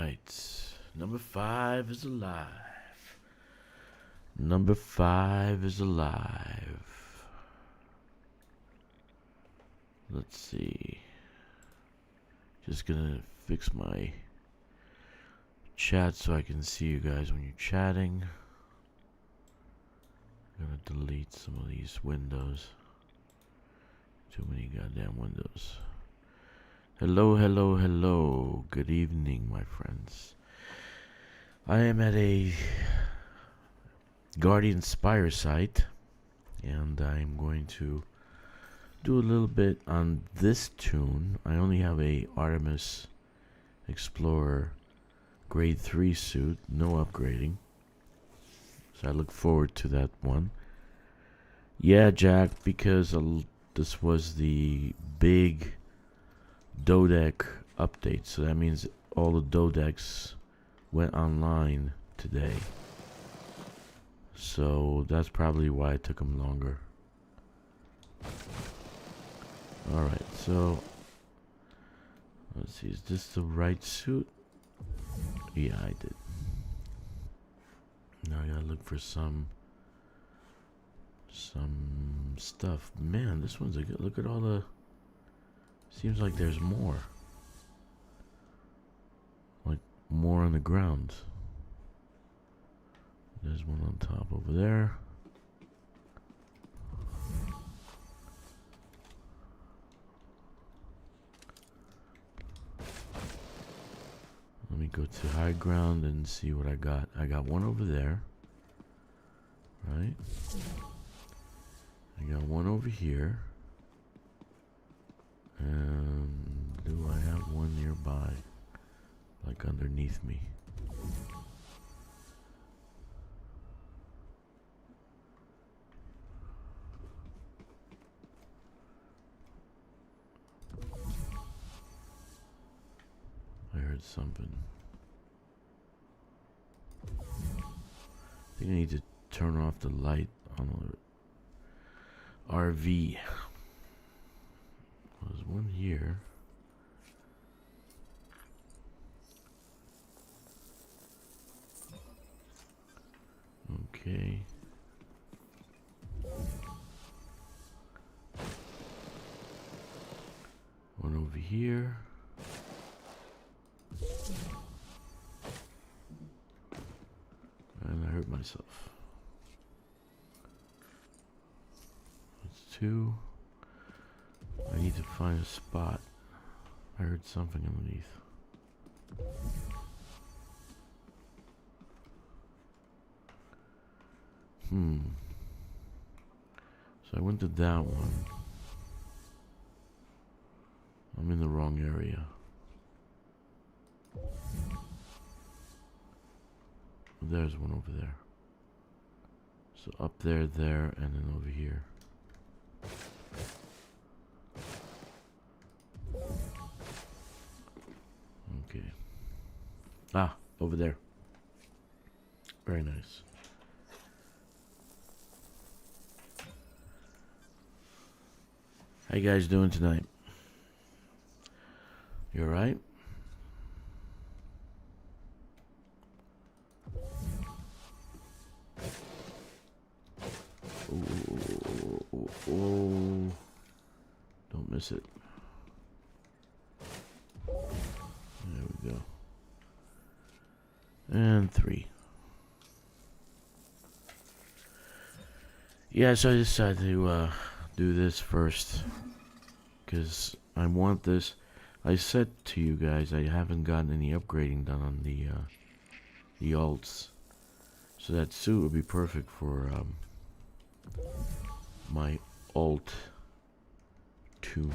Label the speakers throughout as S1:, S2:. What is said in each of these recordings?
S1: Alright. Number 5 is alive. Number 5 is alive. Let's see. Just gonna fix my chat so I can see you guys when you're chatting. I'm gonna delete some of these windows. Too many goddamn windows. Hello, hello, hello. Good evening, my friends. I am at a Guardian Spire site, and I'm going to do a little bit on this tune. I only have a Artemis Explorer grade 3 suit, no upgrading. So I look forward to that one. Yeah, Jack, because this was the big Dodec update, so that means all the Dodecs went online today. So that's probably why it took them longer. Alright, so let's see, is this the right suit? Yeah, I did. Now I gotta look for some stuff. Man, this one's a good look at all the. Seems like there's more. Like more on the ground. There's one on top over there. Let me go to high ground and see what I got. I got one over there. Right? I got one over here. And do I have one nearby? Like underneath me? I heard something. I think I need to turn off the light on the RV. There's one here. Okay. One over here. And I hurt myself. That's two. I need to find a spot. I heard something underneath. So I went to that one. I'm in the wrong area. There's one over there. So up there, there, and then over here. Okay. Ah, over there. Very nice. How you guys doing tonight? You alright? Oh, don't miss it. There we go. And 3. Yeah, so I decided to do this first because I want this. I said to you guys I haven't gotten any upgrading done on the alts, so that suit would be perfect for my alt tunes.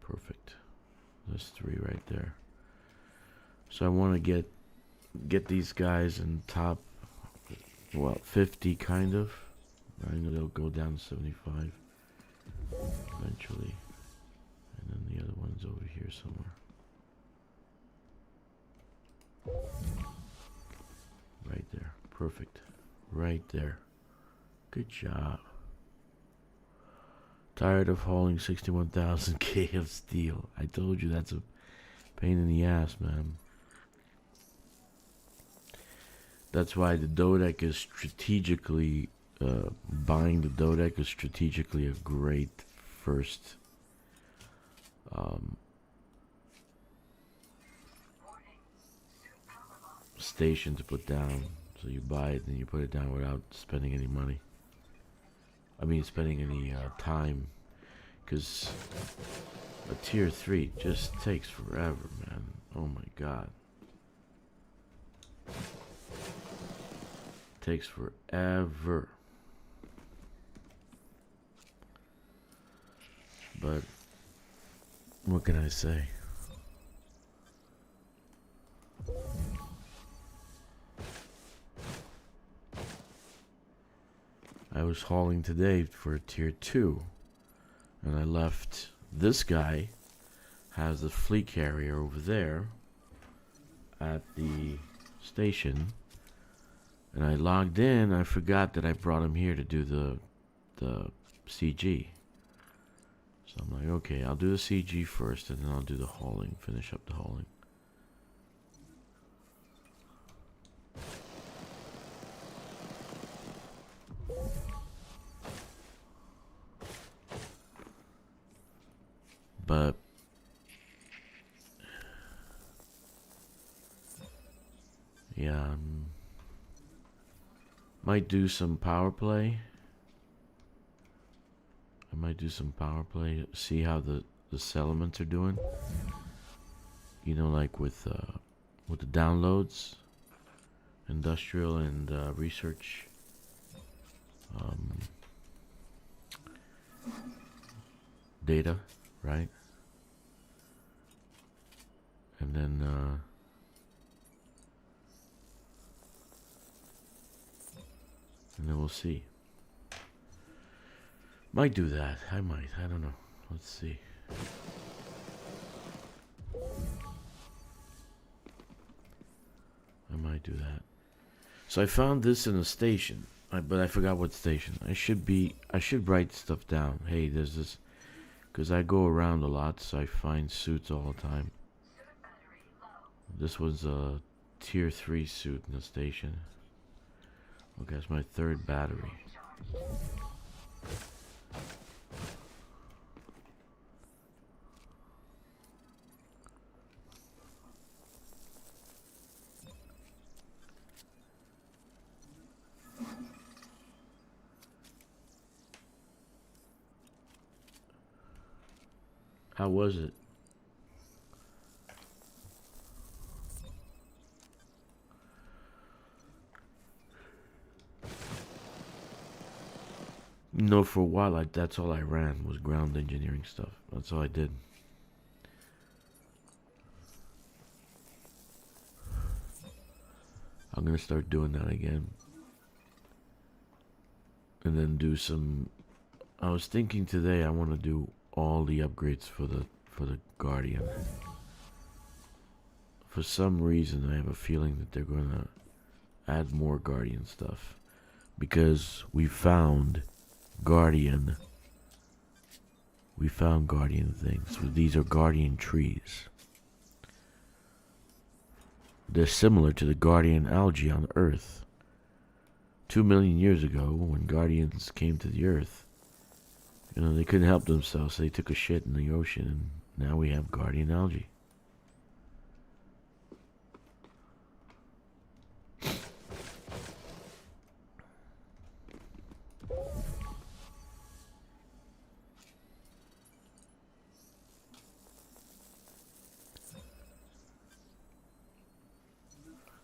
S1: Perfect. There's 3 right there. So I want to get these guys in top, well, 50 kind of. I know they'll go down to 75 eventually. And then the other one's over here somewhere. Right there. Perfect. Right there. Good job. Tired of hauling 61,000 K of steel. I told you that's a Pain in the ass, man. That's why the Dodec is strategically, buying the Dodec is strategically a great first station to put down. So you buy it and you put it down without spending any money. I mean, spending any time. Because a tier 3 just takes forever, man. Oh my god. Takes forever. But what can I say? I was hauling today for a tier 2, and I left. This guy has the fleet carrier over there at the station, and I logged in. I forgot that I brought him here to do the CG. So I'm like, okay, I'll do the CG first, and then I'll do the hauling, finish up the hauling. But yeah, might do some power play. I might do some power play, see how the settlements are doing. You know, like with the downloads, industrial and research. Data, right? And then we'll see. Might do that. I might. I don't know. Let's see. I might do that. So I found this in a station, but I forgot what station. I should write stuff down. Hey, there's this, because I go around a lot, so I find suits all the time. This was a tier 3 suit in the station. Okay, that's my 3rd battery. How was it? No, for a while, that's all I ran was ground engineering stuff. That's all I did. I'm gonna start doing that again. And then do some. I was thinking today I want to do all the upgrades for the Guardian. For some reason, I have a feeling that they're gonna add more Guardian stuff, because we found Guardian things. So these are Guardian trees. They're similar to the Guardian algae on Earth. 2 million years ago, when Guardians came to the Earth, you know, they couldn't help themselves, so they took a shit in the ocean, and now we have Guardian algae.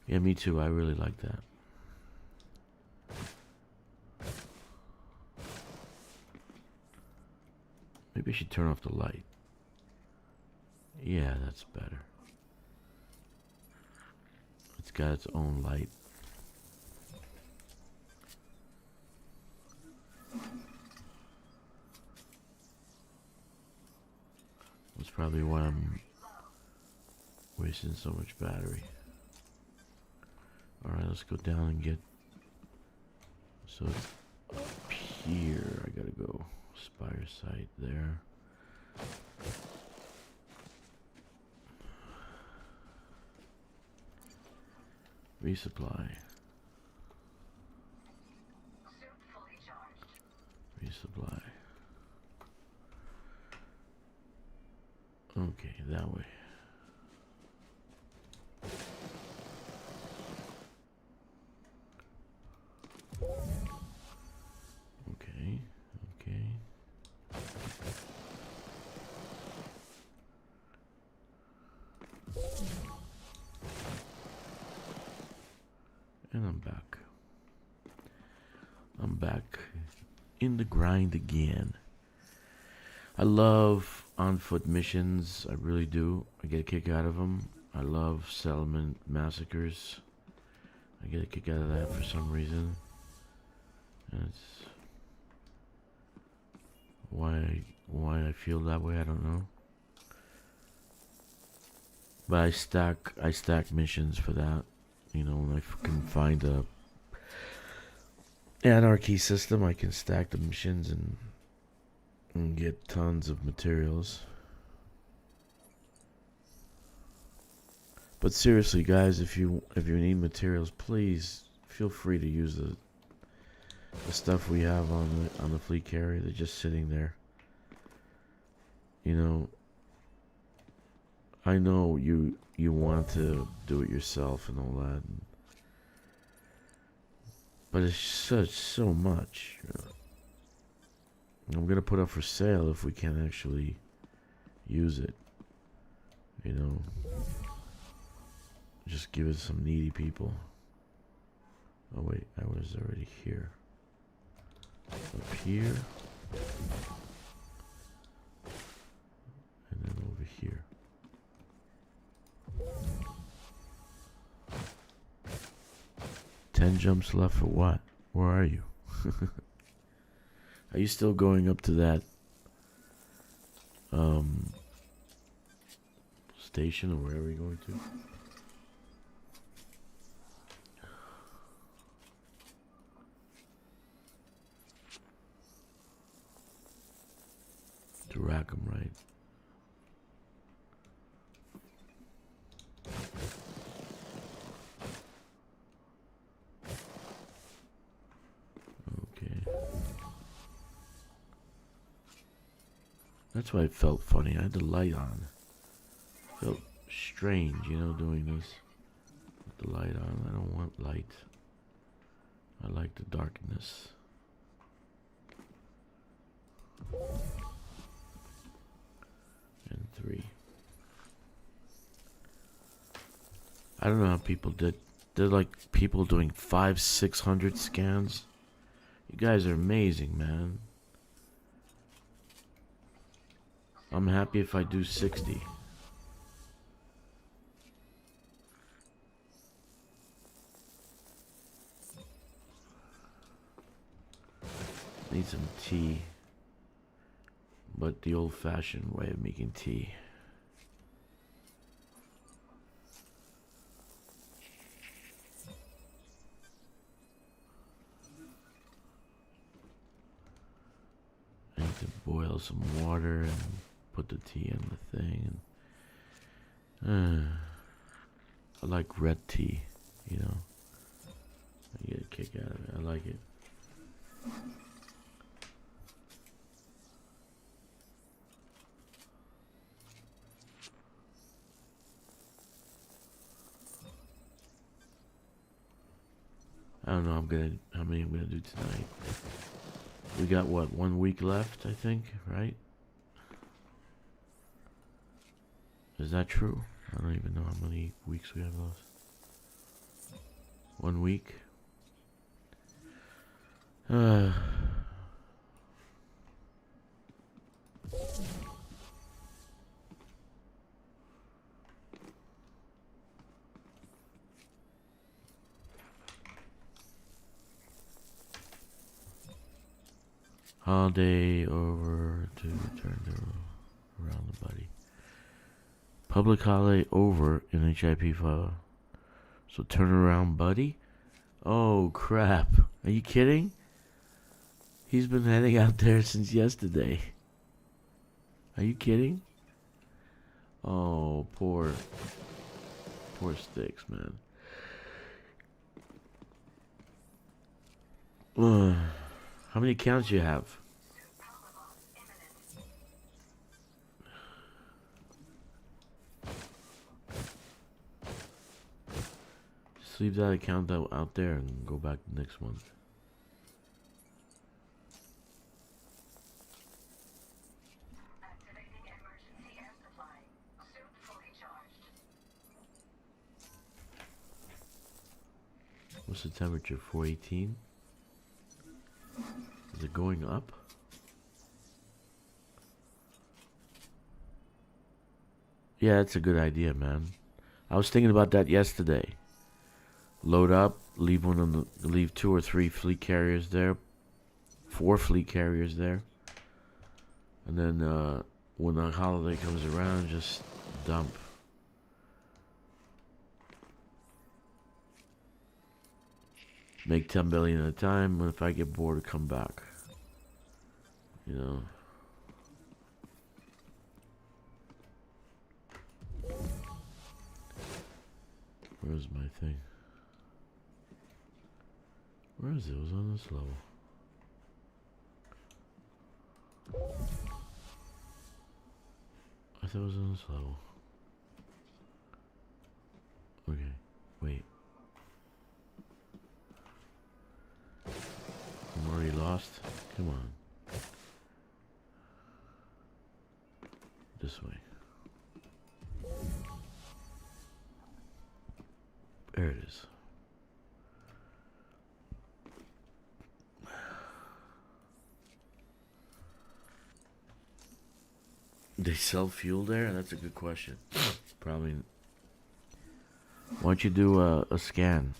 S1: Yeah, me too. I really like that. Maybe I should turn off the light. Yeah, that's better. It's got its own light. That's probably why I'm wasting so much battery. Alright, let's go down and get. So it's up here. I gotta go. Spire site there. Resupply. Resupply. Okay, that way. Okay, okay. And I'm back. I'm back in the grind again. I love on-foot missions. I really do. I get a kick out of them. I love settlement massacres. I get a kick out of that for some reason. That's why I feel that way. I don't know. But I stack missions for that. You know, when I can find a anarchy system, I can stack the missions and get tons of materials. But seriously, guys, if you need materials, please feel free to use the stuff we have on the fleet carrier. They're just sitting there. You know, I know you want to do it yourself and all that, but it's so much. I'm gonna put up for sale if we can actually use it. You know, just give it to some needy people. Oh wait, I was already here. Up here. And then over here. Ten jumps left for what? Where are you? Are you still going up to that station or wherever you're going to? To rack 'em, right? That's why it felt funny. I had the light on. Felt strange, you know, doing this with the light on. I don't want light. I like the darkness. And 3. I don't know how people did. They're like people doing 500-600 scans. You guys are amazing, man. I'm happy if I do 60. Need some tea. But the old-fashioned way of making tea. I need to boil some water and put the tea in the thing. And, I like red tea, you know. I get a kick out of it. I like it. I don't know how many I'm gonna do tonight. We got what, 1 week left, I think, right? Is that true? I don't even know how many weeks we have left. 1 week. Holiday over to return to around the buddy. Public holiday over in HIP file. So turn around, buddy. Oh crap! Are you kidding? He's been heading out there since yesterday. Are you kidding? Oh, poor Stixx, man. How many accounts you have? Just leave that account out there and go back next month. What's the temperature? 418? Is it going up? Yeah, that's a good idea, man. I was thinking about that yesterday. Load up, leave leave 2 or 3 fleet carriers there, 4 fleet carriers there, and then when the holiday comes around, just dump. Make 10 billion at a time, and if I get bored, come back. You know. Where's my thing? Where is it? It was on this level. I thought it was on this level. Okay, wait. I'm already lost? Come on. This way. There it is. They sell fuel there? That's a good question. Probably. Why don't you do a scan?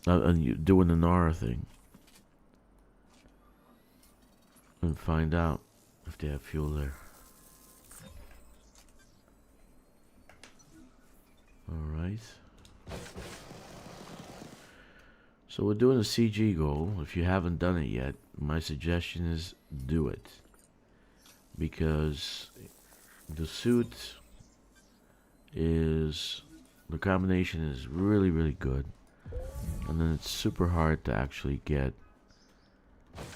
S1: And you do an Inara thing. And find out if they have fuel there. Alright. So we're doing a CG goal. If you haven't done it yet, my suggestion is do it. Because the suit is, the combination is really, really good. And then it's super hard to actually get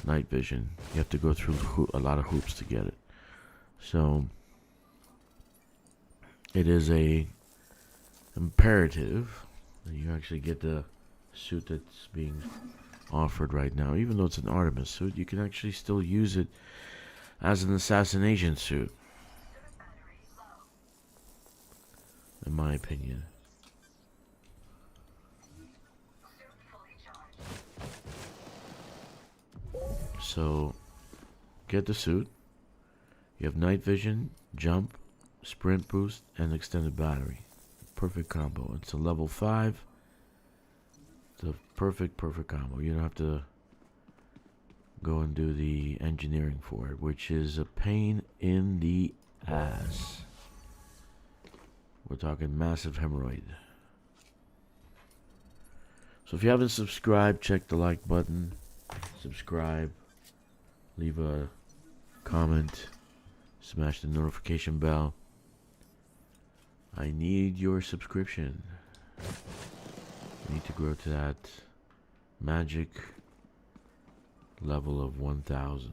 S1: night vision. You have to go through a lot of hoops to get it. So it is a imperative that you actually get the suit that's being offered right now. Even though it's an Artemis suit, you can actually still use it as an assassination suit, in my opinion. So get the suit. You have night vision, jump, sprint boost, and extended battery. Perfect combo. It's a level 5. It's a perfect combo. You don't have to go and do the engineering for it, which is a pain in the ass. We're talking massive hemorrhoid. So if you haven't subscribed, check the like button, subscribe, leave a comment, smash the notification bell. I need your subscription. I need to grow to that magic level of 1,000.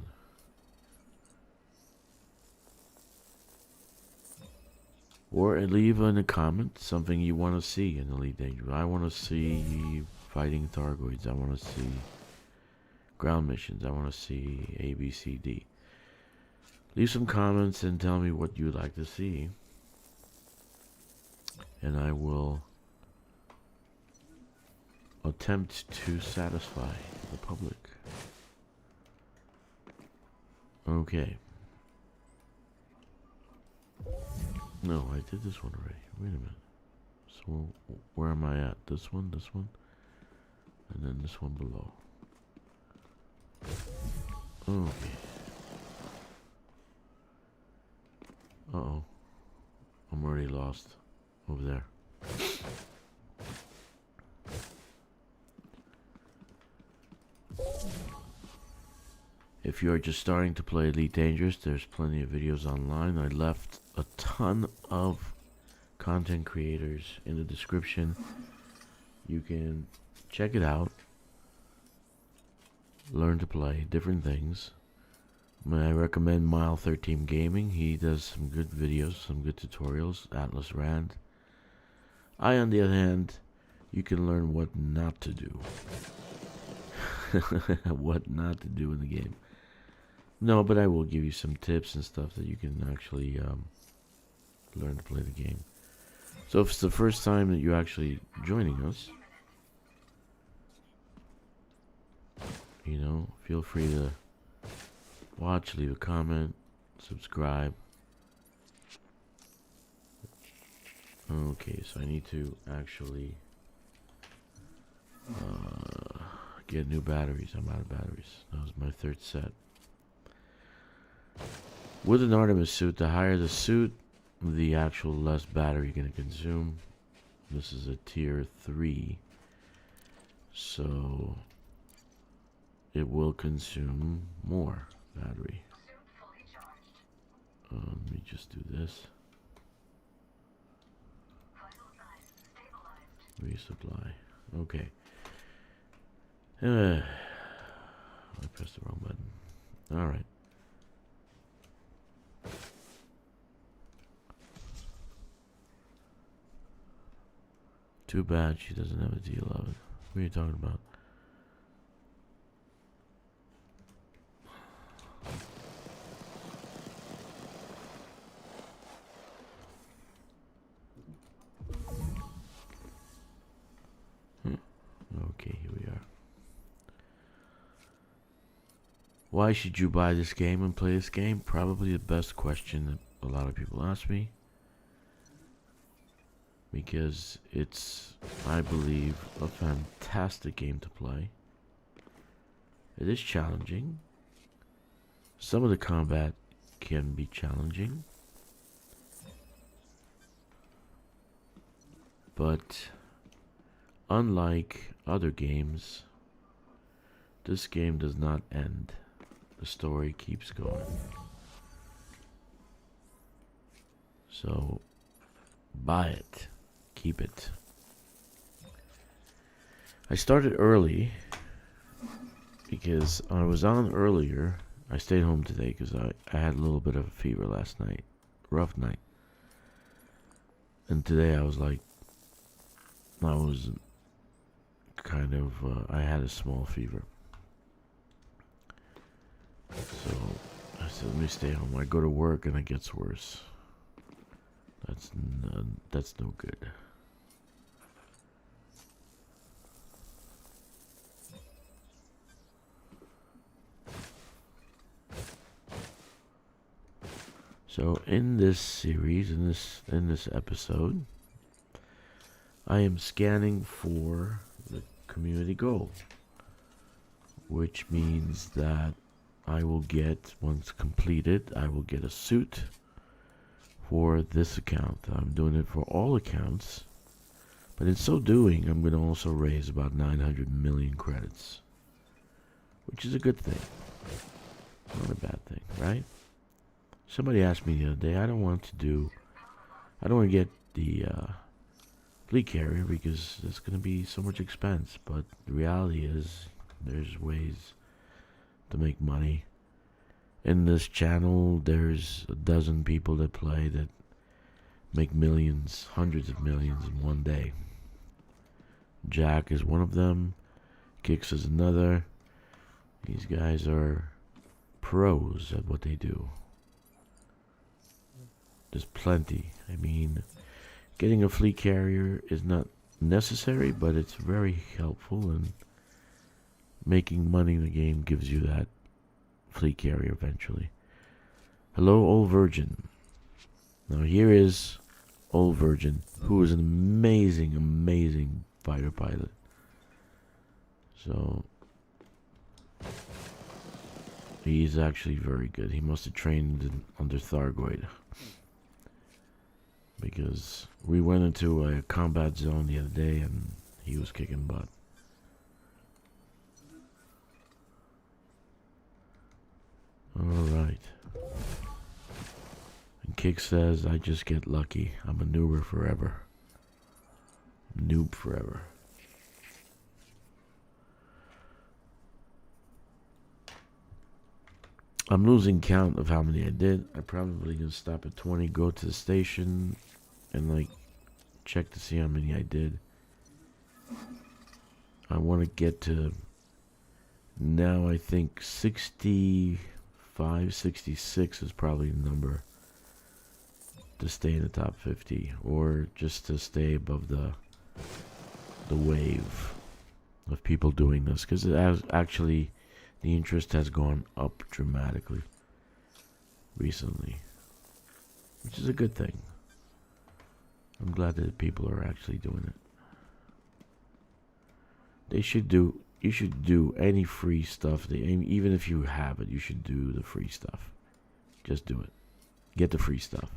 S1: Or leave in a comment something you want to see in Elite Dangerous. I want to see fighting Thargoids. I want to see ground missions. I want to see A, B, C, D. Leave some comments and tell me what you'd like to see. And I will attempt to satisfy the public. Okay. No, I did this one already. Wait a minute. So, where am I at? This one, and then this one below. Okay. Uh-oh. I'm already lost over there. If you're just starting to play Elite Dangerous, there's plenty of videos online. I left a ton of content creators in the description. You can check it out. learn to play different things. I recommend Mile13 Gaming. He does some good videos, some good tutorials. Atlas Rand. On the other hand, you can learn what not to do. What not to do in the game. No, but I will give you some tips and stuff that you can actually learn to play the game. So if it's the first time that you're actually joining us, you know, feel free to watch, leave a comment, subscribe. Okay, so I need to actually get new batteries. I'm out of batteries. That was my third set. With an Artemis suit, the higher the suit, the actual less battery you're going to consume. This is a tier 3, so it will consume more battery. Let me just do this. Resupply. Okay. I pressed the wrong button. Alright. Too bad she doesn't have a D11. What are you talking about? Okay, here we are. Why should you buy this game and play this game? Probably the best question that a lot of people ask me. Because it's, I believe, a fantastic game to play. It is challenging. Some of the combat can be challenging. But unlike other games, this game does not end. The story keeps going. So buy it. Keep it. I started early because I was on earlier. I stayed home today because I had a little bit of a fever last night. Rough night. And today I was like, I was kind of, I had a small fever. So I said, let me stay home. I go to work and it gets worse. That's no good. So in this series, in this episode, I am scanning for the community goal, which means that I will get, once completed, I will get a suit for this account. I'm doing it for all accounts, but in so doing, I'm going to also raise about 900 million credits, which is a good thing. Not a bad thing, right? Somebody asked me the other day, I don't want to get the fleet carrier because it's going to be so much expense, but the reality is there's ways to make money. In this channel, there's a dozen people that play that make millions, hundreds of millions in one day. Jack is one of them. Kkixx is another. These guys are pros at what they do. There's plenty. I mean, getting a fleet carrier is not necessary, but it's very helpful, and making money in the game gives you that fleet carrier eventually. Hello, Old Virgin. Now here is Old Virgin, who is an amazing, amazing fighter pilot. So he's actually very good. He must have trained under Thargoid, because we went into a combat zone the other day and he was kicking butt. Alright. And Kkixx says, I just get lucky. I'm a noober forever. Noob forever. I'm losing count of how many I did. I'm probably gonna stop at 20, go to the station, and like check to see how many I did. I want to get to now. I think 65, 66 is probably the number to stay in the top 50, or just to stay above the wave of people doing this, because it has actually, the interest has gone up dramatically recently, which is a good thing. I'm glad that people are actually doing it. They should do, you should do any free stuff. Even if you have it, you should do the free stuff. Just do it. Get the free stuff.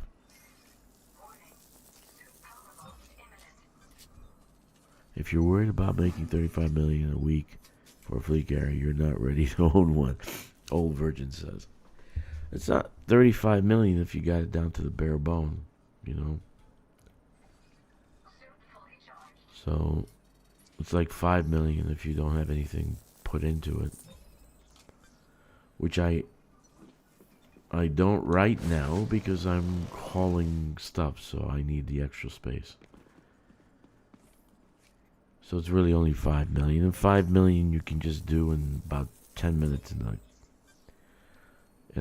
S1: If you're worried about making 35 million a week for a fleet carrier, you're not ready to own one. Old Virgin says. It's not 35 million if you got it down to the bare bone, you know. So it's like 5 million if you don't have anything put into it. Which I don't right now because I'm hauling stuff, so I need the extra space. So it's really only 5 million. And 5 million you can just do in about 10 minutes in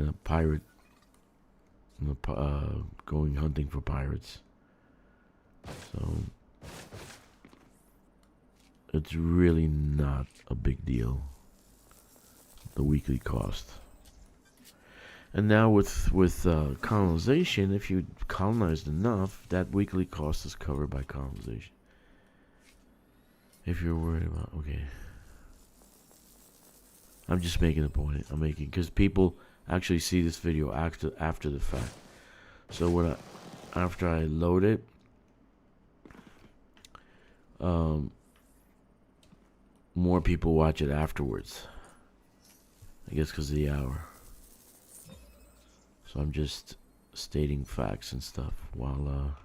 S1: a pirate, going hunting for pirates. So it's really not a big deal, the weekly cost. And now with colonization, if you colonized enough, that weekly cost is covered by colonization. If you're worried about, okay. I'm just making a point. I'm making, because people actually see this video after the fact. So after I load it, more people watch it afterwards. I guess because of the hour. So I'm just stating facts and stuff while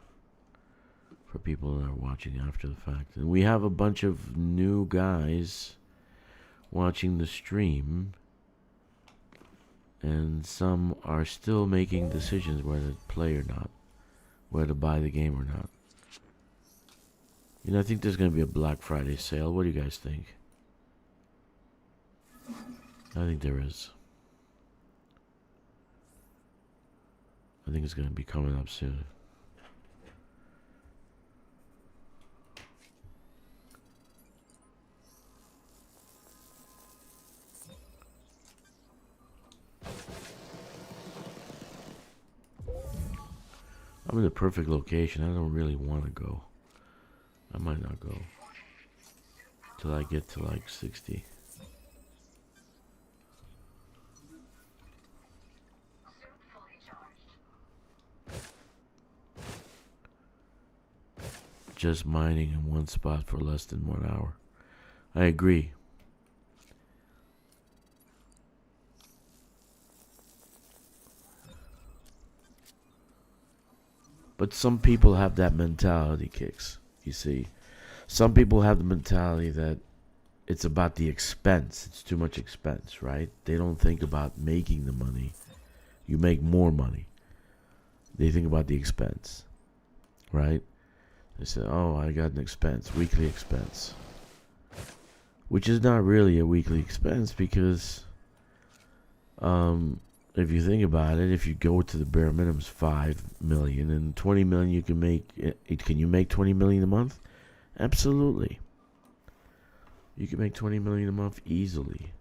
S1: for people that are watching after the fact. And we have a bunch of new guys watching the stream, and some are still making decisions whether to play or not, whether to buy the game or not. You know, I think there's going to be a Black Friday sale. What do you guys think? I think there is. I think it's going to be coming up soon. I'm in the perfect location. I don't really want to go. I might not go till I get to like 60. Just mining in one spot for less than 1 hour. I agree. But some people have that mentality, Kkixx. You see, some people have the mentality that it's about the expense. It's too much expense, right? They don't think about making the money. You make more money. They think about the expense, right? They say, oh, I got an expense, weekly expense. Which is not really a weekly expense because if you think about it, if you go to the bare minimum is 5 million and 20 million you can make. Can you make 20 million a month? Absolutely. You can make 20 million a month easily.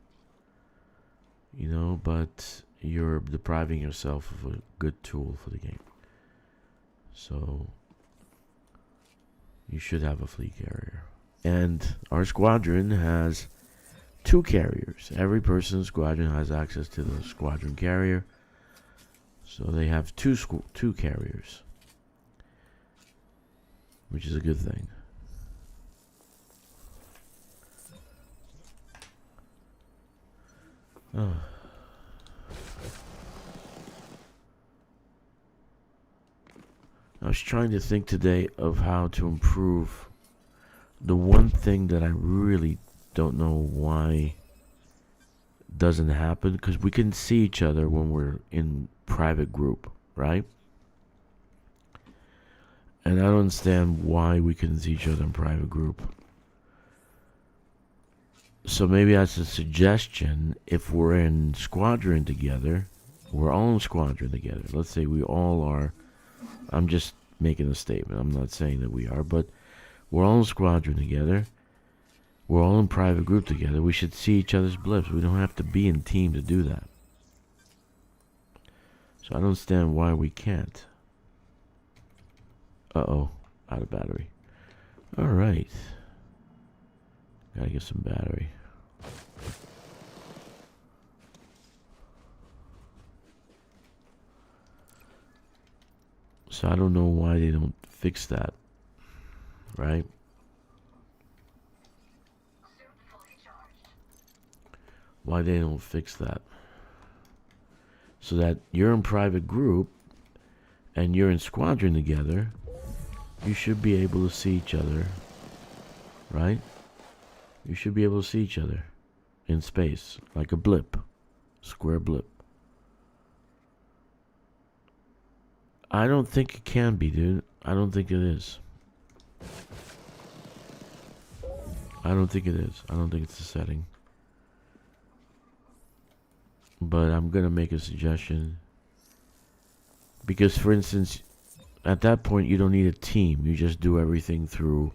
S1: You know, but you're depriving yourself of a good tool for the game. So you should have a fleet carrier. And our squadron has 2 carriers. Every person in the squadron has access to the squadron carrier. So they have two carriers, which is a good thing. Oh. I was trying to think today of how to improve the one thing that I really don't know why doesn't happen, because we can see each other when we're in private group, right? And I don't understand why we couldn't see each other in private group. So maybe that's a suggestion. If we're in squadron together, we're all in squadron together. Let's say we all are. I'm just making a statement. I'm not saying that we are, but we're all in squadron together. We're all in private group together. We should see each other's blips. We don't have to be in team to do that. So I don't understand why we can't. Uh-oh. Out of battery. Alright. Gotta get some battery. So I don't know why they don't fix that. Right? Why they don't fix that. So that you're in private group and you're in squadron together, you should be able to see each other. Right? You should be able to see each other in space, like a blip, square blip. I don't think it can be, dude. I don't think it is. I don't think it is. I don't think it's a setting. But I'm gonna make a suggestion. Because, for instance, at that point you don't need a team. You just do everything through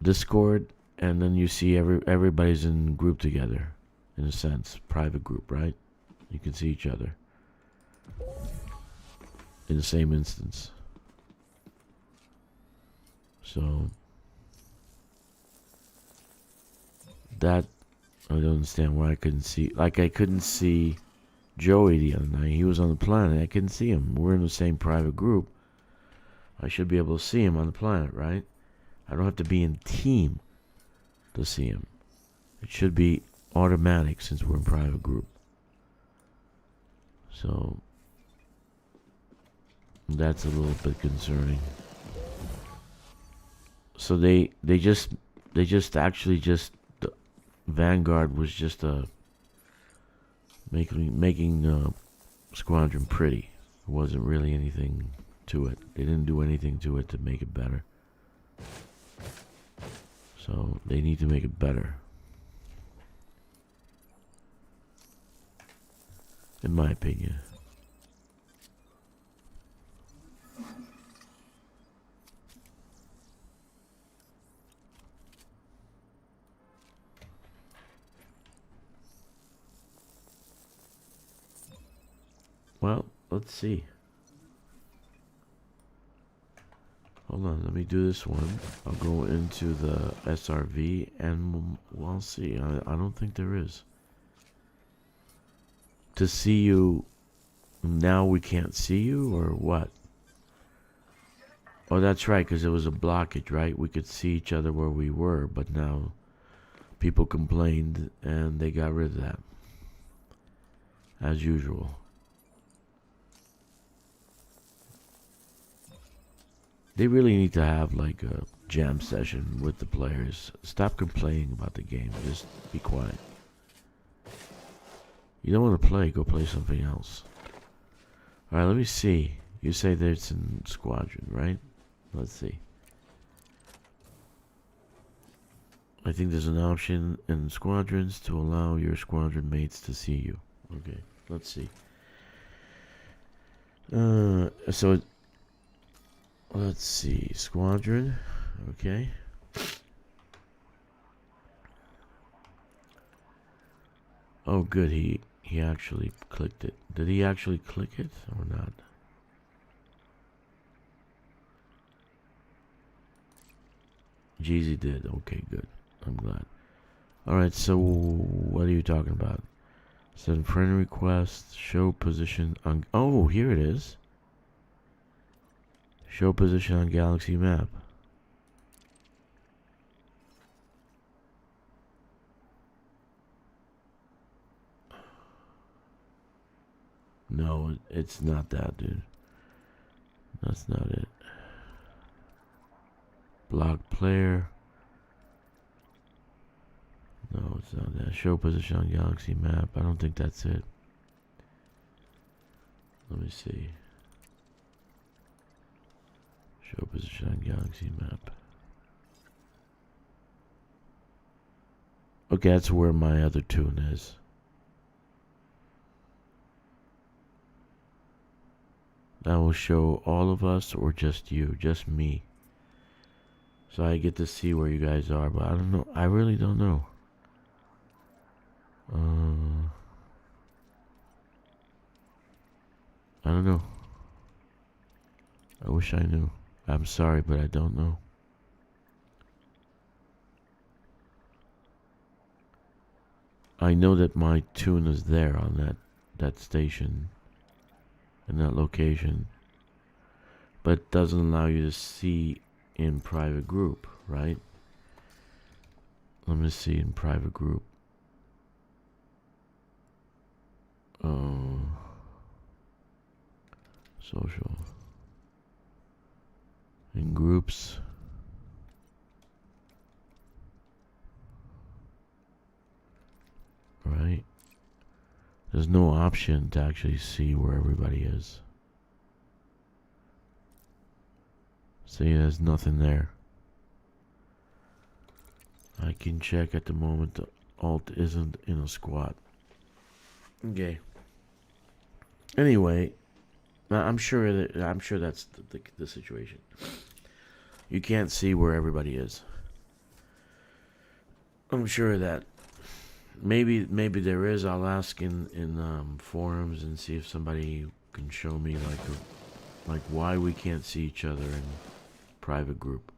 S1: Discord, and then you see everybody's in group together, in a sense, private group, right? You can see each other in the same instance. So that I don't understand why I couldn't see. Like, I couldn't see Joey the other night. He was on the planet. I couldn't see him. We're in the same private group. I should be able to see him on the planet, right? I don't have to be in team to see him. It should be automatic since we're in private group. So that's a little bit concerning. So they just Vanguard was just making Squadron pretty. There wasn't really anything to it. They didn't do anything to it to make it better. So they need to make it better, in my opinion. Well, let's see. Hold on, let me do this one. I'll go into the SRV and we'll see. I don't think there is. To see you, now we can't see you, or what? Oh, that's right, because it was a blockage, right? We could see each other where we were, but now people complained and they got rid of that. As usual. They really need to have like a jam session with the players. Stop complaining about the game. Just be quiet. You don't want to play, go play something else. Alright, let me see. You say that it's in Squadron, right? Let's see. I think there's an option in Squadrons to allow your Squadron mates to see you. Okay, let's see. So let's see, Squadron, okay. Oh, good, he actually clicked it. Did he actually click it or not? Jeezy did. Okay, good. I'm glad. Alright, so what are you talking about? Send friend request, show position on... Oh, here it is. Show position on galaxy map. No, it's not that, dude. That's not it. Block player. No, it's not that. Show position on galaxy map. I don't think that's it. Let me see. Show position on galaxy map. Okay, that's where my other tune is. That will show all of us or just you, just me. So I get to see where you guys are, but I don't know. I really don't know. I don't know. I wish I knew. I'm sorry, but I don't know. I know that my tune is there on that station in that location, but it doesn't allow you to see in private group, right? Let me see in private group. Social. In groups. Right? There's no option to actually see where everybody is. See, there's nothing there. I can check at the moment. The alt isn't in a squad. Okay. Anyway, I'm sure that's the situation. You can't see where everybody is. I'm sure of that. Maybe there is. I'll ask in forums and see if somebody can show me like why we can't see each other in private group.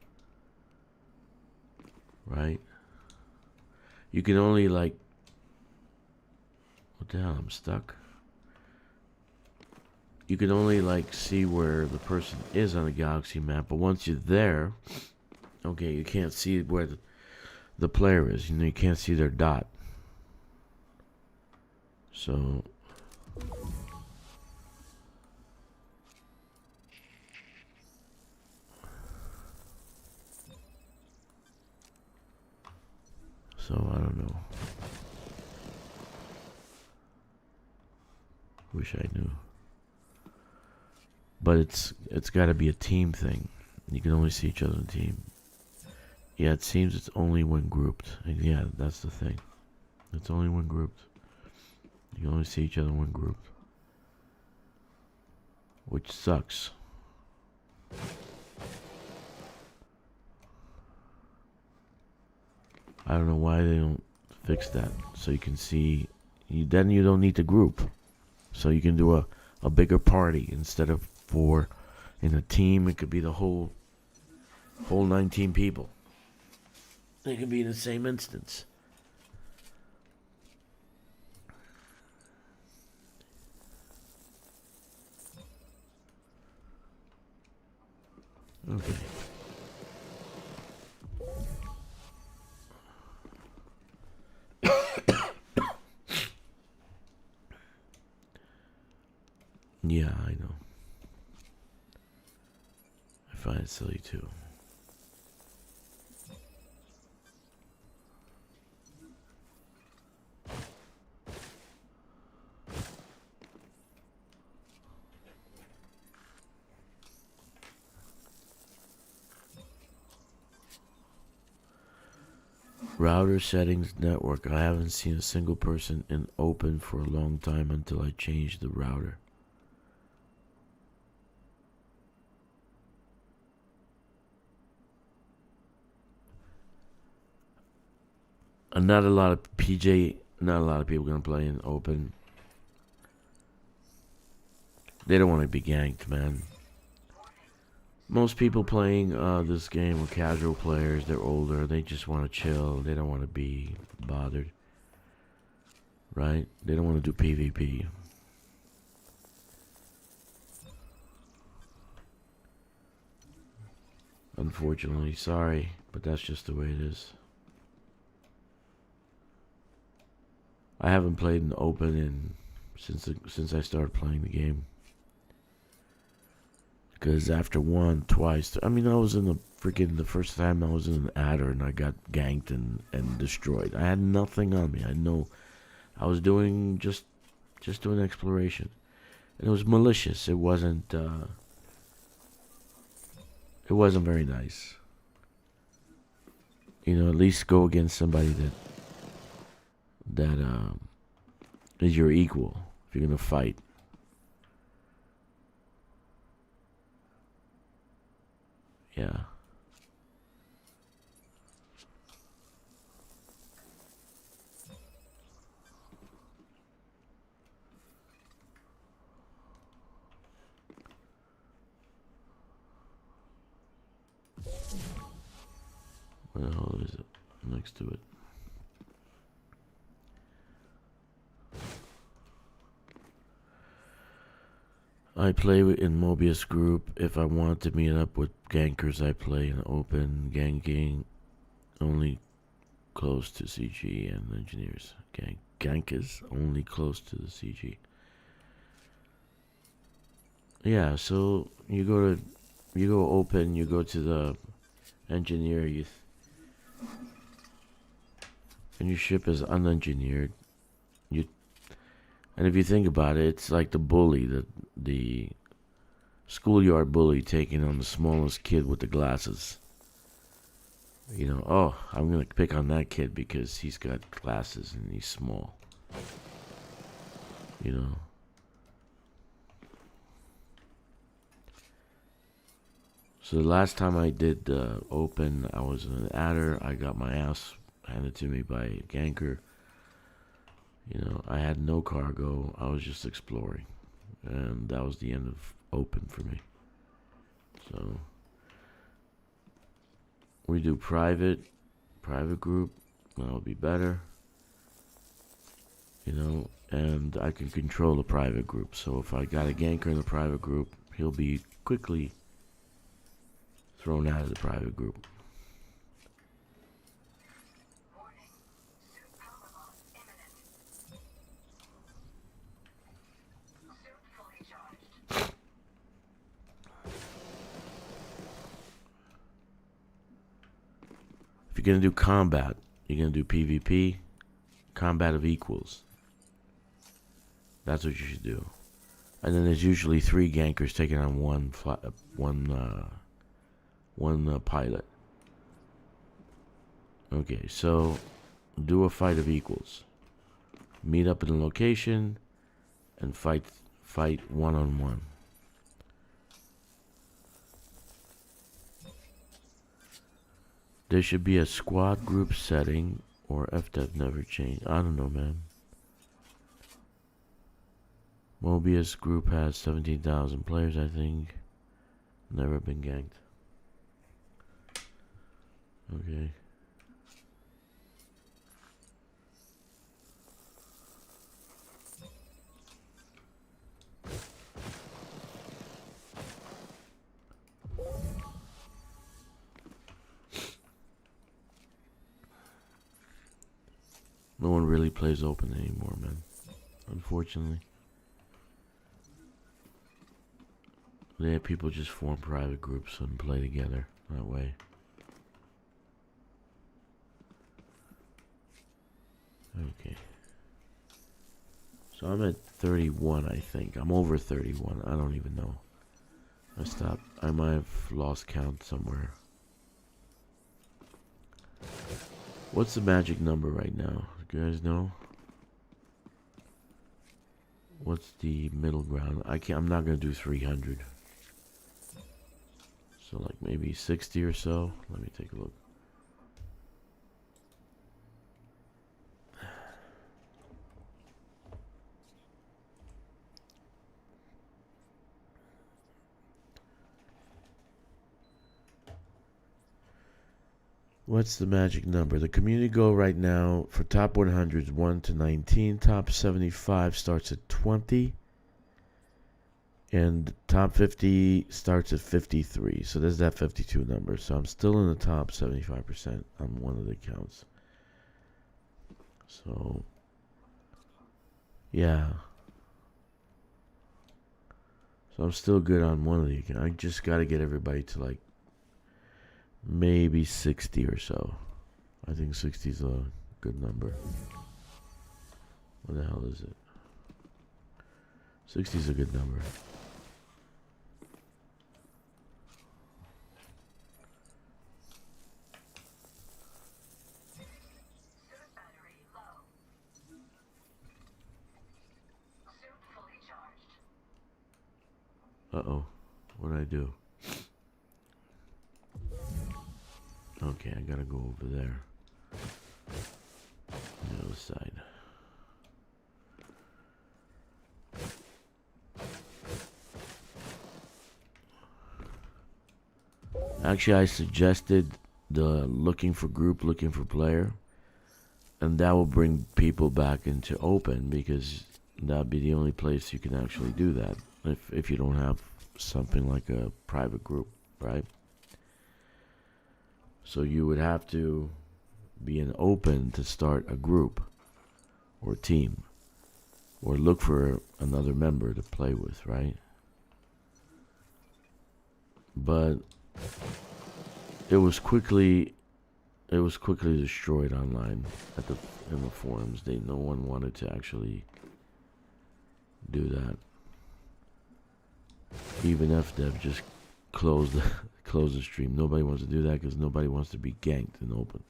S1: Right? You can only what the hell, I'm stuck. You can only see where the person is on the galaxy map, but once you're there, okay, you can't see where the player is. You can't see their dot. So I don't know. Wish I knew. But it's got to be a team thing. You can only see each other in a team. Yeah, it seems it's only when grouped. And yeah, that's the thing. It's only when grouped. You can only see each other when grouped. Which sucks. I don't know why they don't fix that. So you can see. Then you don't need to group. So you can do a bigger party instead of 4 in a team. It could be the whole 19 people. They can be in the same instance. Okay. Yeah, I know. I find it silly too. Router settings network. I haven't seen a single person in open for a long time until I changed the router. Not a lot of not a lot of people gonna play in open. They don't want to be ganked, man. Most people playing this game are casual players. They're older. They just want to chill. They don't want to be bothered. Right? They don't want to do PvP. Unfortunately, sorry, but that's just the way it is. I haven't played in open since I started playing the game. Because after twice, I mean, I was in the freaking the first time I was in an adder and I got ganked and destroyed. I had nothing on me. I was doing just doing exploration. And it was malicious. It wasn't very nice. You know, at least go against somebody that is your equal if you're gonna fight. Yeah. Where the hell is it? Next to it. I play in Mobius group. If I want to meet up with gankers, I play in open ganking, only close to CG and engineers. Gank is only close to the CG. Yeah, so you go open, you go to the engineer, and your ship is unengineered. And if you think about it, it's like the bully, the schoolyard bully taking on the smallest kid with the glasses. You know, oh, I'm gonna pick on that kid because he's got glasses and he's small. You know. So the last time I did open, I was in an adder. I got my ass handed to me by a ganker. You know, I had no cargo. I was just exploring. And that was the end of open for me. So we do private group. That'll be better. You know, and I can control the private group. So if I got a ganker in the private group, he'll be quickly thrown out of the private group. If you're going to do combat, you're going to do PvP, combat of equals. That's what you should do. And then there's usually 3 gankers taking on one pilot. Okay, so do a fight of equals. Meet up in a location and fight one-on-one. There should be a squad group setting, or FDev never changed. I don't know, man. Mobius group has 17,000 players, I think. Never been ganked. Okay. No one really plays open anymore, man. Unfortunately. Yeah, people just form private groups and play together that way. Okay. So I'm at 31, I think. I'm over 31. I don't even know. I stopped. I might have lost count somewhere. What's the magic number right now? You guys know? What's the middle ground? I'm not gonna do 300. So like maybe 60 or so. Let me take a look. What's the magic number? The community goal right now for top 100 is 1 to 19. Top 75 starts at 20. And top 50 starts at 53. So there's that 52 number. So I'm still in the top 75% on one of the accounts. So, yeah. So I'm still good on one of the accounts. I just got to get everybody to like maybe 60 or so. I think 60 is a good number. What the hell is it? 60 is a good number. Uh-oh. What did I do? Okay, I gotta go over there. On the other side. Actually, I suggested the looking for group, looking for player. And that will bring people back into open, because that'll be the only place you can actually do that. If you don't have something like a private group, right? So you would have to be in open to start a group or team, or look for another member to play with, right? But it was quickly destroyed online in the forums. No one wanted to actually do that. Even FDev just closed the stream. Nobody wants to do that because nobody wants to be ganked in open.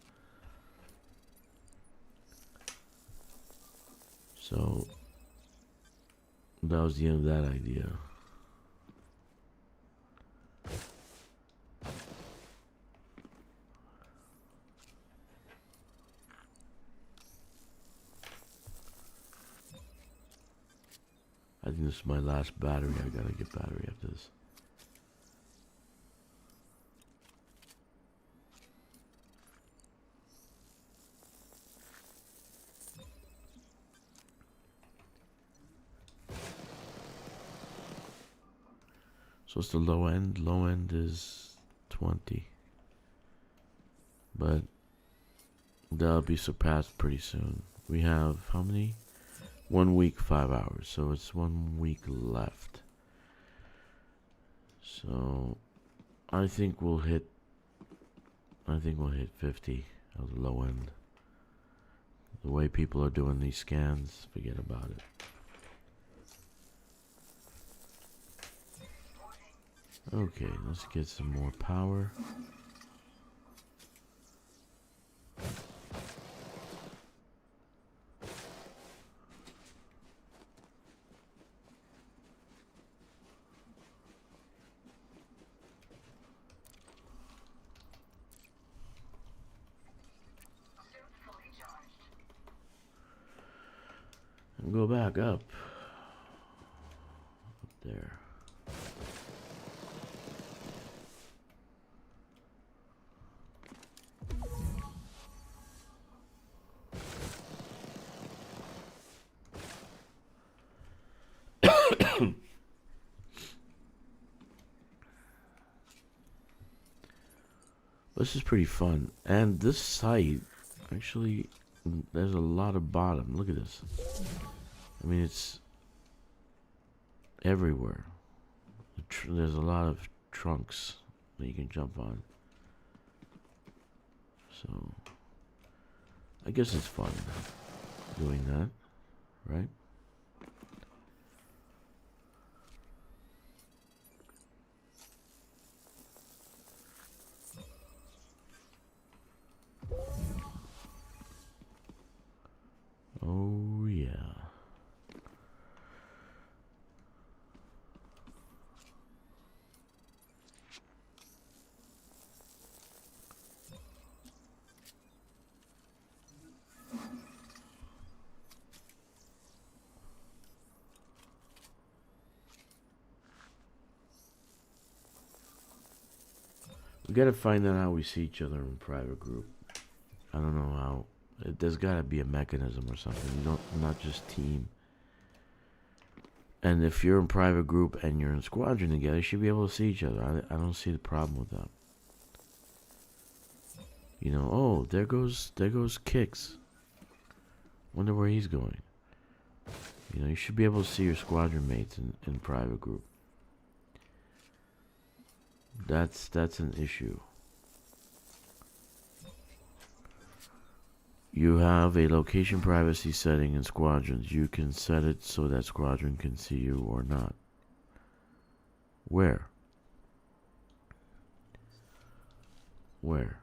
S1: So that was the end of that idea. I think this is my last battery. I gotta get battery after this. So it's the low end. Low end is 20. But that'll be surpassed pretty soon. We have how many? 1 week, 5 hours. So it's 1 week left. So I think we'll hit 50 of the low end. The way people are doing these scans, forget about it. Okay, let's get some more power. And go back up there. This is pretty fun, and this site actually, there's a lot of bottom. Look at this. I mean, it's everywhere. There's a lot of trunks that you can jump on. So I guess it's fun doing that, right? Oh yeah. We gotta find out how we see each other in private group. I don't know how. There's gotta be a mechanism or something. You don't, not just team. And if you're in private group and you're in squadron together, you should be able to see each other. I don't see the problem with that. You know, oh, there goes Kkixx. Wonder where he's going. You know, you should be able to see your squadron mates in private group. That's an issue. You have a location privacy setting in squadrons. You can set it so that squadron can see you or not. Where? Where?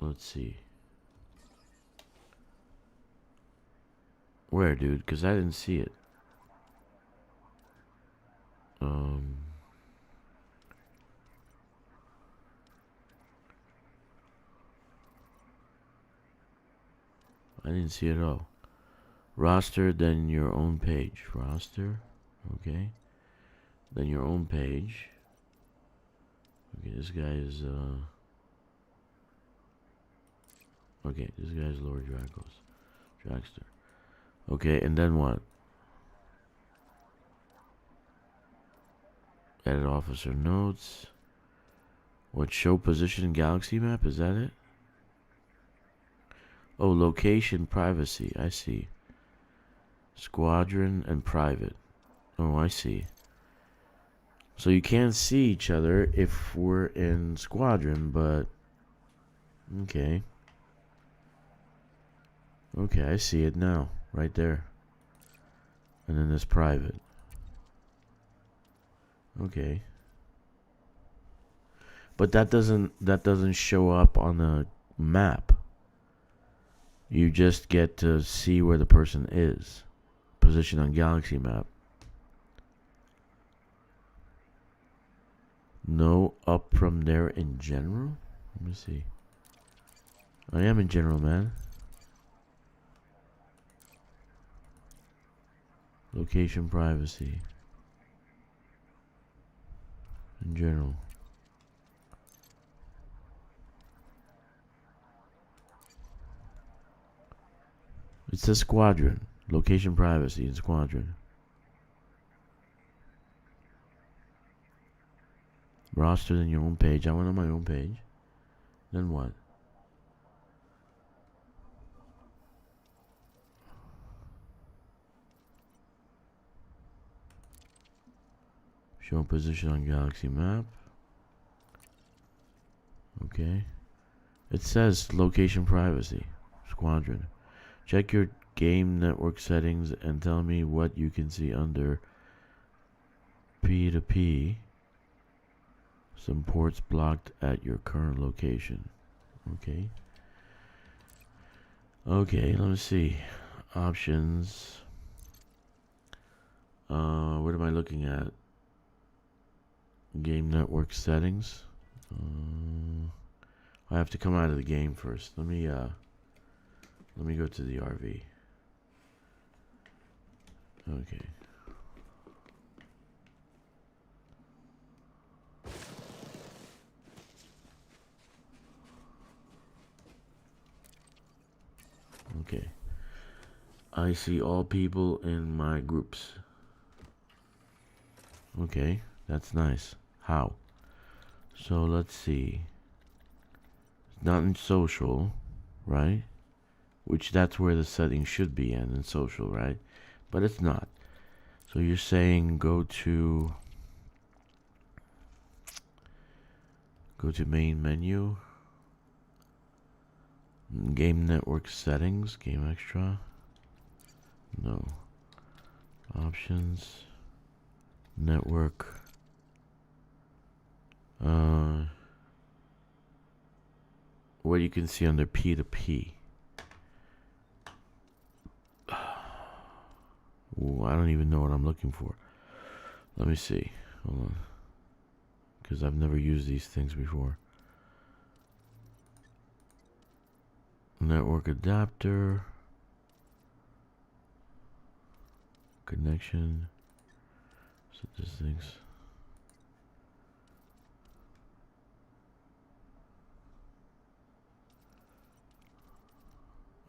S1: Let's see. Where, dude? Because I didn't see it. I didn't see it at all. Roster, then your own page. Roster, okay. Then your own page. Okay, this guy is, okay, this guy is Lord Drakkster. Okay, and then what? Edit officer notes. What, show position galaxy map? Is that it? Oh, location privacy. I see. Squadron and private. Oh, I see. So you can't see each other if we're in squadron, but okay. Okay, I see it now, right there. And then there's private. Okay. But that doesn't show up on the map. You just get to see where the person is. Position on galaxy map. No up from there in general? Let me see. I am in general, man. Location privacy. In general. It says squadron. Location privacy in squadron. Roster than your own page. I went on my own page. Then what? Show position on galaxy map. Okay. It says location privacy. Squadron. Check your game network settings and tell me what you can see under P2P. Some ports blocked at your current location. Okay. Okay, let me see. Options. What am I looking at? Game network settings. I have to come out of the game first. Let me go to the RV. Okay. Okay. I see all people in my groups. Okay, that's nice. How? So let's see. It's not in social, right? Which that's where the setting should be in social, right? But it's not. So you're saying go to main menu. Game network settings, game extra. No. Options. Network. What you can see under P2P. Ooh, I don't even know what I'm looking for. Let me see. Hold on. Because I've never used these things before. Network adapter. Connection. Statistics.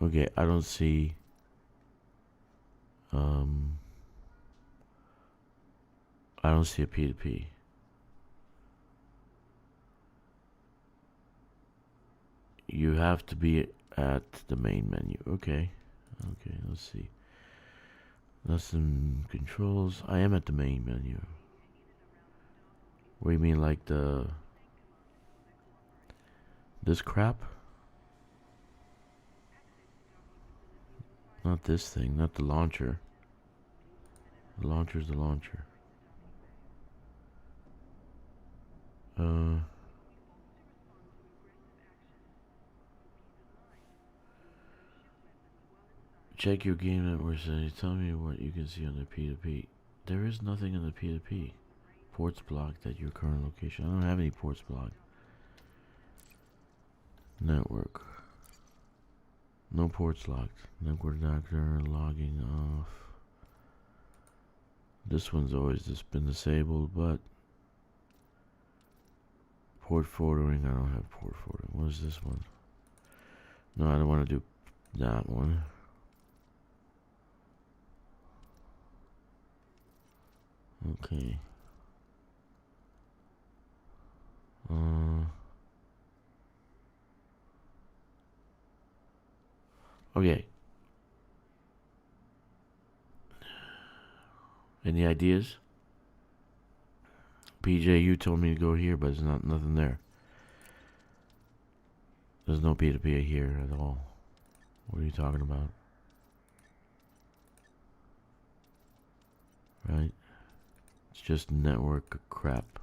S1: Okay, I don't see I don't see a P2P. You have to be at the main menu. Okay. Okay, let's see. Lesson controls. I am at the main menu. What do you mean, like the This crap? Not this thing, not the launcher. The launcher's the launcher. Check your game network settings. Tell me what you can see on the P2P. There is nothing in the P2P. Ports blocked at your current location. I don't have any ports blocked. Network. No ports locked. Network doctor logging off. This one's always just been disabled, but port forwarding, I don't have port forwarding. What is this one? No, I don't want to do that one. Okay. Okay. Any ideas? PJ, you told me to go here, but there's nothing there. There's no P2P here at all. What are you talking about? Right? It's just network crap.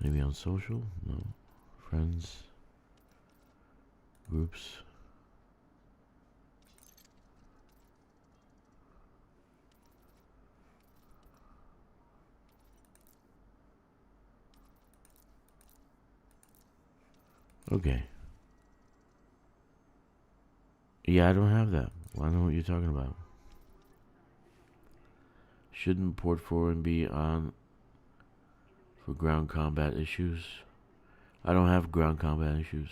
S1: Maybe on social? No. Friends. Groups. Okay. Yeah, I don't have that. Well, I know what you're talking about. Shouldn't port forwarding be on for ground combat issues? I don't have ground combat issues.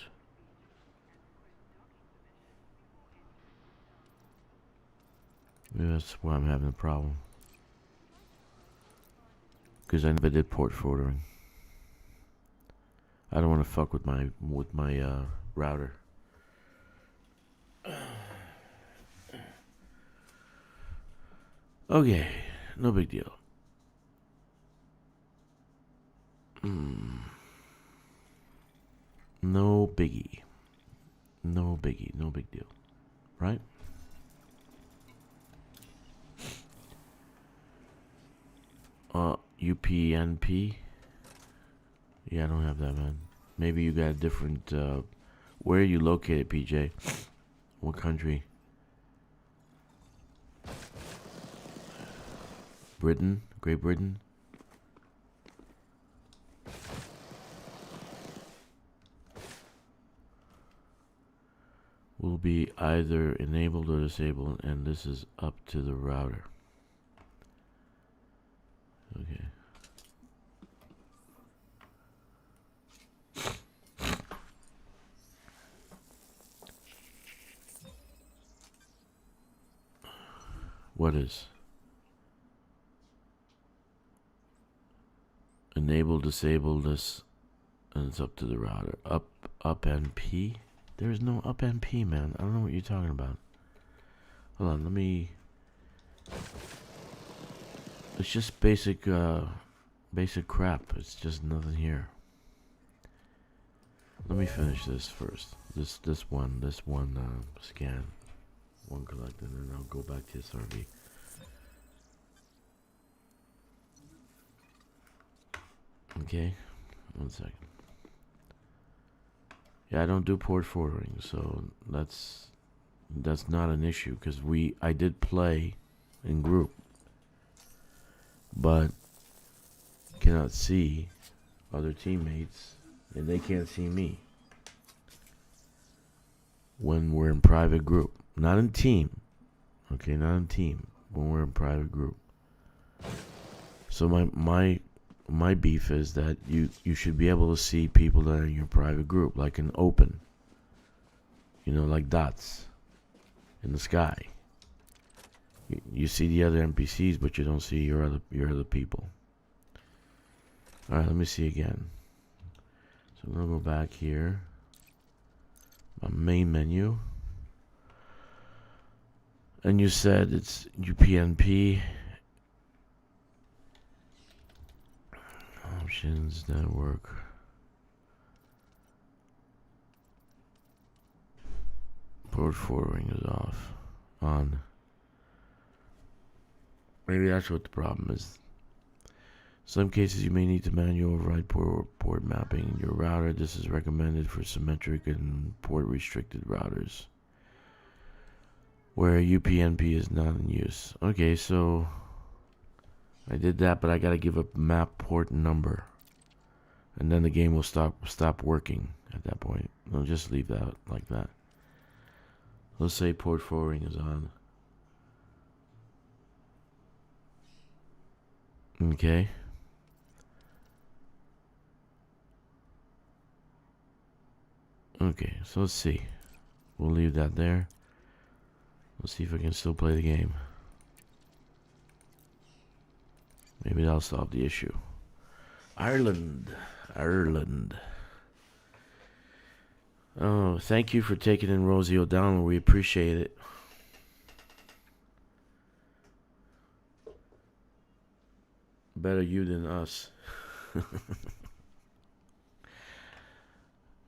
S1: Maybe that's why I'm having a problem. Because I never did port forwarding. I don't want to fuck with my router. Okay, no big deal. No biggie. No biggie, no big deal. Right? UPnP? Yeah, I don't have that, man. Maybe you got a different, where are you located, PJ? What country? Britain? Great Britain? Will be either enabled or disabled, and this is up to the router. Okay. What is? Enable, disable this, and it's up to the router. Up NP? There is no up NP, man. I don't know what you're talking about. Hold on, let me... It's just basic crap. It's just nothing here. Let me finish this first. This one scan. One collect, and then I'll go back to SRV. Okay, 1 second. Yeah, I don't do port forwarding, so that's not an issue because I did play in group, but cannot see other teammates, and they can't see me when we're in private group. Not in team. Okay, not in team. When we're in private group. So my beef is that you should be able to see people that are in your private group, like an open. You know, like dots in the sky. You see the other NPCs, but you don't see your other people. Alright, let me see again. So I'm gonna go back here. My main menu. And you said it's UPnP. Options, network. Port forwarding is off. On. Maybe that's what the problem is. Some cases you may need to manually override port mapping in your router. This is recommended for symmetric and port restricted routers where UPnP is not in use. Okay, so I did that, but I gotta give a map port number, and then the game will stop working at that point. I'll just leave that like that. Let's say port forwarding is on. Okay. Okay, so let's see. We'll leave that there. Let's see if I can still play the game. Maybe that'll solve the issue. Ireland. Oh, thank you for taking in Rosie O'Donnell. We appreciate it. Better you than us.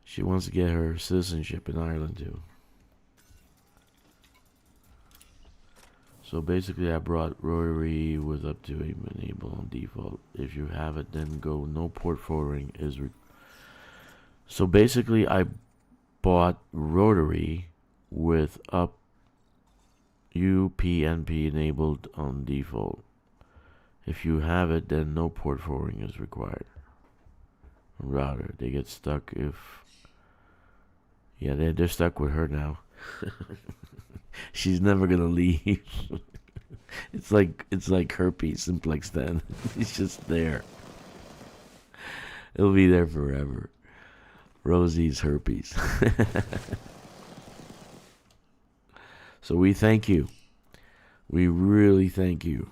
S1: She wants to get her citizenship in Ireland too. So basically I brought rotary with up to enable on default. If you have it, then go no port forwarding is so basically I bought rotary with up UPnP enabled on default. If you have it, then no port forwarding is required. Router, they get stuck if... Yeah, they're stuck with her now. She's never gonna leave. It's like herpes simplex then. It's just there. It'll be there forever. Rosie's herpes. So we thank you. We really thank you.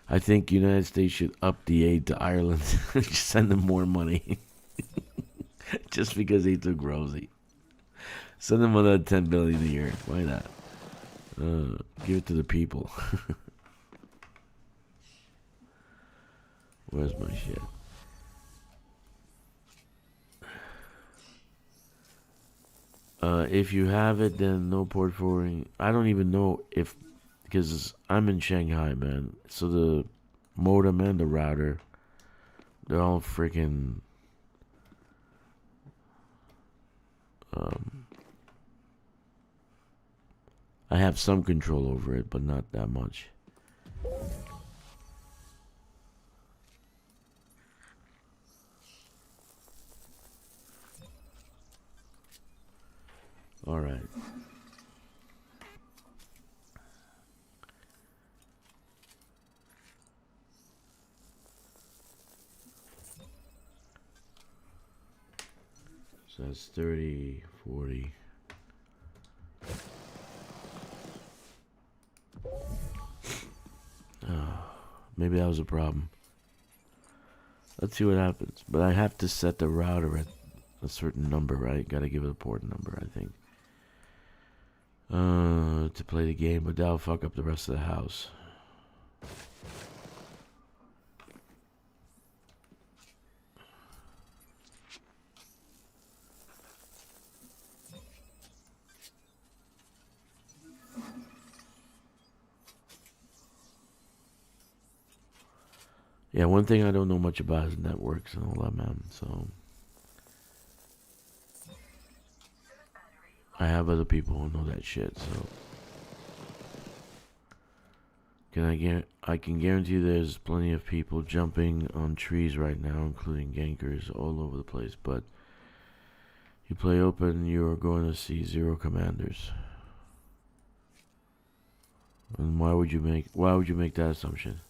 S1: I think United States should up the aid to Ireland. Just send them more money. Just because they took Rosie. Send them another $10 billion a year. Why not? Give it to the people. Where's my shit? If you have it, then no port forwarding. I don't even know if... Because I'm in Shanghai, man. So the modem and the router, they're all freaking... I have some control over it, but not that much. All right. So that's 30, 40. Maybe that was a problem. Let's see what happens. But I have to set the router at a certain number, right? Gotta give it a port number, I think. To play the game, but that'll fuck up the rest of the house. Yeah, one thing I don't know much about is networks and all that, man. So I have other people who know that shit. So I can guarantee there's plenty of people jumping on trees right now, including gankers all over the place. But you play open, you're going to see 0 commanders. And why would you make that assumption?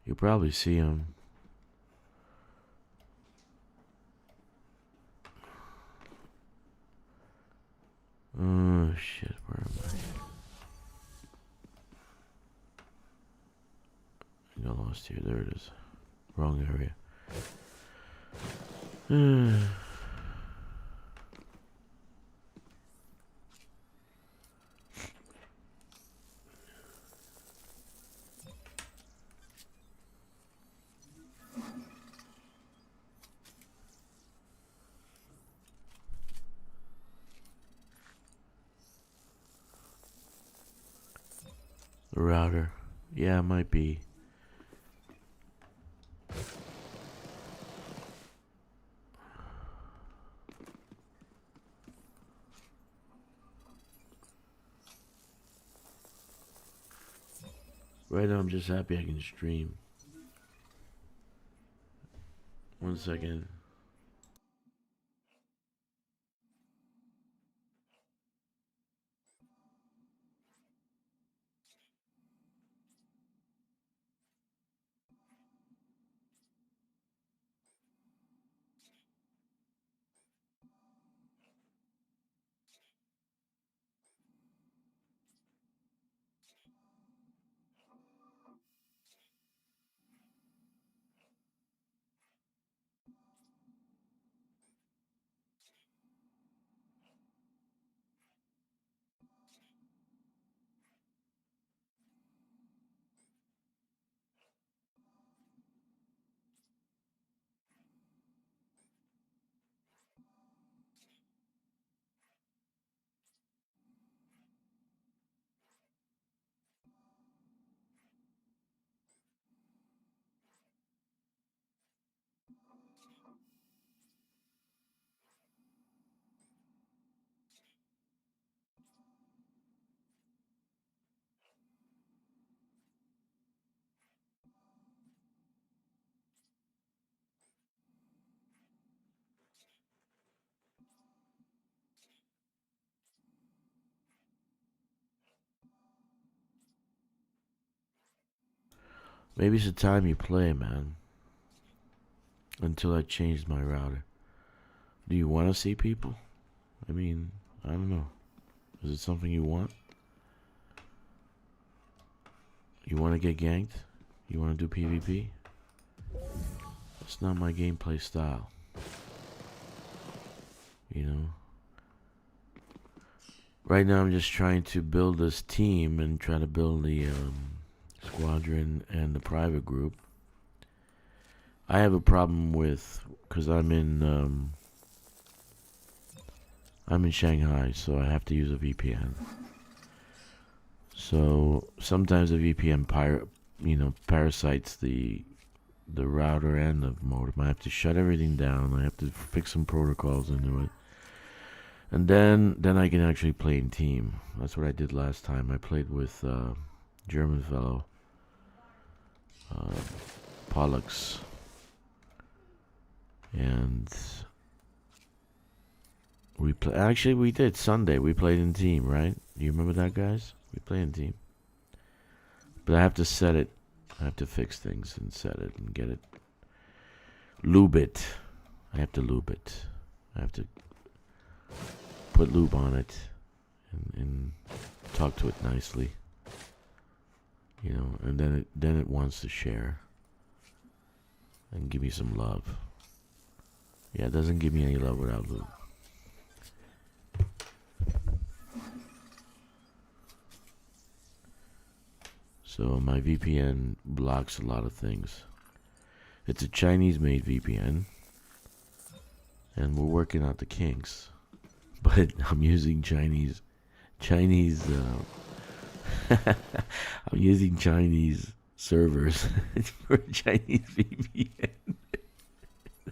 S1: You probably see them. Oh shit, where am I? I got lost here. There it is. Wrong area. The router. Yeah, it might be. Right now I'm just happy I can stream. 1 second. Maybe it's the time you play, man. Until I change my router. Do you want to see people? I mean, I don't know. Is it something you want? You want to get ganked? You want to do PvP? It's not my gameplay style. You know? Right now I'm just trying to build this team and try to build the squadron and the private group. I have a problem with, because I'm in Shanghai, so I have to use a VPN. So sometimes the VPN parasites the router and the modem. I have to shut everything down. I have to fix some protocols into it, and then I can actually play in team. That's what I did last time. I played with German fellow, Pollux, and we did Sunday. We played in team, right? Do you remember that, guys? We play in team. But I have to set it. I have to fix things and set it and get it. Lube it. I have to lube it. I have to put lube on it and talk to it nicely. You know, and then it wants to share and give me some love. Yeah, it doesn't give me any love without lube. So my VPN blocks a lot of things. It's a Chinese-made VPN, and we're working out the kinks. But I'm using Chinese. I'm using Chinese servers for Chinese VPN.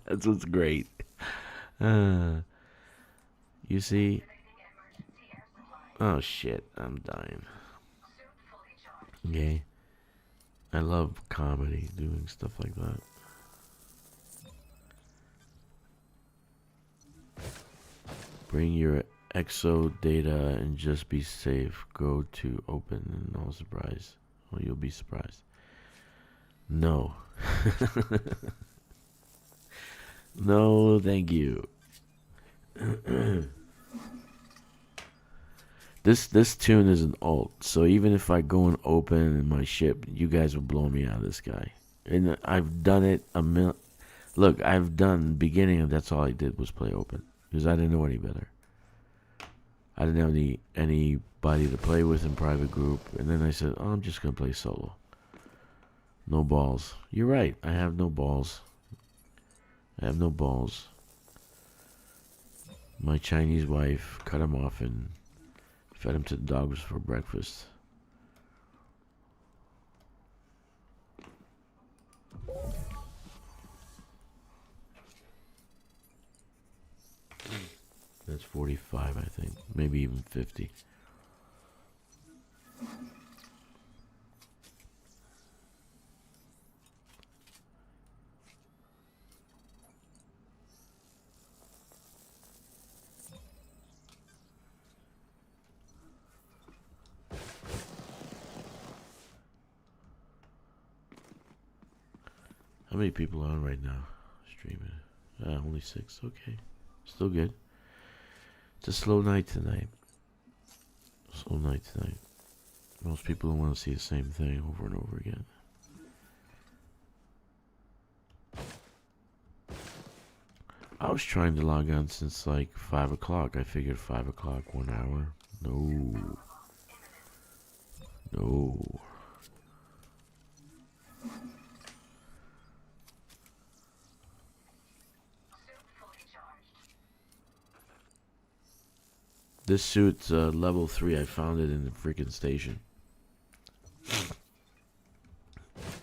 S1: That's what's great. You see? Oh shit! I'm dying. Okay. I love comedy, doing stuff like that. Bring your EXO data and just be safe. Go to open and no surprise. Well, you'll be surprised. No. No, thank you. This tune is an alt, so even if I go and open in my ship, you guys will blow me out of this guy. And I've done it Look, I've done beginning, that's all I did was play open because I didn't know any better. I didn't have anybody to play with in private group, and then I said, "Oh, I'm just gonna play solo." No balls. You're right. I have no balls. I have no balls. My Chinese wife cut him off and fed him to the dogs for breakfast. That's 45, I think. Maybe even 50. How many people are on right now streaming? Only 6. Okay. Still good. It's a slow night tonight. Slow night tonight. Most people don't want to see the same thing over and over again. I was trying to log on since like 5 o'clock. I figured 5 o'clock, 1 hour. No. No. This suit's level 3. I found it in the freaking station.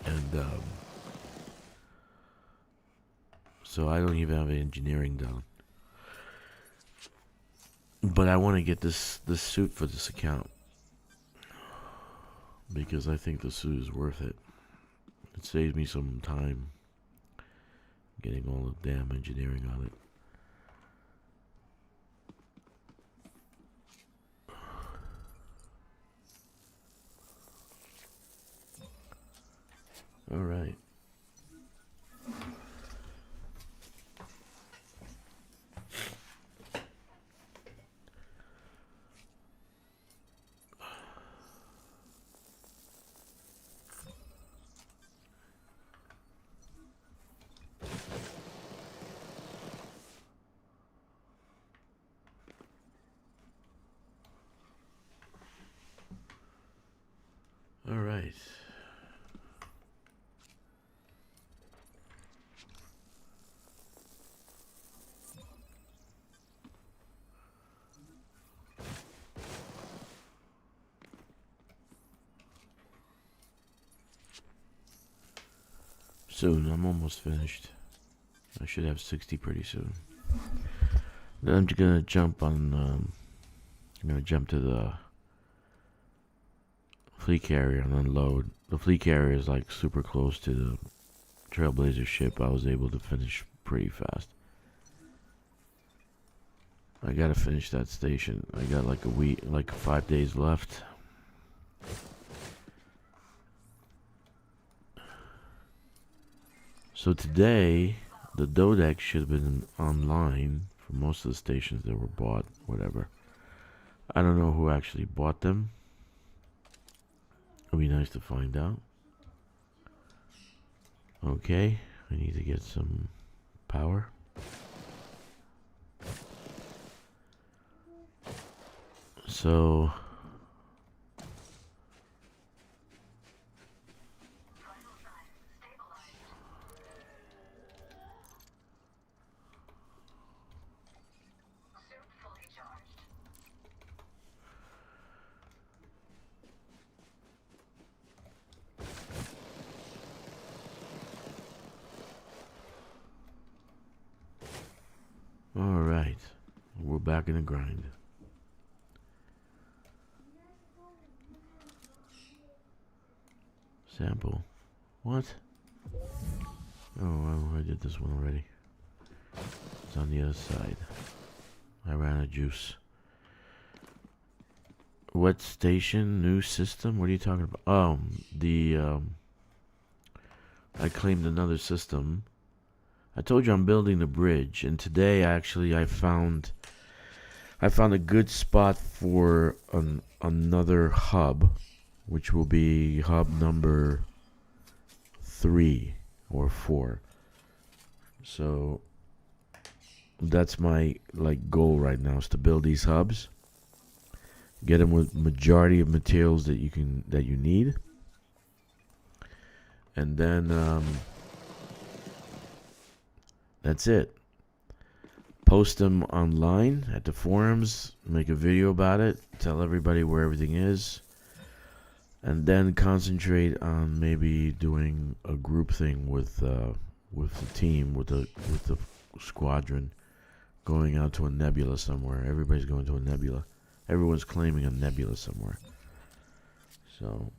S1: And, so I don't even have engineering done. But I want to get this suit for this account. Because I think the suit is worth it. It saves me some time getting all the damn engineering on it. All right. All right. Soon, I'm almost finished. I should have 60 pretty soon. Then I'm just gonna jump on. I'm gonna jump to the fleet carrier and unload. The fleet carrier is like super close to the Trailblazer ship. I was able to finish pretty fast. I gotta finish that station. I got like a week, like 5 days left. So today, the Dodex should have been online for most of the stations that were bought, whatever. I don't know who actually bought them. It'd be nice to find out. Okay, I need to get some power. So alright, we're back in the grind. Sample. What? Oh, I did this one already. It's on the other side. I ran out of juice. What station? New system? What are you talking about? Oh, I claimed another system. I told you I'm building the bridge, and today actually I found a good spot for another hub, which will be hub number 3 or 4. So that's my goal right now, is to build these hubs, get them with majority of materials that you need, and then that's it. Post them online at the forums, make a video about it, tell everybody where everything is, and then concentrate on maybe doing a group thing with the team, with the squadron, going out to a nebula somewhere. Everybody's going to a nebula. Everyone's claiming a nebula somewhere. So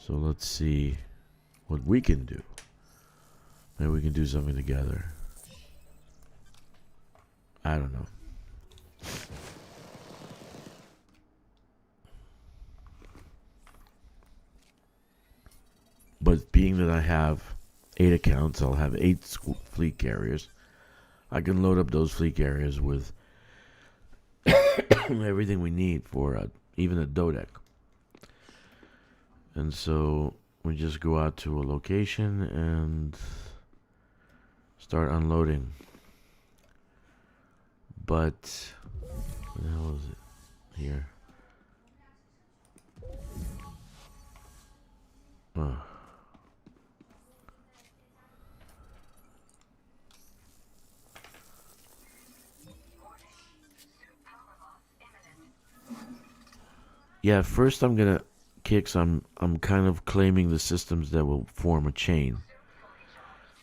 S1: let's see what we can do. Maybe we can do something together. I don't know. But being that I have 8 accounts, I'll have 8 fleet carriers. I can load up those fleet carriers with everything we need for even a dodec. And so we just go out to a location and start unloading. But what the hell is it here? Oh. Yeah, first I'm gonna Kkixx. I'm kind of claiming the systems that will form a chain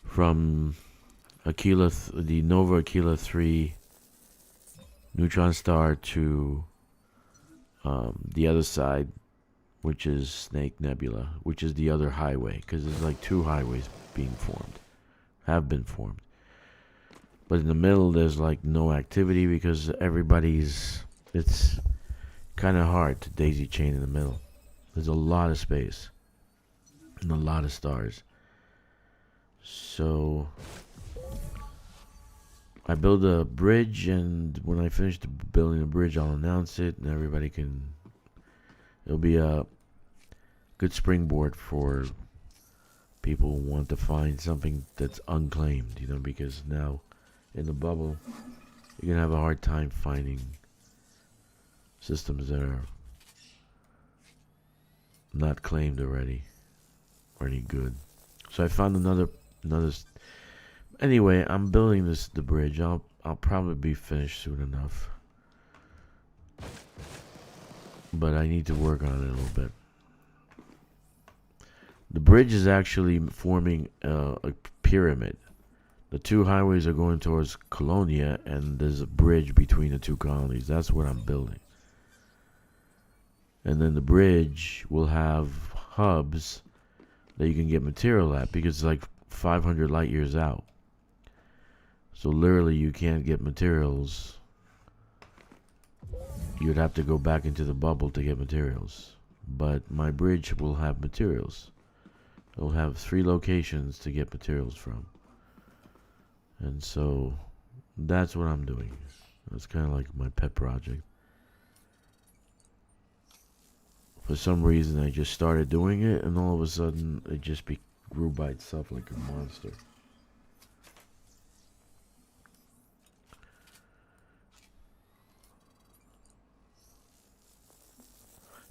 S1: from the Nova Aquila 3 neutron star to the other side, which is Snake Nebula, which is the other highway, because there's like 2 highways being formed, have been formed. But in the middle, there's like no activity because it's kind of hard to daisy chain in the middle. There's a lot of space and a lot of stars. So I build a bridge, and when I finish building the bridge, I'll announce it, and everybody can. It'll be a good springboard for people who want to find something that's unclaimed, you know, because now in the bubble, you're gonna have a hard time finding systems that are not claimed already or any good. So I found another. Anyway, I'm building the bridge. I'll probably be finished soon enough, but I need to work on it a little bit. The bridge is actually forming a pyramid. The 2 highways are going towards Colonial, and there's a bridge between the 2 colonies. That's what I'm building. And then the bridge will have hubs that you can get material at, because it's like 500 light years out. So literally you can't get materials. You'd have to go back into the bubble to get materials. But my bridge will have materials. It'll have 3 locations to get materials from. And so that's what I'm doing. That's kind of like my pet project. For some reason, I just started doing it, and all of a sudden, it just grew by itself like a monster.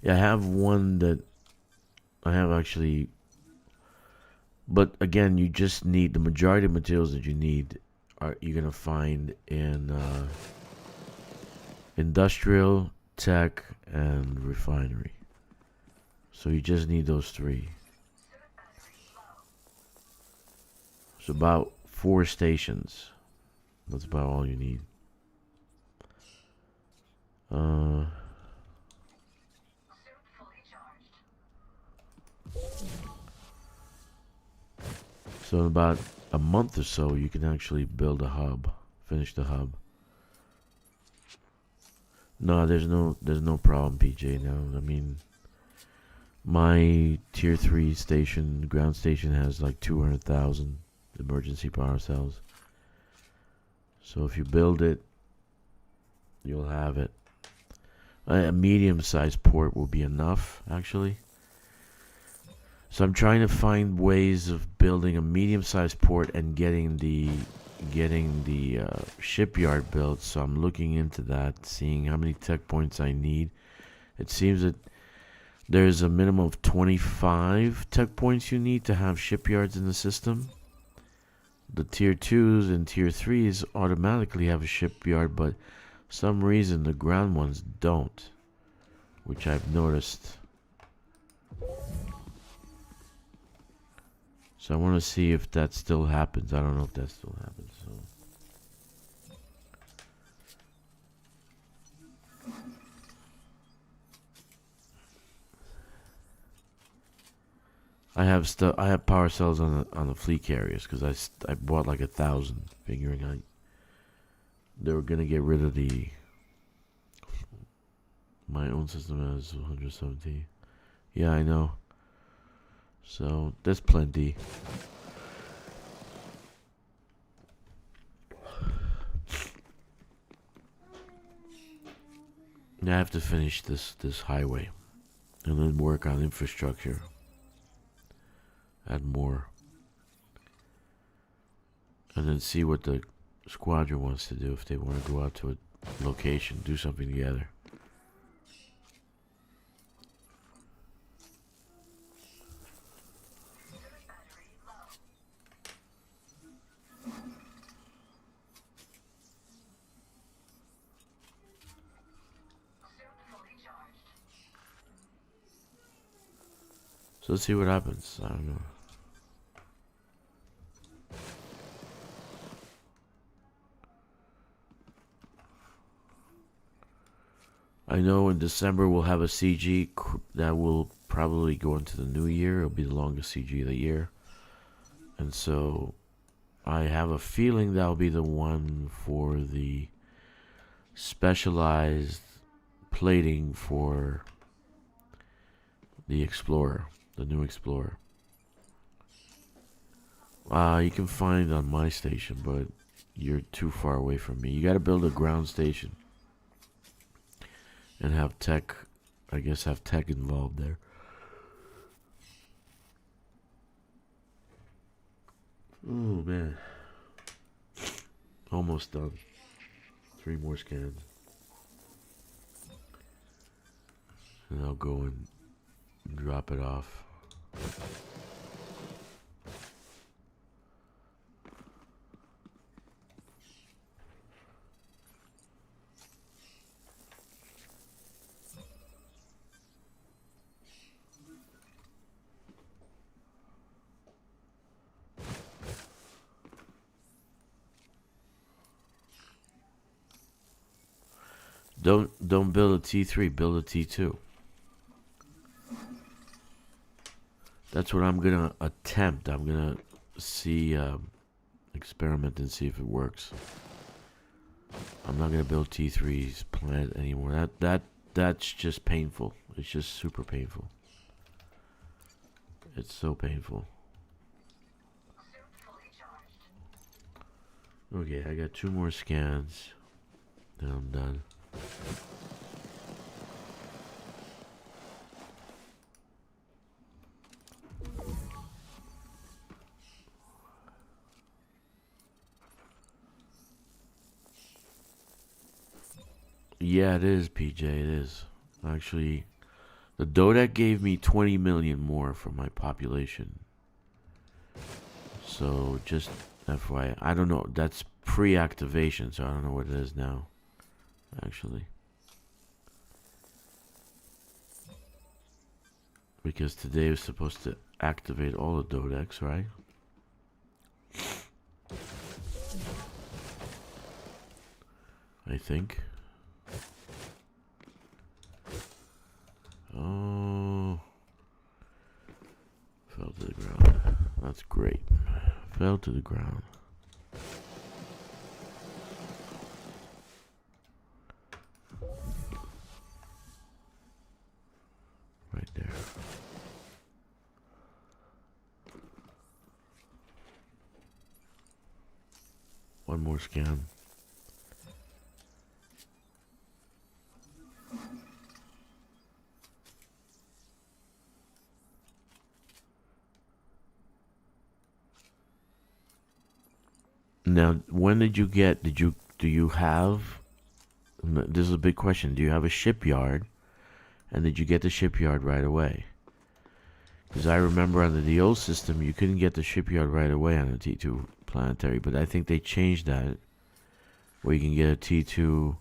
S1: Yeah, I have one that I have actually, but again, you just need the majority of materials that you need you're gonna find in industrial, tech, and refinery. So you just need those 3. It's about 4 stations. That's about all you need. So in about a month or so, you can actually build a hub, finish the hub. No, there's no problem, PJ. Now, I mean, my tier 3 station, ground station, has like 200,000 emergency power cells. So if you build it, you'll have it. A medium-sized port will be enough, actually. So I'm trying to find ways of building a medium-sized port and getting the shipyard built. So I'm looking into that, seeing how many tech points I need. It seems that there's a minimum of 25 tech points you need to have shipyards in the system. The tier 2s and tier 3s automatically have a shipyard, but for some reason the ground ones don't, which I've noticed. So I want to see if that still happens. I don't know if that still happens. So I have power cells on the fleet carriers because I bought like 1,000, figuring they were gonna get rid of my own system has 170. Yeah, I know. So there's plenty. Now I have to finish this highway and then work on infrastructure. Add more. And then see what the squadron wants to do, if they want to go out to a location, do something together. So let's see what happens. I don't know. I know in December we'll have a CG that will probably go into the new year. It'll be the longest CG of the year. And so I have a feeling that'll be the one for the specialized plating for the Explorer, the new Explorer. You can find it on my station, but you're too far away from me. You gotta build a ground station. And have tech, I guess have tech involved there. Oh man. Almost done. 3 more scans. And I'll go and drop it off. Don't build a T3, build a T2. That's what I'm gonna attempt. I'm gonna see, experiment and see if it works. I'm not gonna build T3's planet anymore. That's just painful. It's just super painful. It's so painful. Okay, I got 2 more scans. Then I'm done. Yeah, it is, PJ, it is. Actually, the Dodec gave me 20 million more for my population. So, just FYI. I don't know, that's pre-activation, so I don't know what it is now. Actually. Because today was supposed to activate all the Dodecs, right? I think. Oh. Fell to the ground. That's great. Fell to the ground. Right there. One more scan. Now, when did you get, do you have, this is a big question, do you have a shipyard? And did you get the shipyard right away? Because I remember on the old system, you couldn't get the shipyard right away on the T2 planetary, but I think they changed that, where you can get a T2,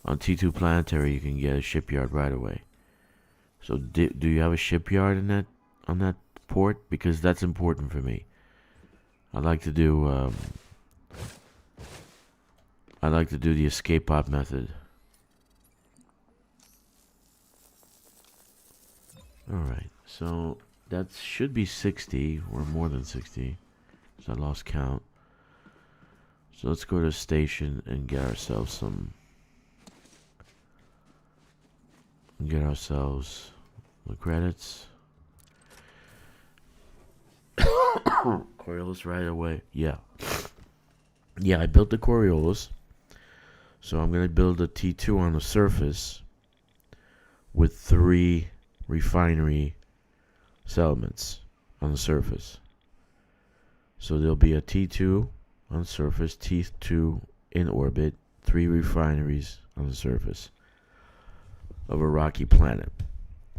S1: on T2 planetary, you can get a shipyard right away. So do you have a shipyard in that, on that port because that's important for me. I like to do the escape pod method. Alright, so that should be 60 or more than 60. So I lost count. So let's go to station and get ourselves some. Get ourselves the credits. Coriolis right away. Yeah. Yeah, I built the Coriolis. So I'm going to build a T2 on the surface with 3 refinery settlements on the surface. So there'll be a T2 on the surface, T2 in orbit, 3 refineries on the surface of a rocky planet.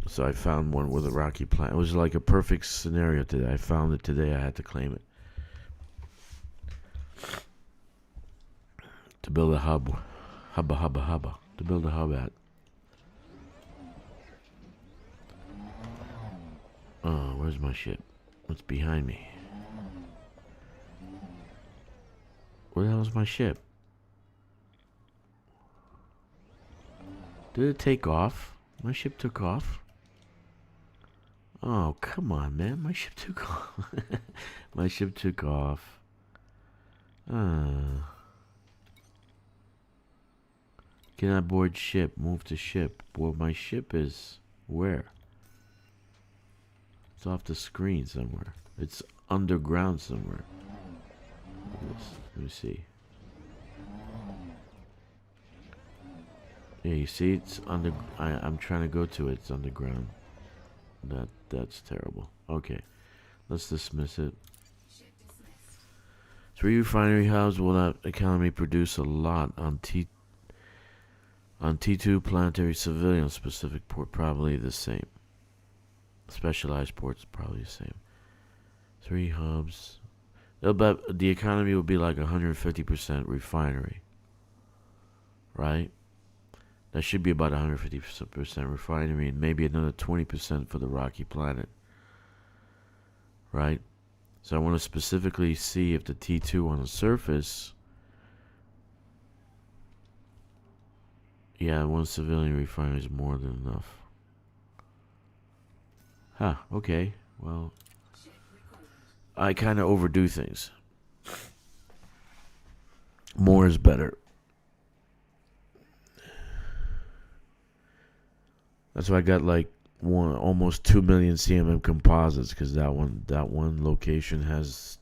S1: So I found one with a rocky planet. It was like a perfect scenario today. I found it today. I had to claim it. To build a hub. Hubba. To build a hub at. Oh, where's my ship? What's behind me? Where the hell is my ship? Did it take off? My ship took off? Oh, come on, man. My ship took off. My ship took off. Cannot board ship. Move to ship. Well, my ship is where? It's off the screen somewhere. It's underground somewhere. Let me see. Yeah, you see, it's under. I'm trying to go to it. It's underground. That's terrible. Okay, let's dismiss it. 3 refinery hubs will that economy produce a lot on T2 planetary civilian specific port probably the same. Specialized ports probably the same. 3 hubs. The economy will be like 150% refinery. Right? That should be about 150% refinery and maybe another 20% for the rocky planet. Right? So I want to specifically see if the T2 on the surface. Yeah, 1 civilian refinery is more than enough. Huh, okay. Well, I kind of overdo things. More is better. That's why I got like almost 2 million CMM composites because that one location has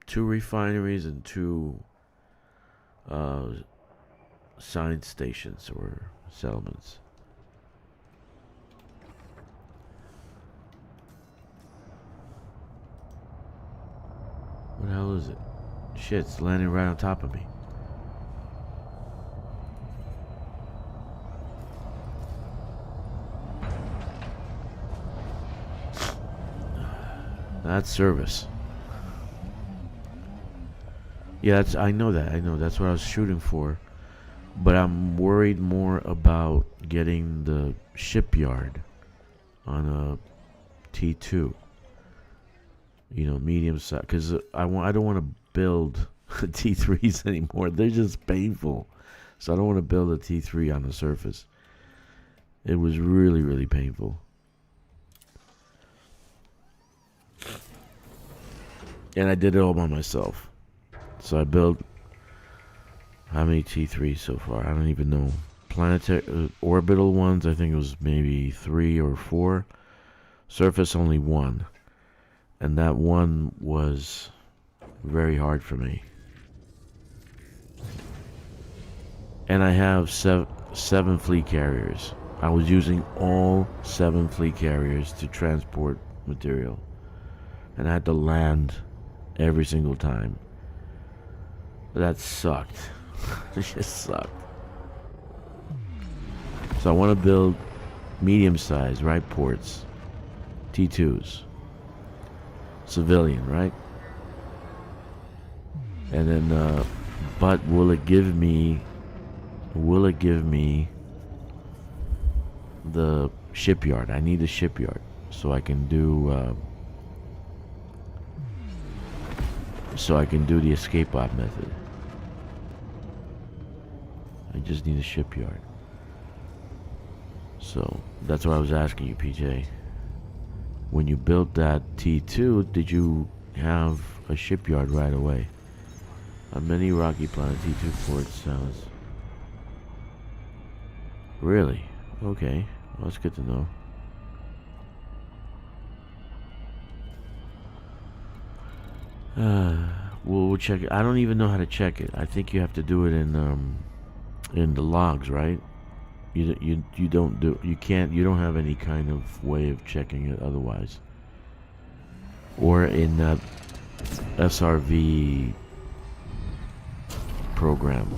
S1: 2 refineries and 2 science stations or settlements. What the hell is it? Shit, it's landing right on top of me. That's service. Yeah, I know that. That's what I was shooting for. But I'm worried more about getting the shipyard on a T2. You know, medium size. Because I don't want to build T3s anymore. They're just painful. So I don't want to build a T3 on the surface. It was really, really painful. And I did it all by myself. So I built how many T3s so far? I don't even know. Planetary orbital ones, I think it was maybe 3 or 4. Surface only 1. And that one was very hard for me. And I have 7 fleet carriers. I was using all 7 fleet carriers to transport material. And I had to land every single time. That sucked. It just sucked. So I want to build medium-sized, right, ports. T2s. Civilian, right? And then, but will it give me the shipyard? I need a shipyard so I can do so I can do the escape pod method. I just need a shipyard. So that's what I was asking you, PJ. When you built that T2, did you have a shipyard right away? On many rocky planet T2 ports sounds. Really? Okay. Well, that's good to know. We'll check it. I don't even know how to check it. I think you have to do it in the logs, right? You don't do, you can't, you don't have any kind of way of checking it otherwise. Or in that SRV program.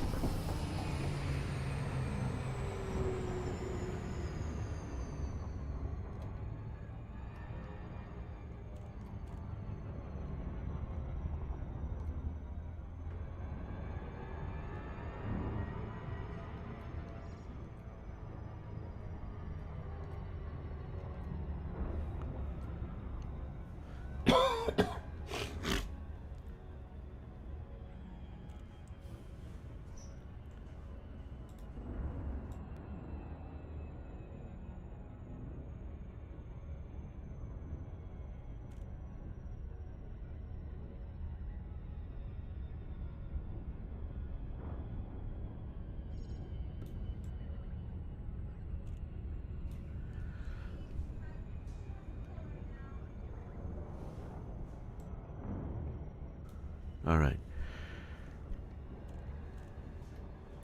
S1: Alright.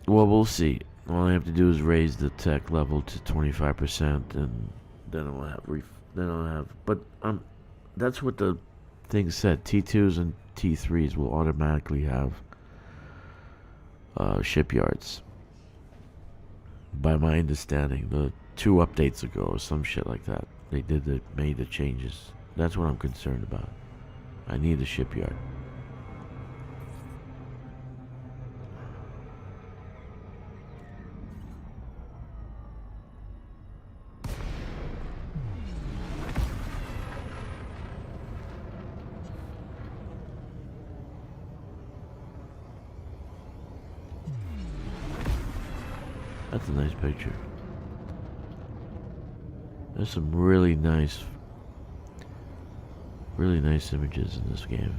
S1: Well, we'll see. All I have to do is raise the tech level to 25%, and then I'll have. But that's what the thing said. T2s and T3s will automatically have shipyards. By my understanding, the 2 updates ago, or some shit like that, they made the changes. That's what I'm concerned about. I need a shipyard. That's a nice picture. There's some really nice images in this game.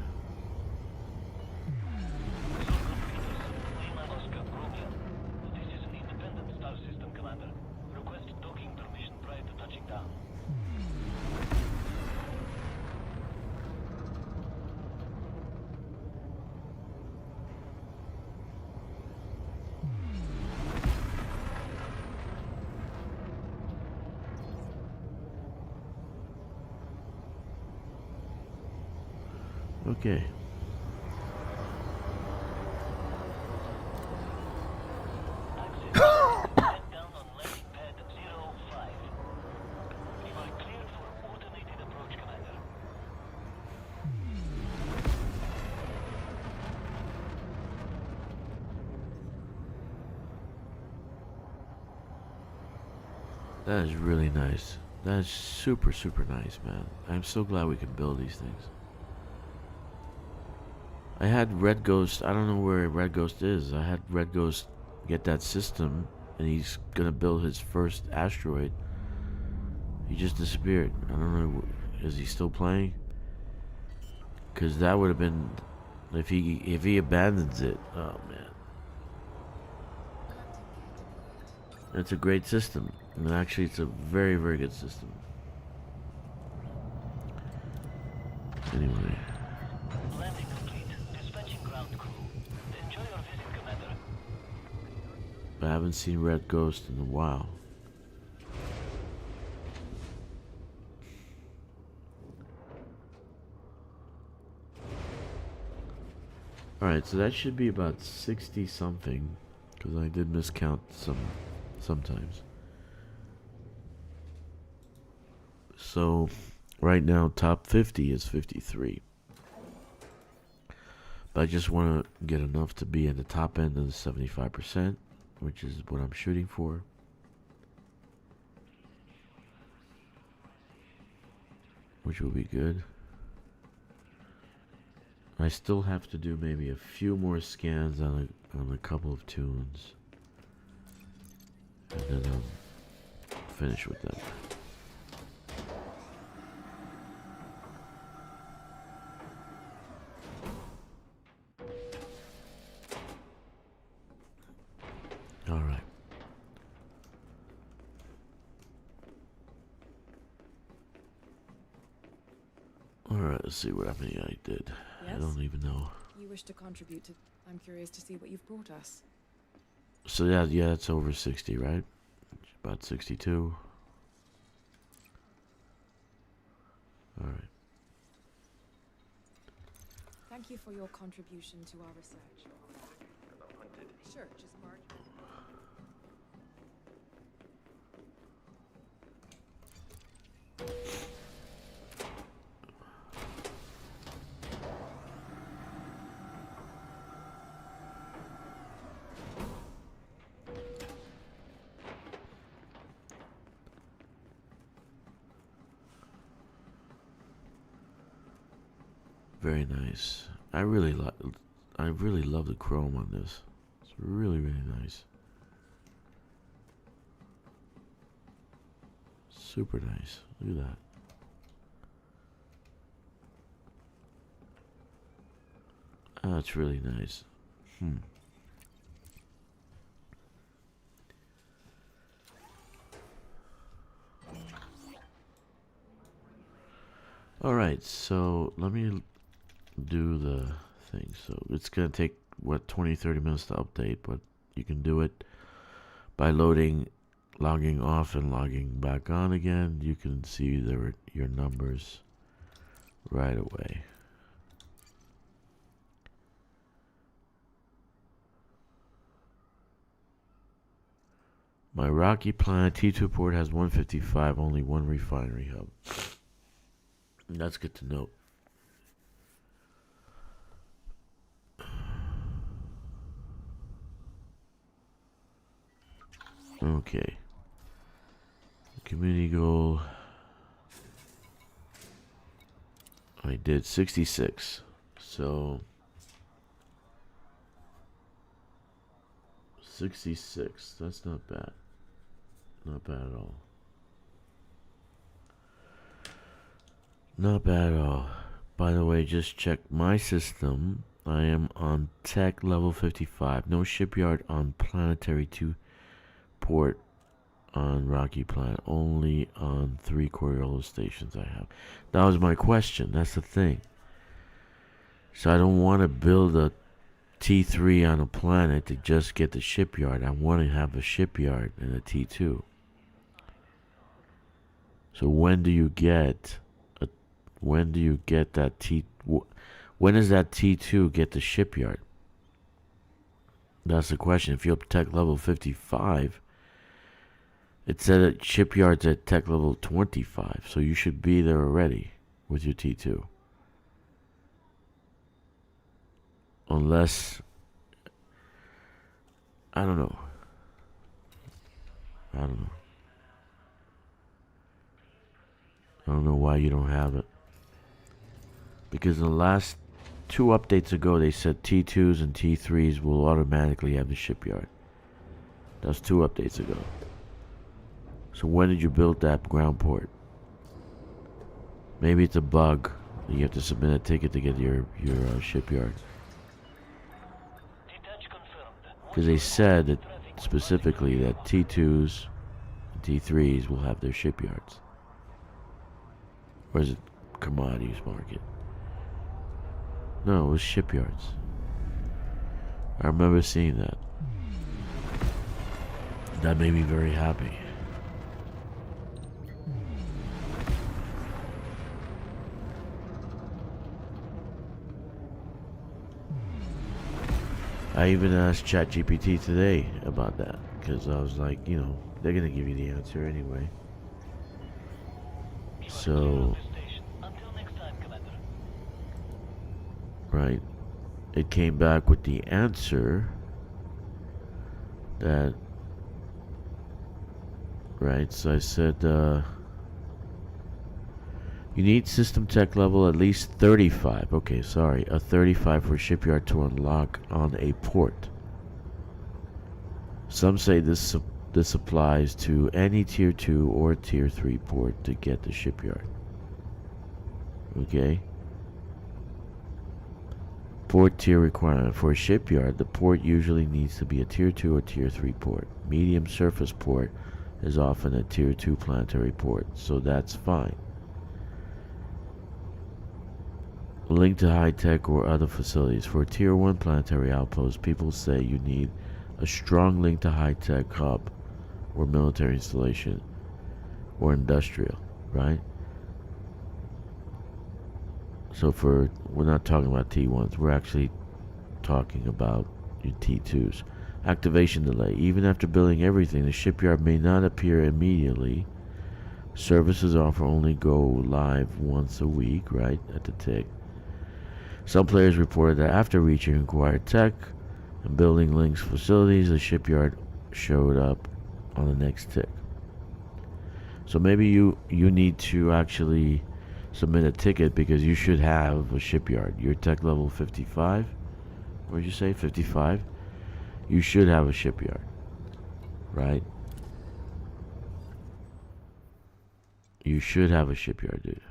S1: Okay. That is really nice. That is super, super nice, man. I'm so glad we can build these things. I had Red Ghost, I don't know where Red Ghost is. I had Red Ghost get that system, and he's gonna build his first asteroid. He just disappeared. I don't know, is he still playing? Because that would have been, if he abandons it, oh man. It's a great system. And actually, it's a very, very good system. Anyway.
S2: Landing complete. Dispatching ground crew. Enjoy your visit, Commander.
S1: I haven't seen Red Ghost in a while. Alright, so that should be about 60 something, because I did miscount sometimes. So right now top 50 is 53. But I just want to get enough to be in the top end of the 75%, which is what I'm shooting for. Which will be good. I still have to do maybe a few more scans on a couple of tunes, and then I'm finished with them. All right. All right. Let's see what many I did.
S3: Yes?
S1: I don't even know.
S3: You wish to contribute to... I'm curious to see what you've brought us.
S1: So yeah, it's over 60, right? About 62. All right.
S3: Thank you for your contribution to our research. Sure, just mark.
S1: Very nice. I really love the chrome on this. It's really nice. Super nice. Look at that. That's really nice. Alright, so let me do the thing. So it's gonna take what 20-30 minutes to update, but you can do it by logging off and logging back on again. You can see your numbers right away. My rocky planet T2 port has 155, only one refinery hub. That's good to note. Okay. Community goal. I did 66. So 66. That's not bad. Not bad at all. Not bad at all. By the way, just check my system. I am on tech level 55. No shipyard on planetary 2 port on Rocky Planet. Only on 3 Coriolis stations I have. That was my question. That's the thing. So I don't want to build a T3 on a planet to just get the shipyard. I want to have a shipyard and a T2. So when do you get that when does that T2 get the shipyard? That's the question. If you're up tech level 55, it said that shipyard's at tech level 25, so you should be there already with your T2. Unless, I don't know. I don't know why you don't have it. Because in the last 2 updates ago, they said T2s and T3s will automatically have the shipyard. That was 2 updates ago. So when did you build that ground port? Maybe it's a bug. You have to submit a ticket to get your shipyard. Because they said that specifically that T2s and T3s will have their shipyards. Or is it commodities market? No, it was shipyards. I remember seeing that. That made me very happy. I even asked ChatGPT today about that, because I was like, you know, they're going to give you the answer anyway. So, right, it came back with the answer that, right, so I said, You need system tech level at least 35. Okay, sorry, a 35 for shipyard to unlock on a port. Some say this applies to any tier 2 or tier 3 port to get the shipyard. Okay. Port tier requirement. For a shipyard, the port usually needs to be a tier 2 or tier 3 port. Medium surface port is often a tier 2 planetary port, so that's fine. Link to high-tech or other facilities. For tier 1 planetary outposts, people say you need a strong link to high-tech hub or military installation or industrial, right? So we're not talking about T1s, we're actually talking about your T2s. Activation delay. Even after building everything, the shipyard may not appear immediately. Services offer only go live once a week, right, at the tick. Some players reported that after reaching required tech and building links facilities, the shipyard showed up on the next tick. So maybe you need to actually submit a ticket because you should have a shipyard. You're tech level 55. What did you say? 55? You should have a shipyard, right? You should have a shipyard, dude.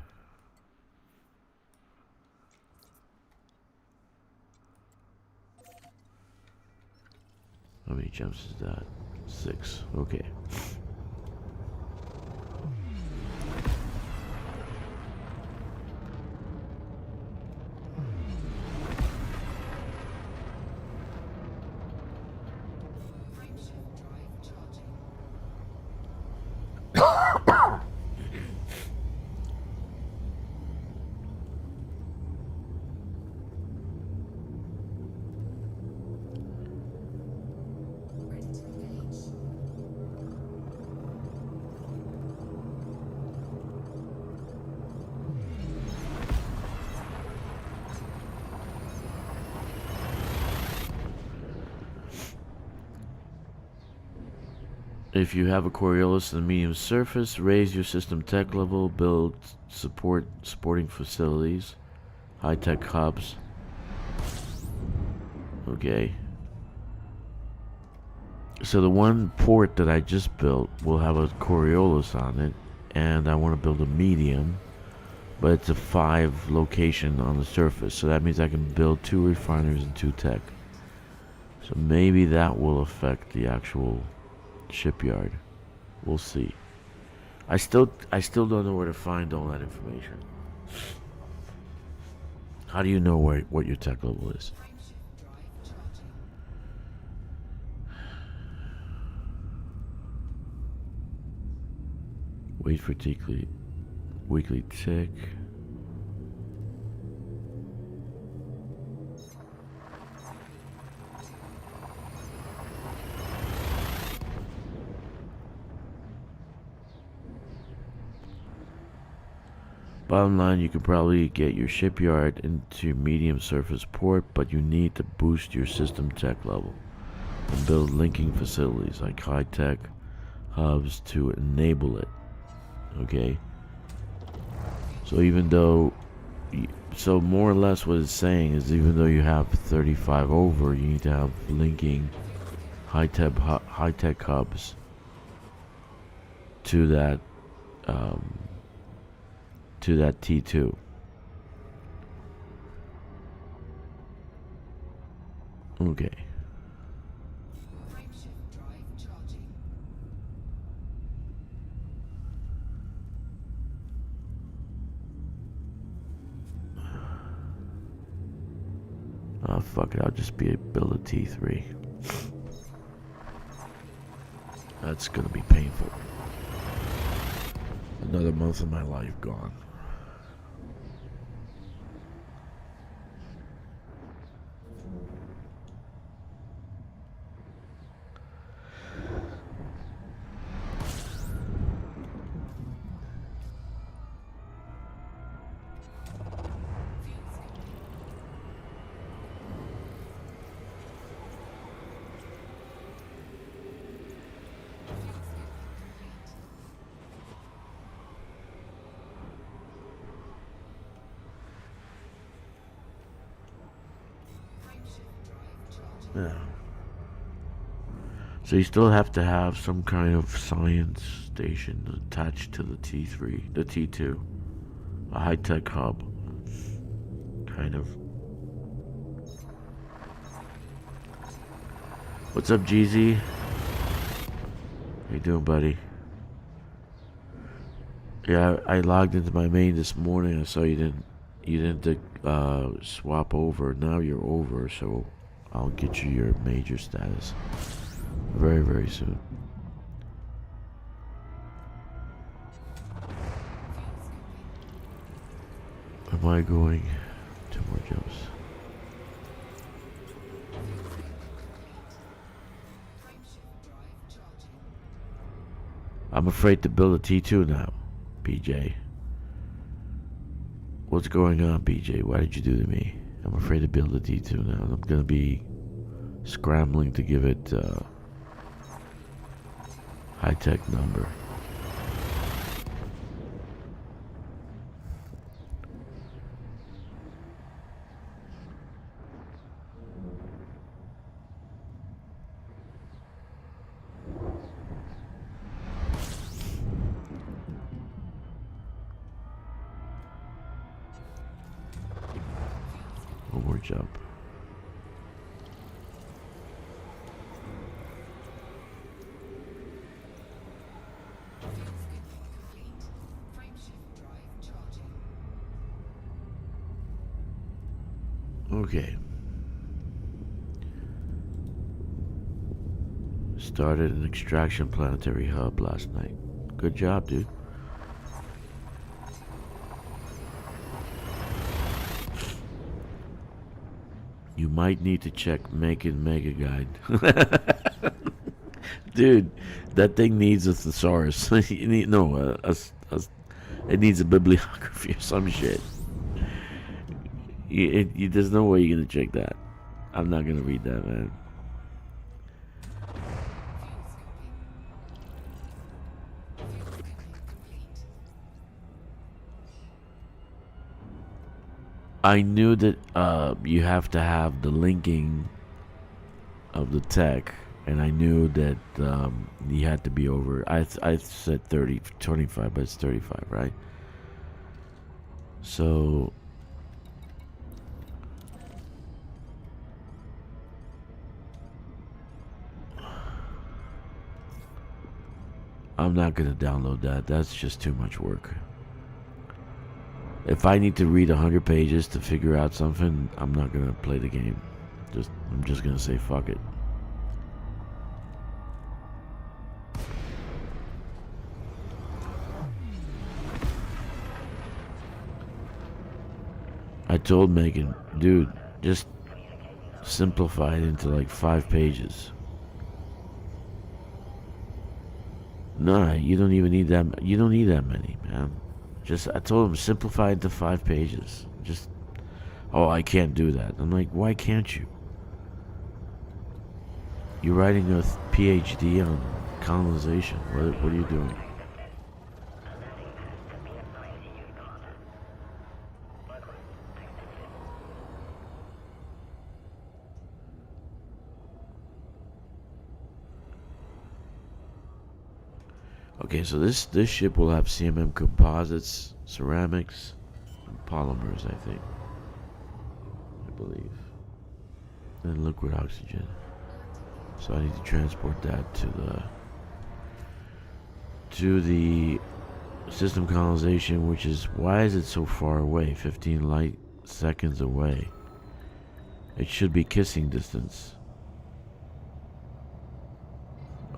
S1: How many jumps is that? 6. Okay. If you have a Coriolis in the medium surface, raise your system tech level, build supporting facilities, high-tech hubs. Okay. So the one port that I just built will have a Coriolis on it, and I want to build a medium, but it's a 5 location on the surface, so that means I can build 2 refiners and 2 tech. So maybe that will affect the actual shipyard. We'll see. I still don't know where to find all that information. How do you know what your tech level is? Wait for weekly tick. Bottom line, you could probably get your shipyard into medium surface port, but you need to boost your system tech level and build linking facilities like high-tech hubs to enable it. Okay? So even though... So more or less what it's saying is even though you have 35 over, you need to have linking high-tech hubs to that T2. Okay. Oh fuck it, I'll just build a T3. That's gonna be painful. Another month of my life gone. Yeah. So you still have to have some kind of science station attached to the T3, the T2. A high-tech hub. Kind of. What's up, GZ? How you doing, buddy? Yeah, I logged into my main this morning. I saw you didn't swap over. Now you're over, so I'll get you your major status very, very soon. Am I going? 2 more jumps. I'm afraid to build a T2 now, BJ. What's going on, BJ? Why did you do to me? I'm afraid to build a T2 now. I'm gonna be scrambling to give it high-tech number. One more jump. Okay. Started an extraction planetary hub last night. Good job, dude. You might need to check Mechan Mega Guide. Dude, that thing needs a thesaurus. It needs a bibliography or some shit. There's no way you're gonna check that. I'm not gonna read that, man. I knew that you have to have the linking of the tech, and I knew that you had to be over. I said 30, 25, but it's 35, right? So I'm not gonna download that. That's just too much work. If I need to read 100 pages to figure out something, I'm not gonna play the game. I'm just gonna say fuck it. I told Megan, dude, just simplify it into like 5 pages. No, you don't even need that. You don't need that many, man. I told him simplify it to 5 pages. Oh, I can't do that. I'm like, why can't you? You're writing a PhD on colonization. What are you doing? Okay, so this ship will have CMM composites, ceramics, and polymers, I think. I believe. And liquid oxygen. So I need to transport that to the system colonization, which is, why is it so far away? 15 light seconds away. It should be kissing distance.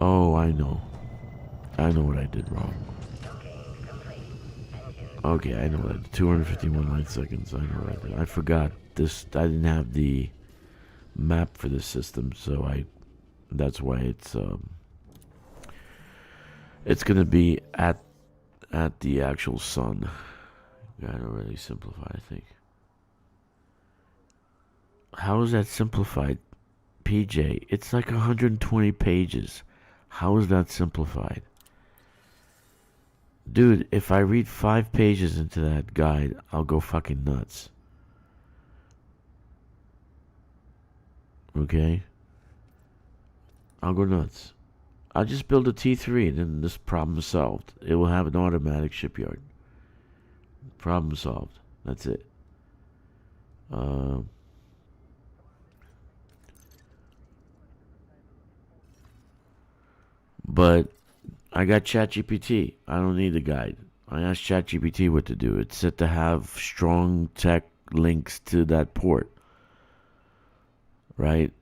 S1: Oh, I know. I know what I did wrong. Okay, I know that. 251 light seconds. I know what I did. I forgot this. I didn't have the map for this system, so that's why it's gonna be at the actual sun. Gotta really simplify, I think. How is that simplified, PJ? It's like 120 pages. How is that simplified? Dude, if I read 5 pages into that guide, I'll go fucking nuts. Okay? I'll go nuts. I'll just build a T3, then this problem is solved. It will have an automatic shipyard. Problem solved. That's it. But I got ChatGPT. I don't need the guide. I asked ChatGPT what to do. It's set to have strong tech links to that port. Right?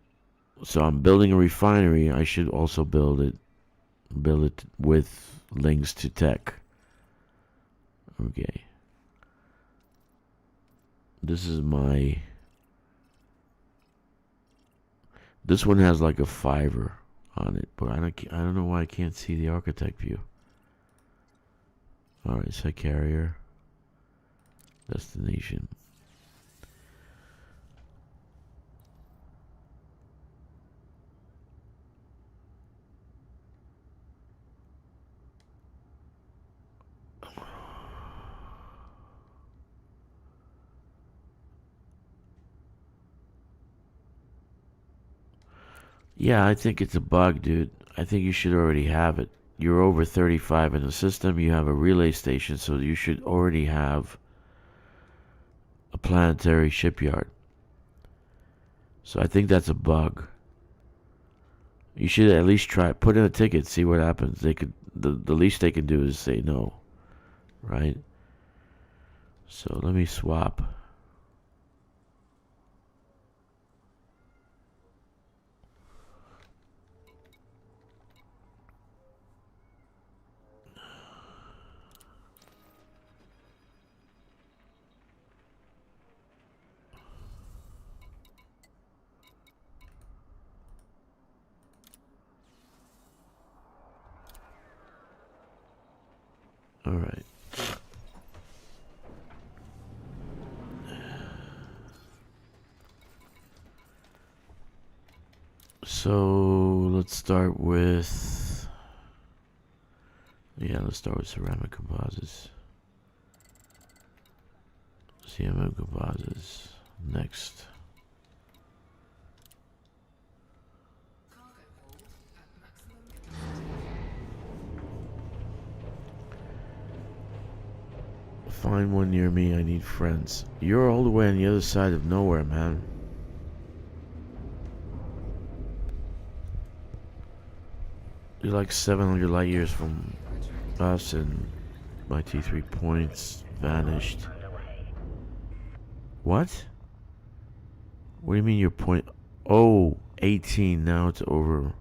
S1: So I'm building a refinery. I should also build it with links to tech. Okay. This is my... This one has like a fiver on it, but I don't know why I can't see the architect view. Alright, set carrier. Destination. Yeah, I think it's a bug, dude. I think you should already have it. You're over 35 in the system. You have a relay station, so you should already have a planetary shipyard. So I think that's a bug. You should at least try. Put in a ticket, see what happens. They could. The least they can do is say no, right? So let me swap. All right. So let's start with, let's start with ceramic composites. CMM composites. Next. Find one near me. I need friends. You're all the way on the other side of nowhere, man. You're like 700 light years from us, and my T3 points vanished. What? What do you mean your point? Oh, 18. Now it's over.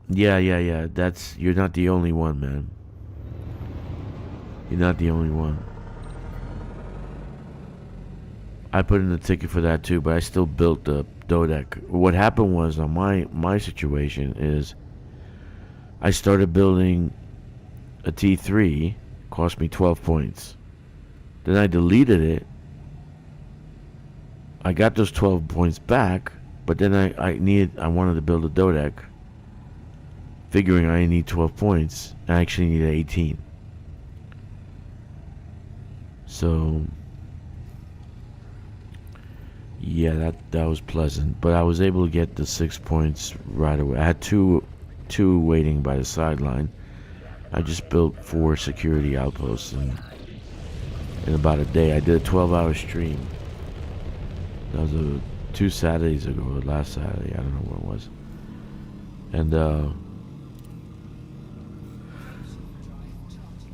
S1: Yeah. That's, you're not the only one, man. You're not the only one. I put in the ticket for that too, but I still built the dodec. What happened was, on my situation is, I started building a T3, cost me 12 points. Then I deleted it. I got those 12 points back, but then I wanted to build a dodec, figuring I need 12 points. I actually needed 18. So yeah, that was pleasant. But I was able to get the 6 points right away. I had two waiting by the sideline. I just built 4 security outposts in about a day. I did a 12-hour stream. That was 2 Saturdays ago, or last Saturday. I don't know what it was. And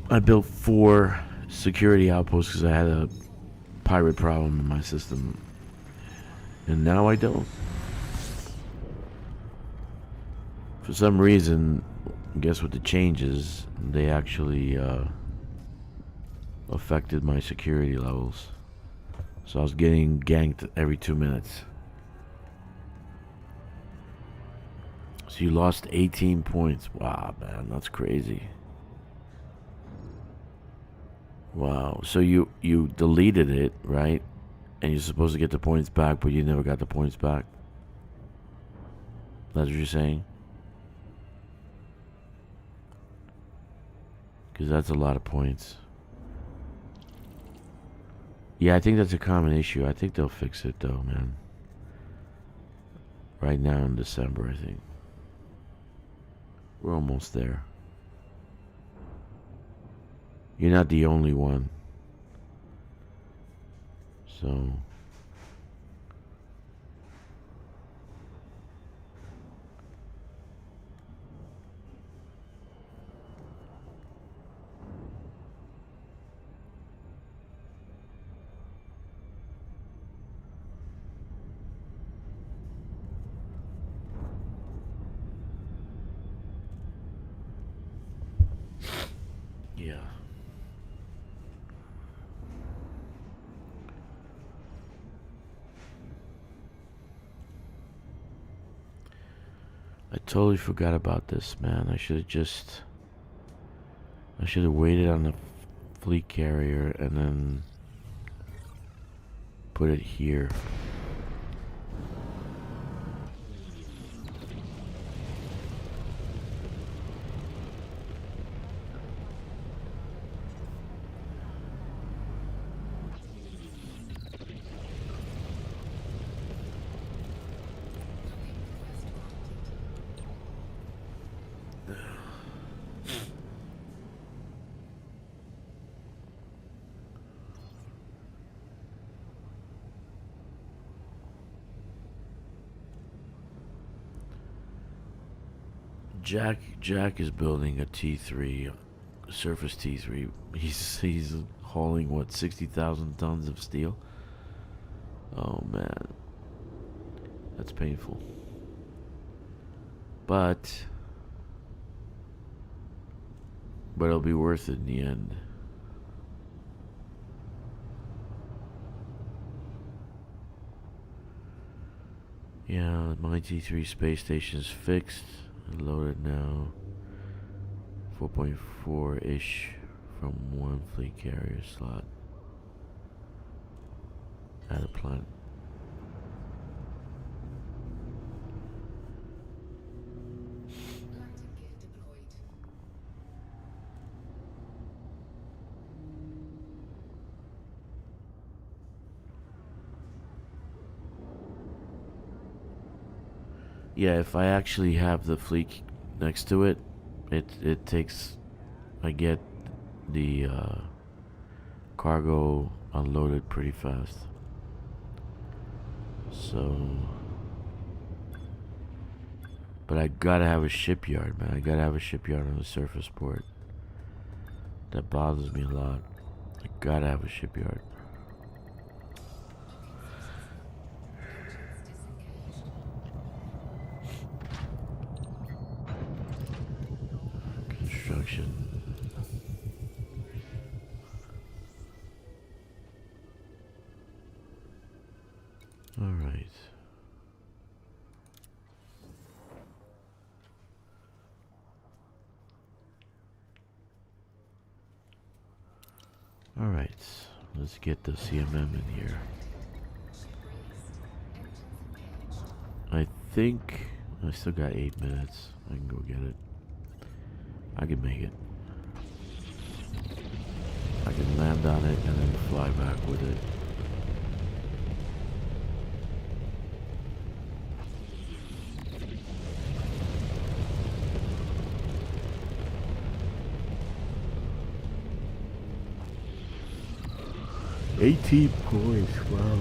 S1: I built 4 security outposts because I had a pirate problem in my system, and now I don't. For some reason, guess what the changes, they actually affected my security levels. So I was getting ganked every 2 minutes. So you lost 18 points. Wow, man, that's crazy. Wow. So you deleted it, right? And you're supposed to get the points back, but you never got the points back. That's what you're saying? Because that's a lot of points. Yeah, I think that's a common issue. I think they'll fix it, though, man. right now in December, I think. We're almost there. You're not the only one. So yeah. I totally forgot about this, man. I should have waited on the fleet carrier and then put it here. Jack is building a T3, surface T3. He's hauling what, 60,000 tons of steel. Oh man, that's painful. But it'll be worth it in the end. Yeah, my T3 space station's fixed. Loaded now. 4.4-ish from one fleet carrier slot. At a planet. Yeah, if I actually have the fleet next to it, it takes, I get the cargo unloaded pretty fast. So, but I gotta have a shipyard, man. I gotta have a shipyard on the surface port. That bothers me a lot. I gotta have a shipyard. Construction. All right. All right. Let's get the CMM in here. I think I still got 8 minutes. I can go get it. I can make it. I can land on it and then fly back with it. $18 points. Wow.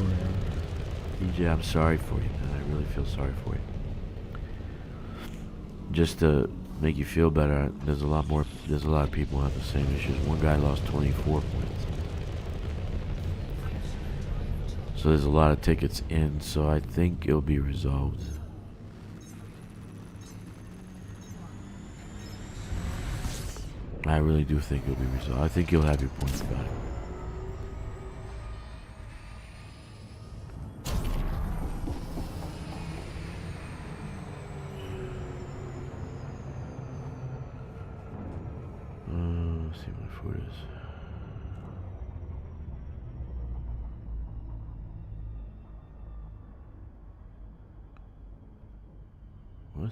S1: DJ, I'm sorry for you, man. I really feel sorry for you. Just to make you feel better, there's a lot of people who have the same issues. One guy lost 24 points. So there's a lot of tickets in, so I think it'll be resolved. I really do think it'll be resolved. I think you'll have your points back. Let's see what my food is. What?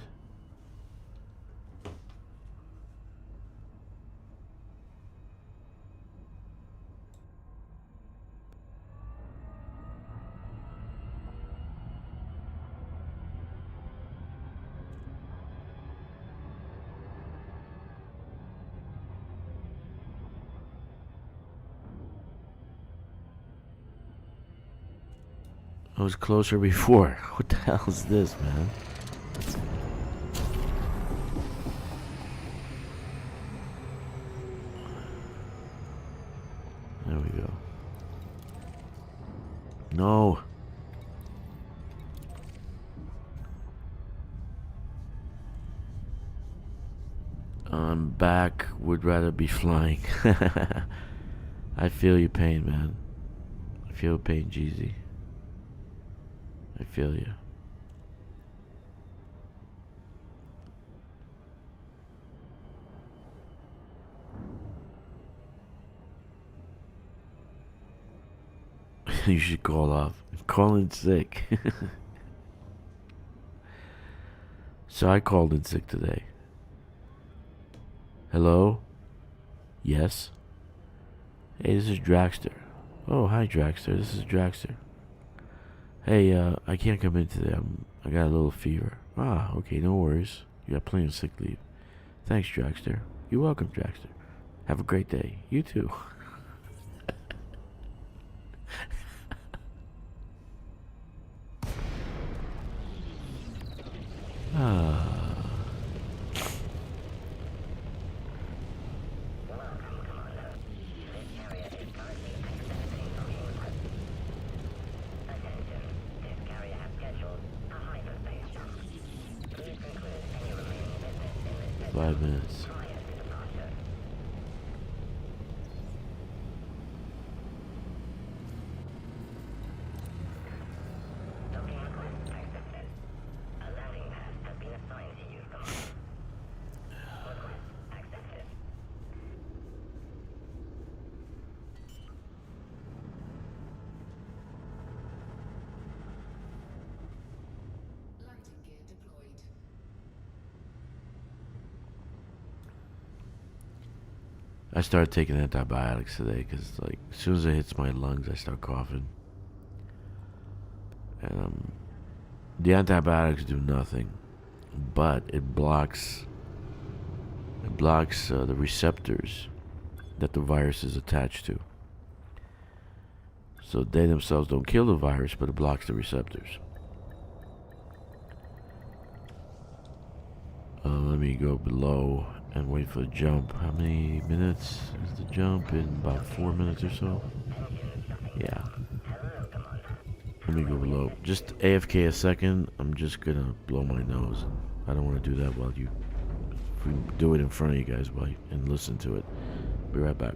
S1: I was closer before. What the hell is this, man? There we go. No. I'm back. Would rather be flying. I feel your pain, man. I feel pain, Jeezy. I feel you. You should call off. Call in sick. So I called in sick today. Hello? Yes? Hey, this is Drakkster. Oh, hi Drakkster. This is Drakkster. Hey, I can't come in today. I got a little fever. Ah, okay, no worries. You got plenty of sick leave. Thanks, Drakkster. You're welcome, Drakkster. Have a great day. You too. Ah. 5 minutes. I started taking antibiotics today because, like, as soon as it hits my lungs, I start coughing. And the antibiotics do nothing, but it blocks the receptors that the virus is attached to. So they themselves don't kill the virus, but it blocks the receptors. Let me go below and wait for the jump. How many minutes is the jump? In about 4 minutes or so? Yeah. Let me go below. Just AFK a second. I'm just gonna blow my nose. I don't want to do that while you... If we do it in front of you guys and listen to it. Be right back.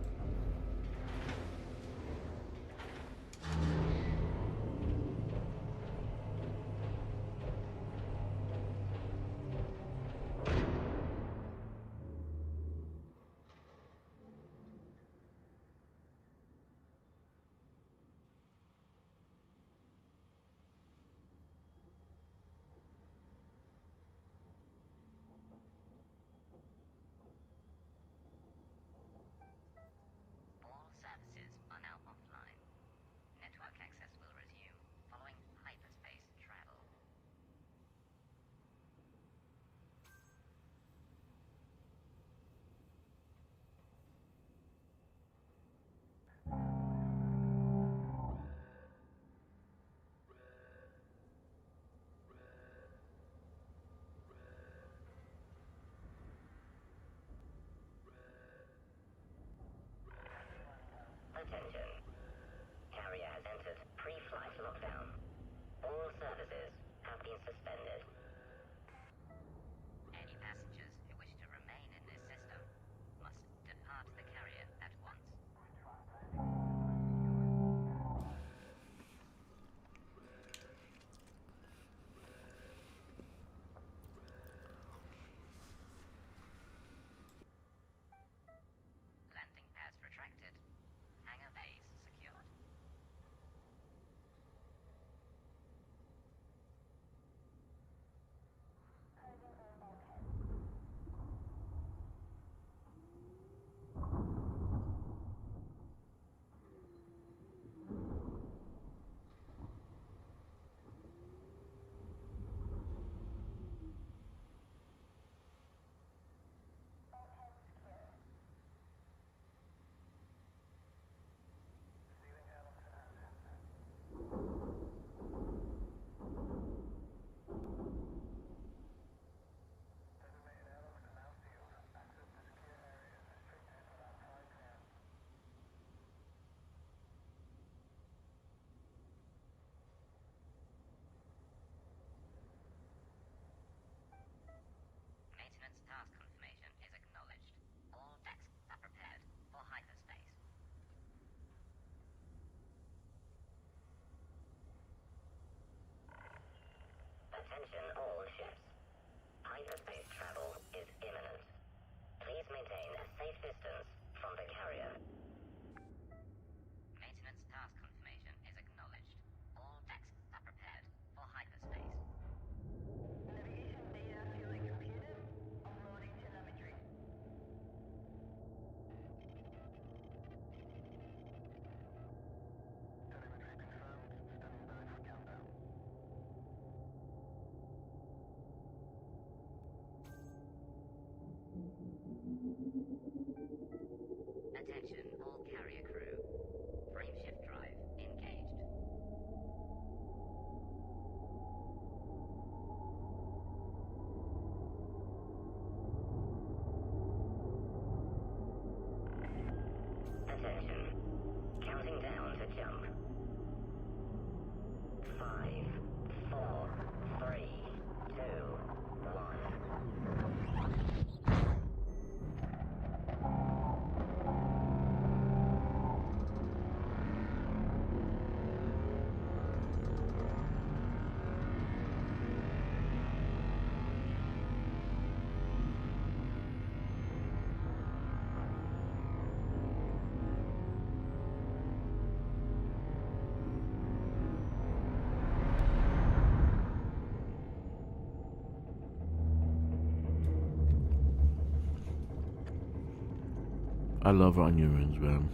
S1: I love onion rings, man.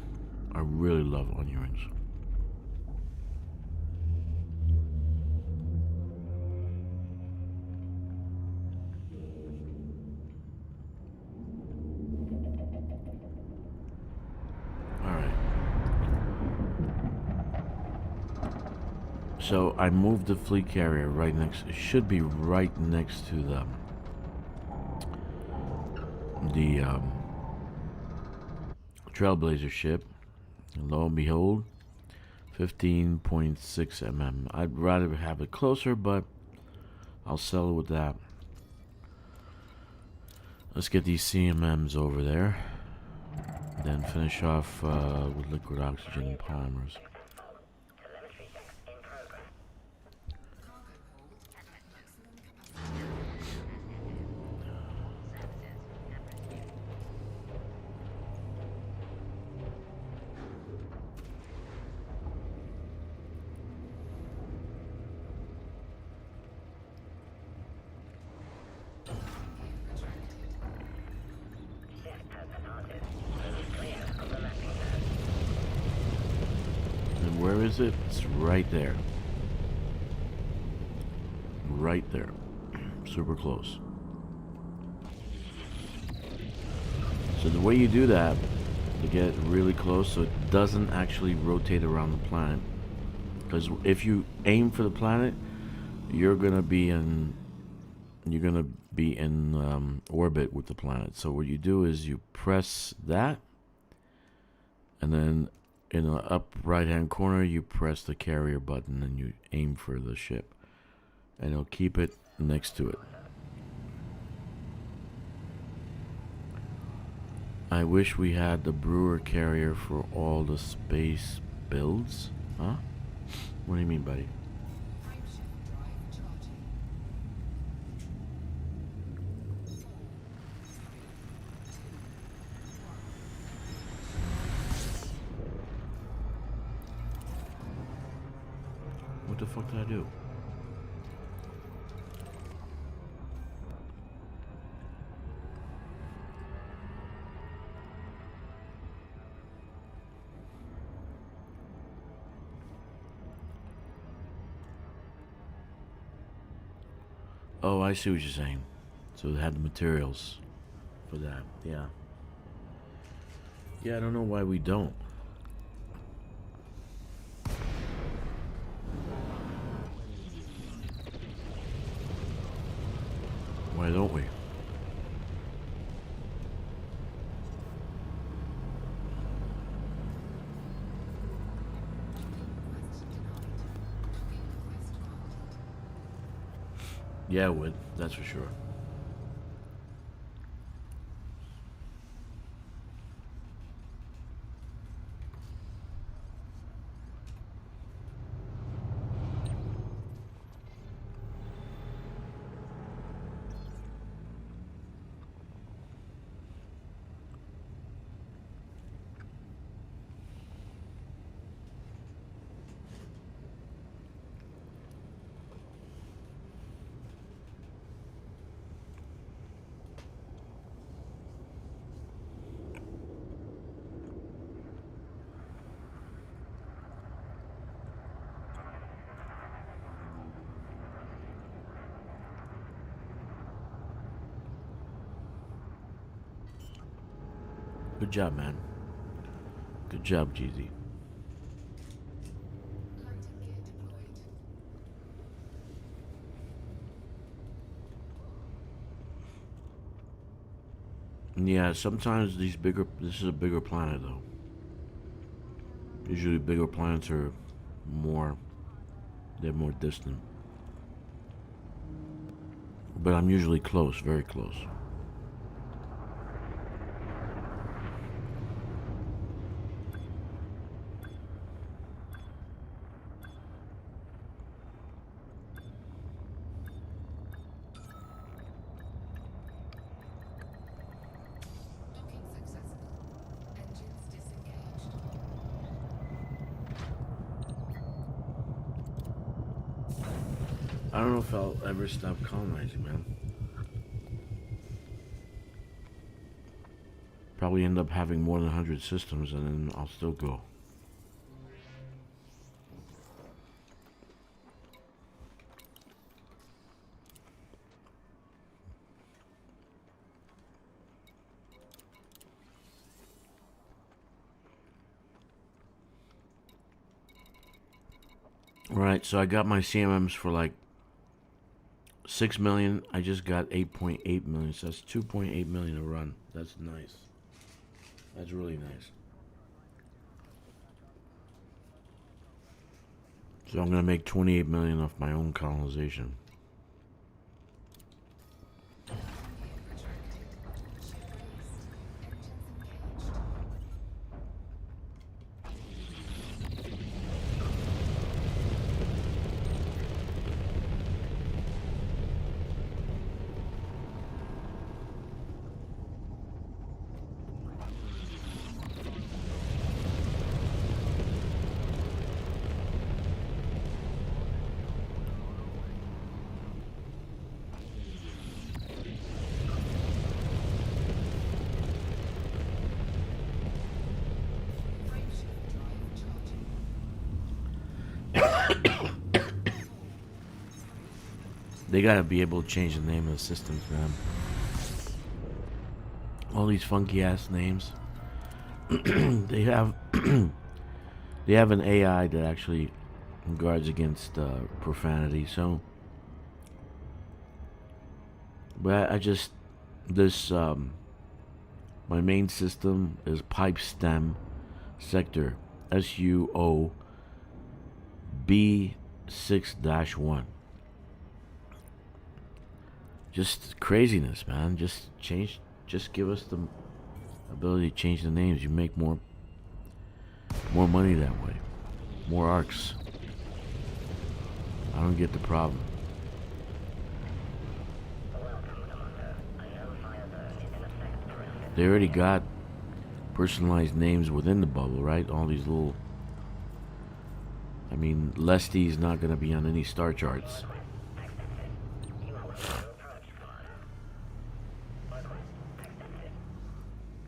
S1: I really love onion rings. Alright. So I moved the fleet carrier right next. It should be right next to the Trailblazer ship. And lo and behold, 15.6 mm. I'd rather have it closer, but I'll settle with that. Let's get these CMMs over there. Then finish off with liquid oxygen and polymers. Where is it? It's right there. Right there. Super close. So the way you do that to get really close so it doesn't actually rotate around the planet. Because if you aim for the planet, you're gonna be in orbit with the planet. So what you do is you press that, and then in the up right hand corner you press the carrier button and you aim for the ship, and it'll keep it next to it. I wish we had the brewer carrier for all the space builds. Huh? What do you mean, buddy? What the fuck did I do? Oh, I see what you're saying. So they had the materials for that. Yeah. Yeah, I don't know why we don't. Why don't we? Yeah, it would. That's for sure. Good job, man. Good job, GZ. Yeah, sometimes this is a bigger planet though. Usually bigger planets are they're more distant. But I'm usually close, very close. I don't know if I'll ever stop colonizing, man. Probably end up having more than 100 systems, and then I'll still go. Right, so I got my CMMs for like 6 million. I just got 8.8 million, so that's 2.8 million a run. That's nice. That's really nice. So I'm gonna make 28 million off my own colonization. They gotta be able to change the name of the systems, man. All these funky ass names. They have they have an AI that actually guards against profanity. So, but I just this my main system is pipe stem sector SUO B6-1. Just craziness, man. Just give us the ability to change the names. You make more money that way. More arcs. I don't get the problem. They already got personalized names within the bubble, right? All these little... I mean, Lesty's not going to be on any star charts.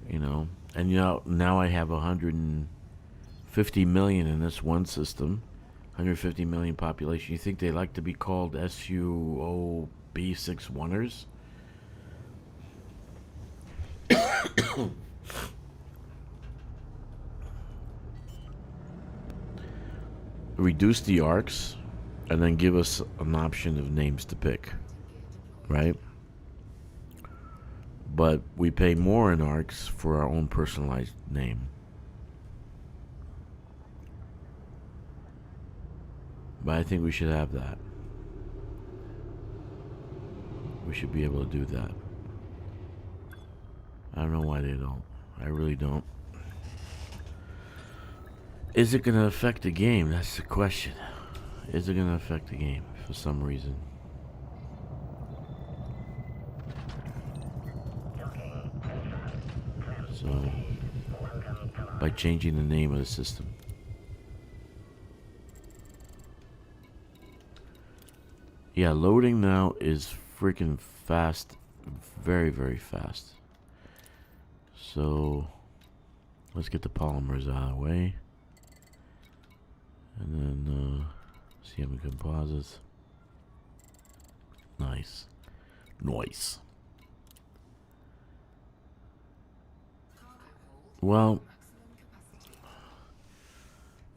S1: You know, and you know, now I have 150 million in this one system, 150 million population. You think they like to be called SUOB61ers? Reduce the arcs, and then give us an option of names to pick, right? But we pay more in arcs for our own personalized name. But I think we should have that. We should be able to do that. I don't know why they don't. I really don't. Is it going to affect the game? That's the question. Is it going to affect the game for some reason? So, by changing the name of the system. Yeah, loading now is freaking fast. Very, very fast. So, let's get the polymers out of the way. And then, CM composites. Nice. Nice. Well,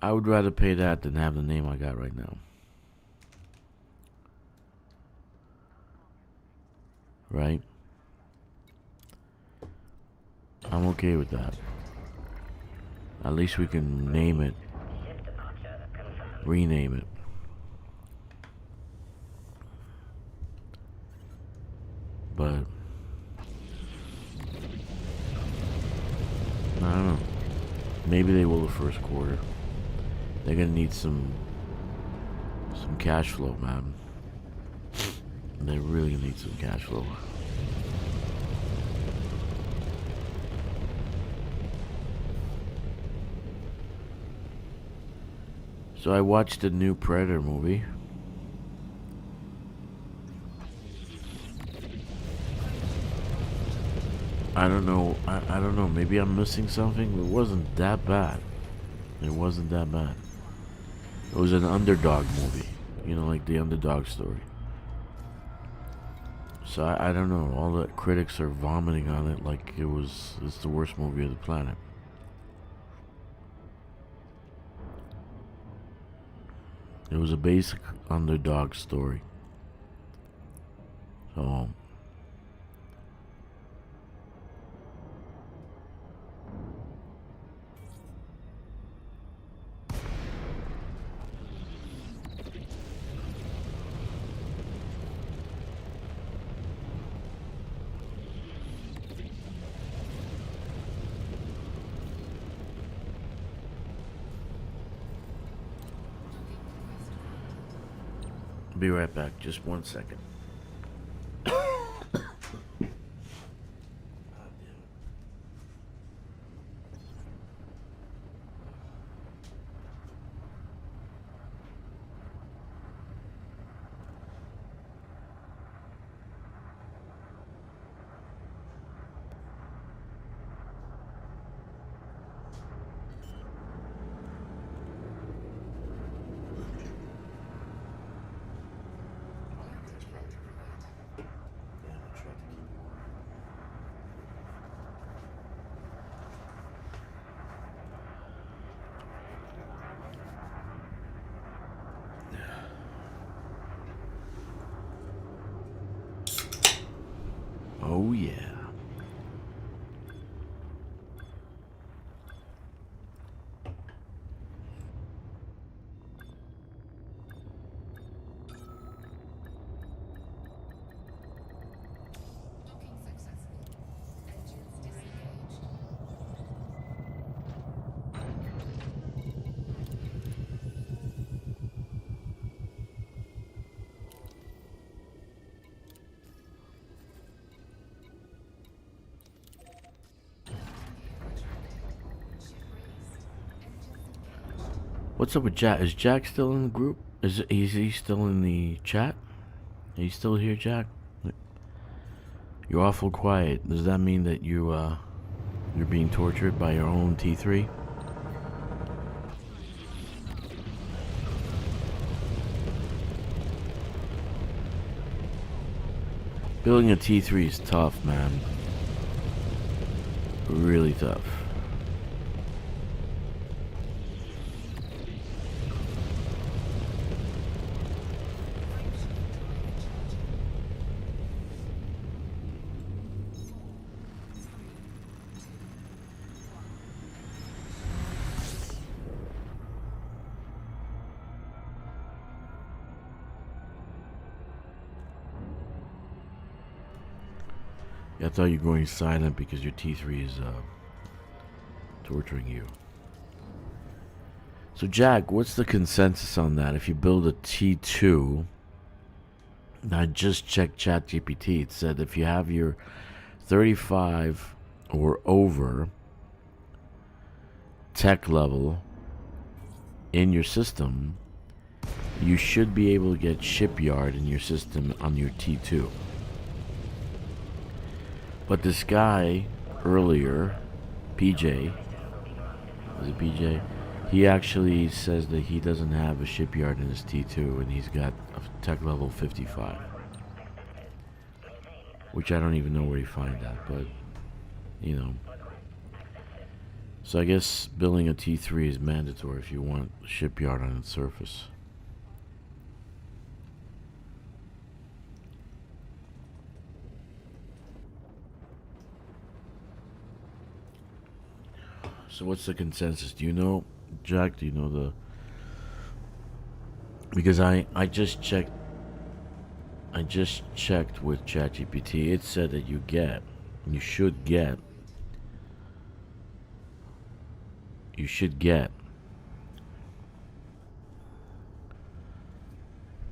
S1: I would rather pay that than have the name I got right now. Right? I'm okay with that. At least we can name it. Rename it. But I don't know. Maybe they will the first quarter. They're gonna need some cash flow, man. They really need some cash flow. So I watched the new Predator movie. I don't know. I don't know. Maybe I'm missing something. It wasn't that bad. It wasn't that bad. It was an underdog movie. You know, like the underdog story. So I don't know. All the critics are vomiting on it like it's the worst movie of the planet. It was a basic underdog story. So be right back. Just 1 second. Oh yeah.
S4: Docking successful. Engines disengaged.
S1: What's up with Jack? Is Jack still in the group? Is he still in the chat? Are you still here, Jack? You're awful quiet. Does that mean that you're being tortured by your own T3? Building a T3 is tough, man. Really tough. I thought you were going silent because your T3 is torturing you. So Jack, what's the consensus on that? If you build a T2, I just checked ChatGPT. It said if you have your 35 or over tech level in your system, you should be able to get shipyard in your system on your T2. But this guy earlier, PJ, was it PJ? He actually says that he doesn't have a shipyard in his T2 and he's got a tech level 55. Which I don't even know where you find that, but, you know. So I guess building a T3 is mandatory if you want a shipyard on its surface. So what's the consensus? Do you know, Jack? Do you know the? Because I just checked. I just checked with ChatGPT. It said that you should get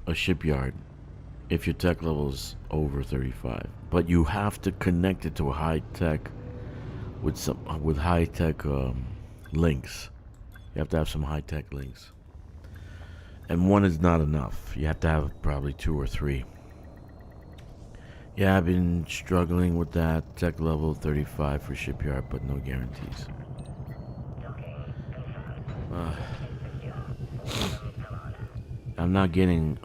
S1: a shipyard if your tech level is over 35. But you have to connect it to a high tech. With high tech links. You have to have some high tech links, and one is not enough. You have to have probably 2 or 3. Yeah, I've been struggling with that. Tech level 35 for shipyard, but no guarantees. I'm not getting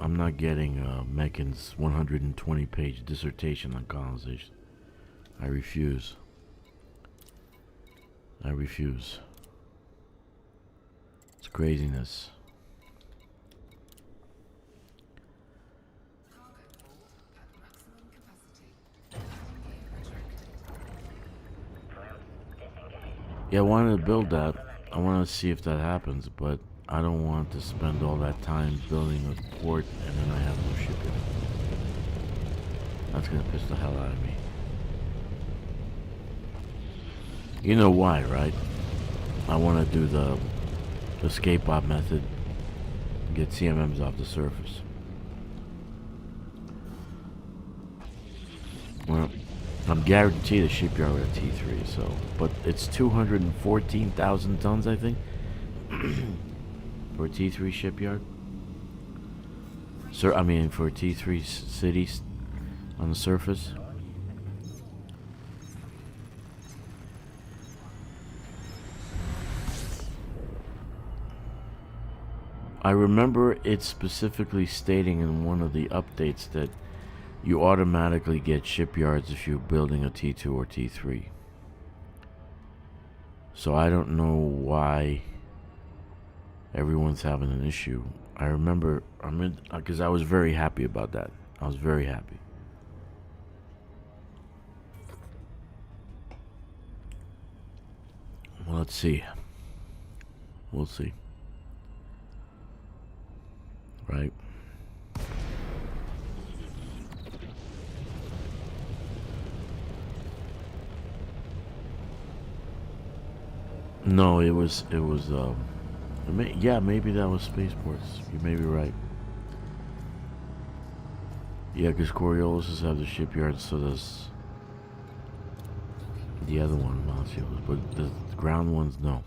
S1: Mechan's 120-page dissertation on colonization. I refuse. I refuse. It's craziness.
S4: Cargo hold at maximum capacity. Landing gear retracted.
S1: Yeah, I wanted to build that. I want to see if that happens, but I don't want to spend all that time building a port and then I have no shipping. That's gonna piss the hell out of me. You know why, right? I want to do the escape pod method and get CMMs off the surface. Well, I'm guaranteed a shipyard with a T3, so, but it's 214,000 tons, I think, for a T3 shipyard. Sir, I mean for a T3 cities on the surface. I remember it specifically stating in one of the updates that you automatically get shipyards if you're building a T2 or T3. So I don't know why everyone's having an issue. I remember, because I was very happy about that. I was very happy. Well, let's see. We'll see. Right. No, it was yeah, maybe that was spaceports. You may be right. Yeah, because Coriolis have the shipyard, so does the other one, Monsios, but the ground ones, no.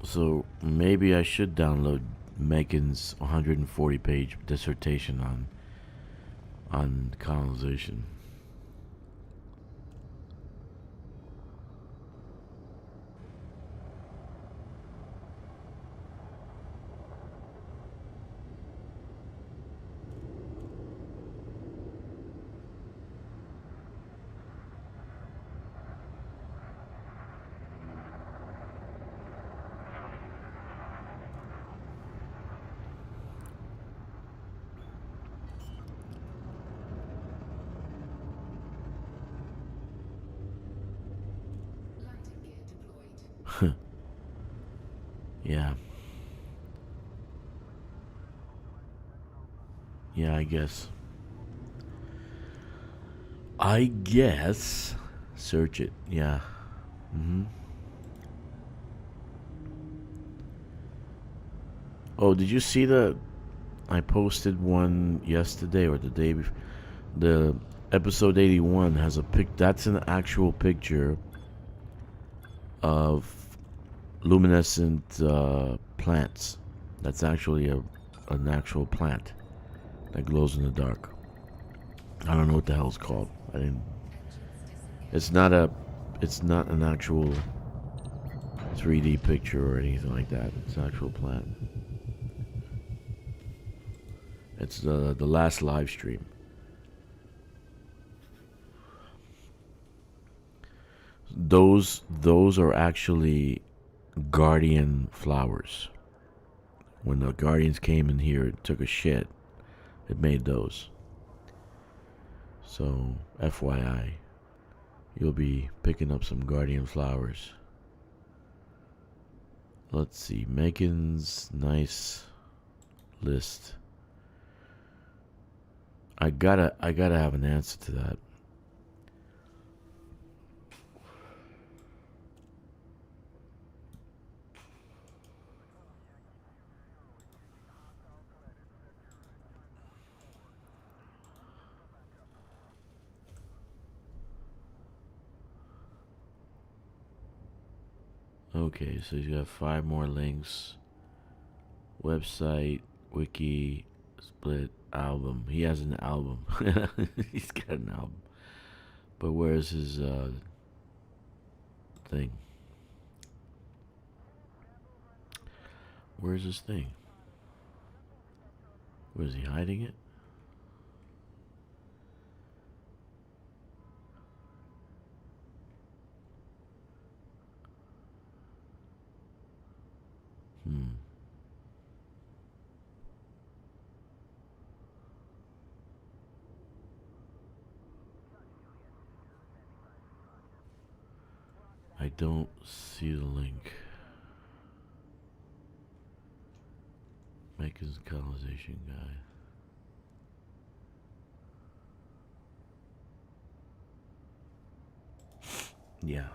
S1: So maybe I should download Mechan's 140-page dissertation on colonization.
S4: Landing gear deployed.
S1: Yeah. Yeah, I guess. Search it. Yeah. Oh, did you see I posted one yesterday or the day before. The episode 81 has a that's an actual picture of luminescent plants. That's actually an actual plant that glows in the dark. I don't know what the hell it's called. It's not an actual 3D picture or anything like that. It's an actual plant. It's the last live stream. Those are actually guardian flowers. When the guardians came in here and took a shit, it made those. So, FYI, you'll be picking up some guardian flowers. Let's see, Mechan's nice list. I gotta have an answer to that. Okay, so he's got 5 more links. Website, wiki, split, album. He has an album. He's got an album. But where's his thing? Where's his thing? Where is he hiding it? I don't see the link. Mechan's colonization guide. Yeah.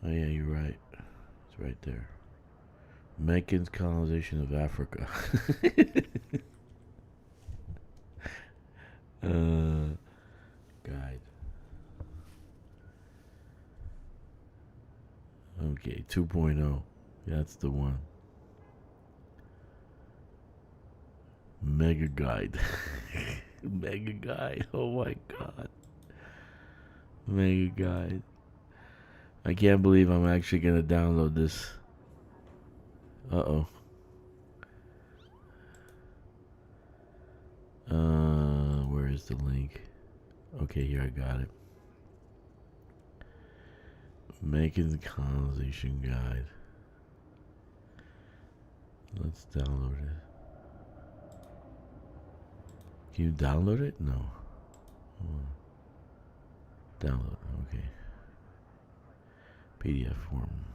S1: Oh yeah, you're right. It's right there. Mechan's colonization of Africa. Guide. Okay, 2.0. That's the one. Mega guide. Mega guide. Oh my god. Mega guide. I can't believe I'm actually gonna download this. Uh-oh. Where is the link? Okay, here I got it. Mechan's colonization guide. Let's download it. Can you download it? No. Download. Okay. PDF form.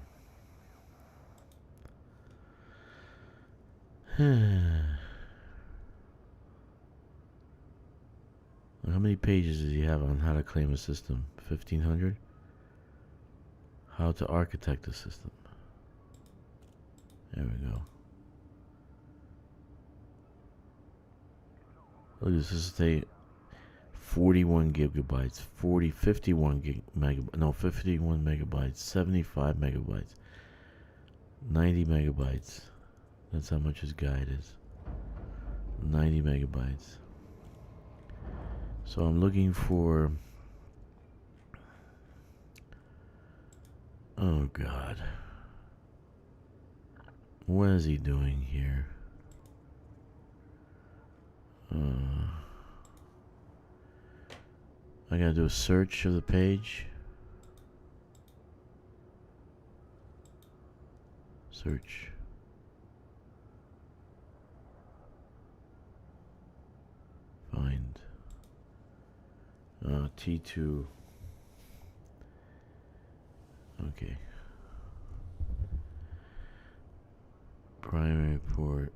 S1: How many pages does he have on how to claim a system? 1,500? How to architect a system. There we go. Look, this is a 41 gigabytes, 51 megabytes, 75 megabytes, 90 megabytes. That's how much his guide is. 90 megabytes. So I'm looking for... Oh god. What is he doing here? I gotta do a search of the page. Search. Find. T2. Okay. Primary port.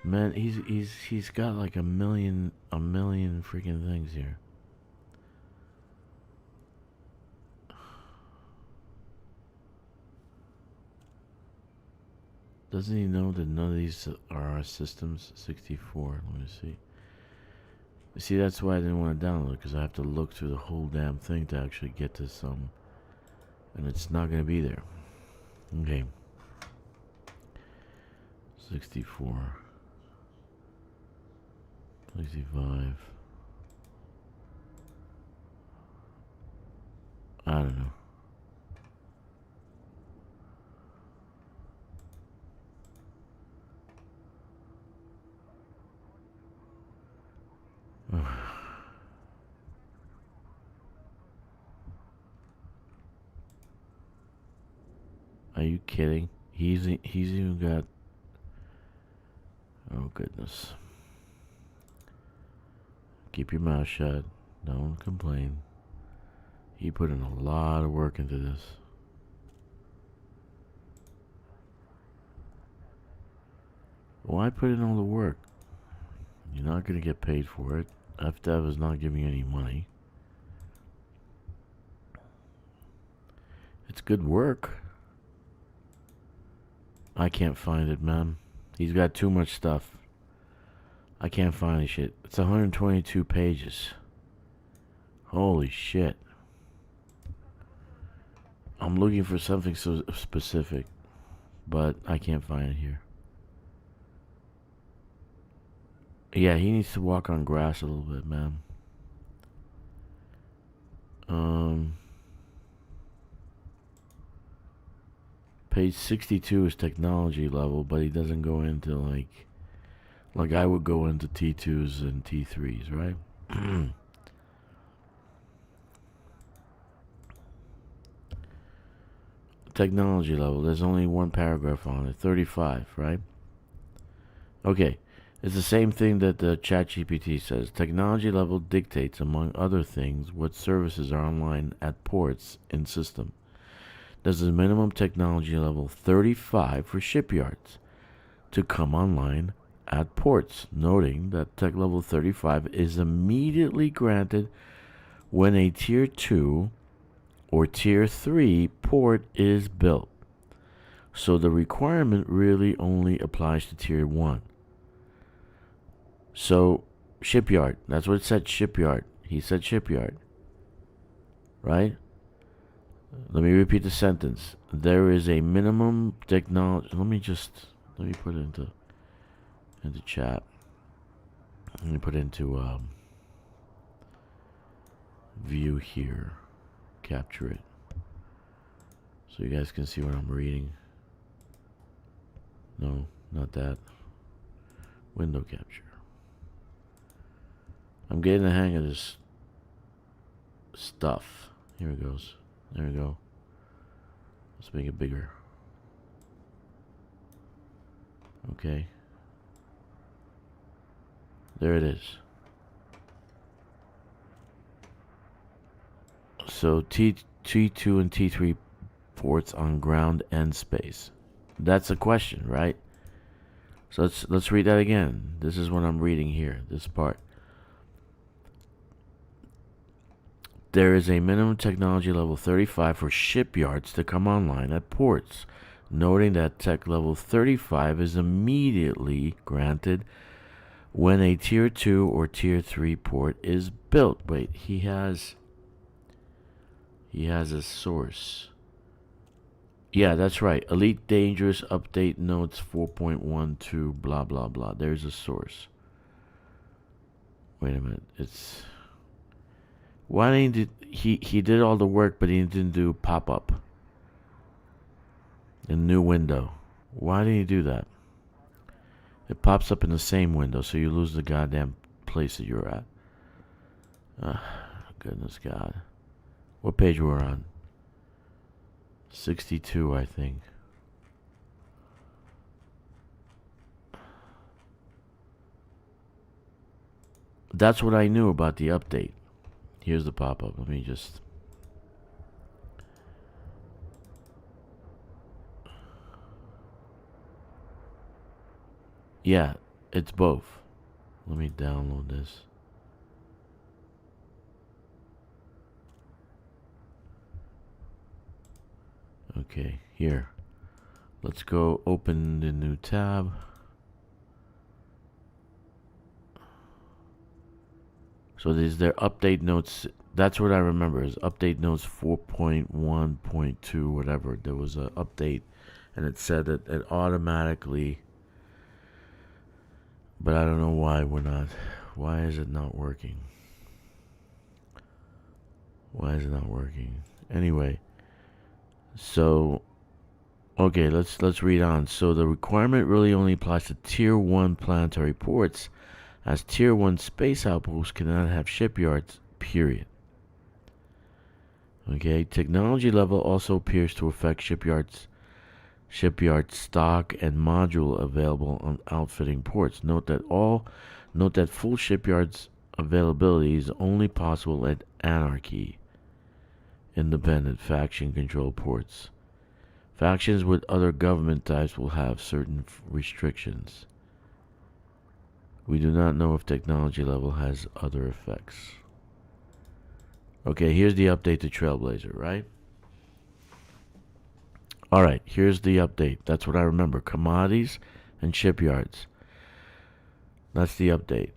S1: Man, he's got like a million freaking things here. Doesn't he know that none of these are our systems? 64. Let me see. See, that's why I didn't want to download it, because I have to look through the whole damn thing to actually get to some, and it's not going to be there. Okay. 64. 65. I don't know. Are you kidding? He's even got... Oh goodness. Keep your mouth shut. Don't complain. He put in a lot of work into this. Why put in all the work? You're not going to get paid for it. FDev is not giving you any money. It's good work. I can't find it, man. He's got too much stuff. I can't find the shit. It's 122 pages. Holy shit. I'm looking for something so specific, but I can't find it here. Yeah, he needs to walk on grass a little bit, man. Page 62 is technology level, but he doesn't go into like I would go into T2s and T3s, right? Technology level, there's only one paragraph on it, 35, right? Okay, it's the same thing that the ChatGPT says. Technology level dictates, among other things, what services are online at ports in system. There's a minimum technology level 35 for shipyards to come online at ports, noting that tech level 35 is immediately granted when a tier 2 or tier 3 port is built. So the requirement really only applies to tier 1. So shipyard, that's what it said, shipyard. He said shipyard, right? Let me repeat the sentence. There is a minimum technology. Let me put it into chat. Let me put it into view here. Capture it so you guys can see what I'm reading. No, not that. Window capture. I'm getting the hang of this stuff. Here it goes. There we go. Let's make it bigger. Okay. There it is. So T2 and T3 ports on ground and space. That's a question, right? So let's read that again. This is what I'm reading here, this part. There is a minimum technology level 35 for shipyards to come online at ports, noting that tech level 35 is immediately granted when a tier 2 or tier 3 port is built. Wait, he has a source. Yeah, that's right. Elite Dangerous Update Notes 4.12 blah blah blah. There's a source. Wait a minute. It's why didn't he did all the work, but he didn't do pop-up in new window. Why didn't he do that? It pops up in the same window, so you lose the goddamn place that you're at. Goodness God. What page we're on? 62, I think. That's what I knew about the update. Here's the pop-up. Let me just... Yeah, it's both. Let me download this. Okay, here. Let's go open the new tab. So there's their update notes. That's what I remember is update notes 4.1.2 whatever. There was an update and it said that it automatically, but I don't know why why is it not working? Why is it not working? Anyway, so okay, let's read on. So the requirement really only applies to tier 1 planetary ports, as tier 1 space outposts cannot have shipyards, period. Okay, technology level also appears to affect shipyard stock and module available on outfitting ports. Note that full shipyards availability is only possible at Anarchy, independent faction controlled ports. Factions with other government types will have certain restrictions. We do not know if technology level has other effects. Okay, here's the update to Trailblazer, right? Alright, here's the update. That's what I remember. Commodities and shipyards. That's the update.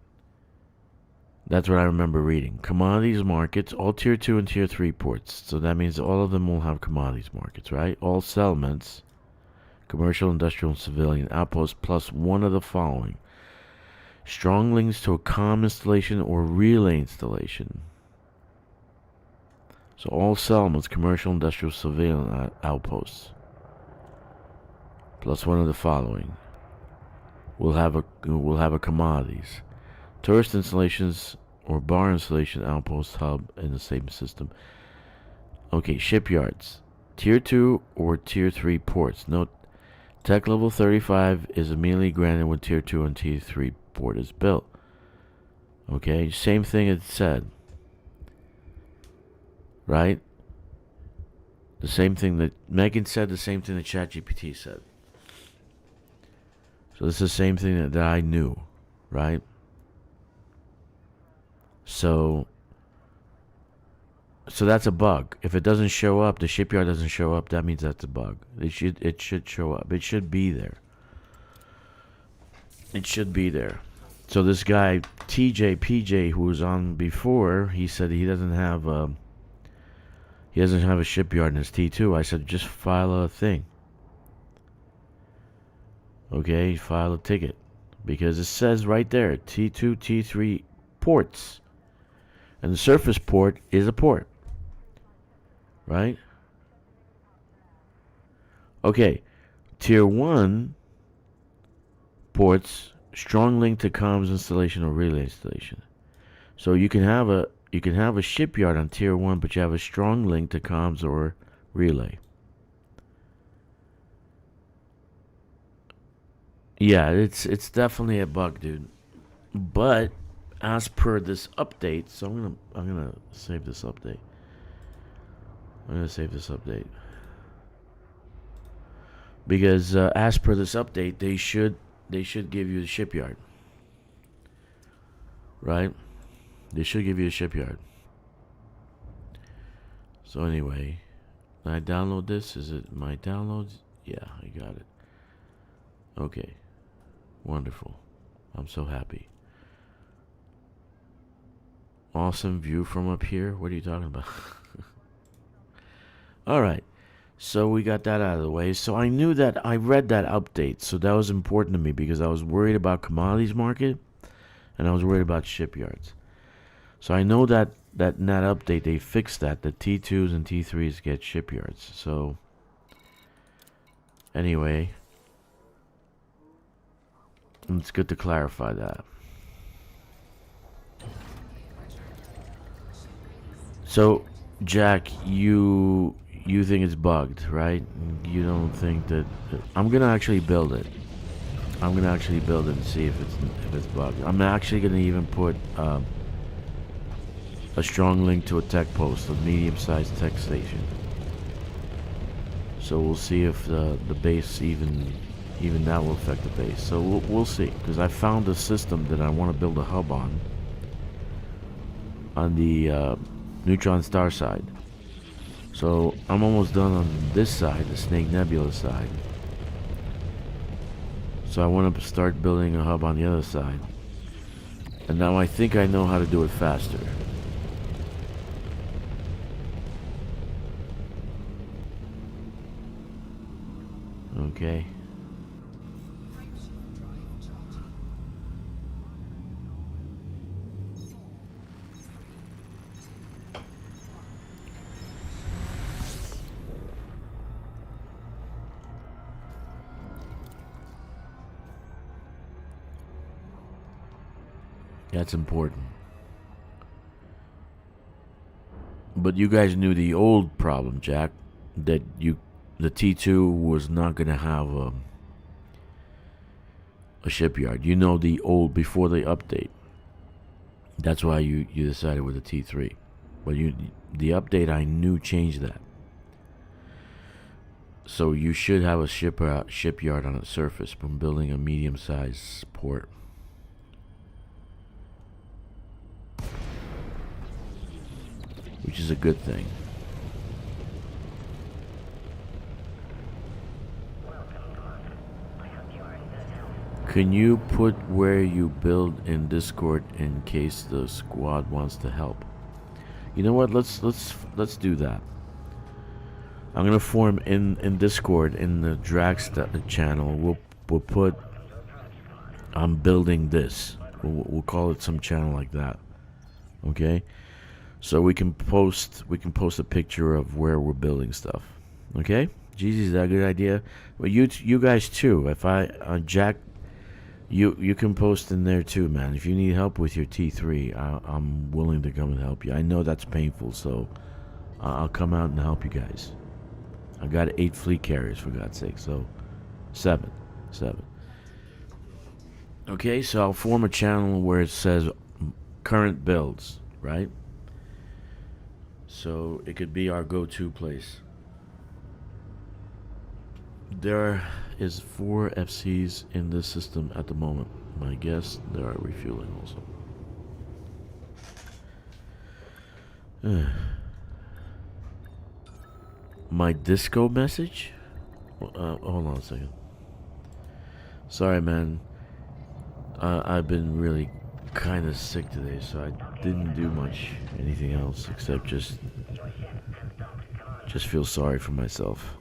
S1: That's what I remember reading. Commodities markets, all tier 2 and tier 3 ports. So that means all of them will have commodities markets, right? All settlements, commercial, industrial, and civilian outposts, plus one of the following. Strong links to a comm installation or relay installation. So all settlements, commercial, industrial, civilian outposts, plus one of the following. We'll have a commodities. Tourist installations or bar installation outpost hub in the same system. Okay, shipyards. Tier 2 or Tier 3 ports. Note, tech level 35 is immediately granted when Tier 2 and Tier 3 port is built. Okay, same thing it said. Right? The same thing that Mechan said, the same thing that ChatGPT said. So this is the same thing that I knew, right? So that's a bug. If it doesn't show up, the shipyard doesn't show up, that means that's a bug. It should show up. It should be there. It should be there. So this guy PJ, who was on before, he said he doesn't have a shipyard in his T2. I said just file a thing. Okay, file a ticket, because it says right there T2, T3 ports. And the surface port is a port. Right? Okay. Tier 1 ports, strong link to comms installation or relay installation. So you can have a shipyard on tier 1, but you have a strong link to comms or relay. Yeah, it's definitely a bug, dude. But as per this update, so I'm gonna save this update. Because as per this update, they should give you the shipyard, right? They should give you a shipyard. So anyway, can I download this? Is it my downloads? Yeah, I got it. Okay, wonderful. I'm so happy. Awesome view from up here. What are you talking about? Alright. So we got that out of the way. So I knew that I read that update. So that was important to me because I was worried about commodities market and I was worried about shipyards. So I know that in that update they fixed that. The T2s and T3s get shipyards. So anyway, it's good to clarify that. So, Jack, you think it's bugged, right? You don't think that I'm gonna actually build it. I'm gonna actually build it and see if it's bugged. I'm actually gonna even put a strong link to a tech post, a medium-sized tech station. So we'll see if the base even that will affect the base. So we'll see, because I found a system that I want to build a hub on the Neutron Star side. So I'm almost done on this side, the Snake Nebula side. So I want to start building a hub on the other side. And now I think I know how to do it faster. Okay. That's important. But you guys knew the old problem, Jack, that the T2 was not going to have a shipyard. You know the old, before the update. That's why you decided with the T3. But the update I knew changed that. So you should have a shipyard on its surface from building a medium-sized port. Which is a good thing. Can you put where you build in Discord in case the squad wants to help? You know what? Let's do that. I'm gonna form in Discord in the Drakkster channel. We'll put I'm building this. We'll call it some channel like that. Okay? So we can post a picture of where we're building stuff. Okay? Jeezy, is that a good idea? Well, you guys too. If Jack, you can post in there too, man. If you need help with your T3, I'm willing to come and help you. I know that's painful, so I'll come out and help you guys. I got 8 fleet carriers, for God's sake, so 7. Okay, so I'll form a channel where it says current builds, right? So it could be our go-to place. There is 4 FCs in this system at the moment. My guess, there are refueling also. My disco message? Hold on a second. Sorry, man. I've been really kind of sick today, so I didn't do anything else except just feel sorry for myself.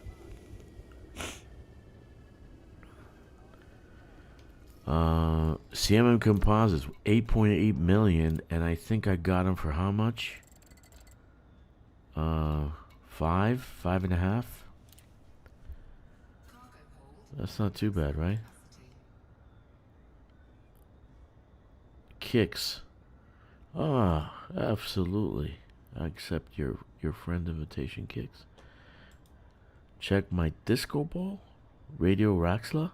S1: CMM Composites, 8.8 million, and I think I got them for how much? 5.5. That's not too bad, right? Kkixx. Ah, absolutely. I accept your friend invitation, Kkixx. Check my disco ball? Radio Raxla?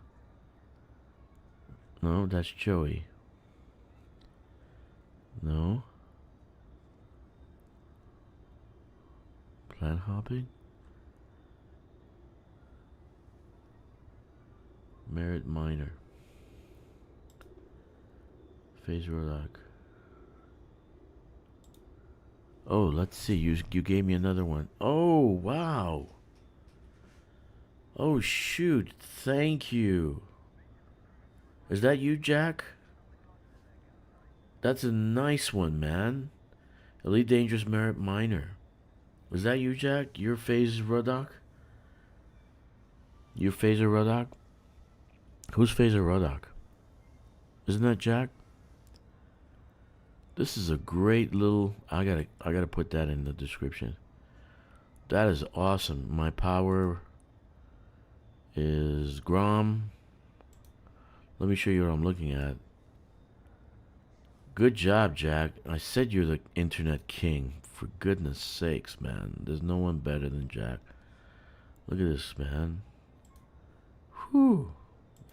S1: No, that's Joey. No. Plant hopping? Merit Minor. Phase Rodak. Oh, let's see. You gave me another one. Oh, wow. Oh, shoot. Thank you. Is that you, Jack? That's a nice one, man. Elite Dangerous Merit Minor. Was that you, Jack? Your Phase Rodak? Your Phaser Rodak? Who's Phaser Rodak? Isn't that Jack? This is a great little... I gotta put that in the description. That is awesome. My power is Grom. Let me show you what I'm looking at. Good job, Jack. I said you're the internet king. For goodness sakes, man. There's no one better than Jack. Look at this, man. Whew.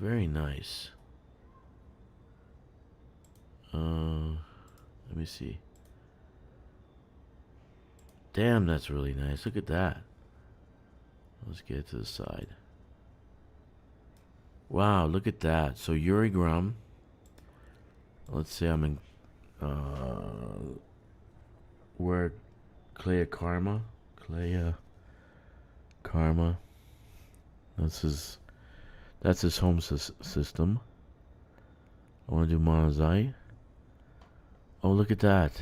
S1: Very nice. Let me see. Damn, that's really nice. Look at that. Let's get it to the side. Wow, look at that. So Yuri Grum. Let's say I'm in where Clea Karma. That's his home system. I want to do Monazai. Oh, look at that.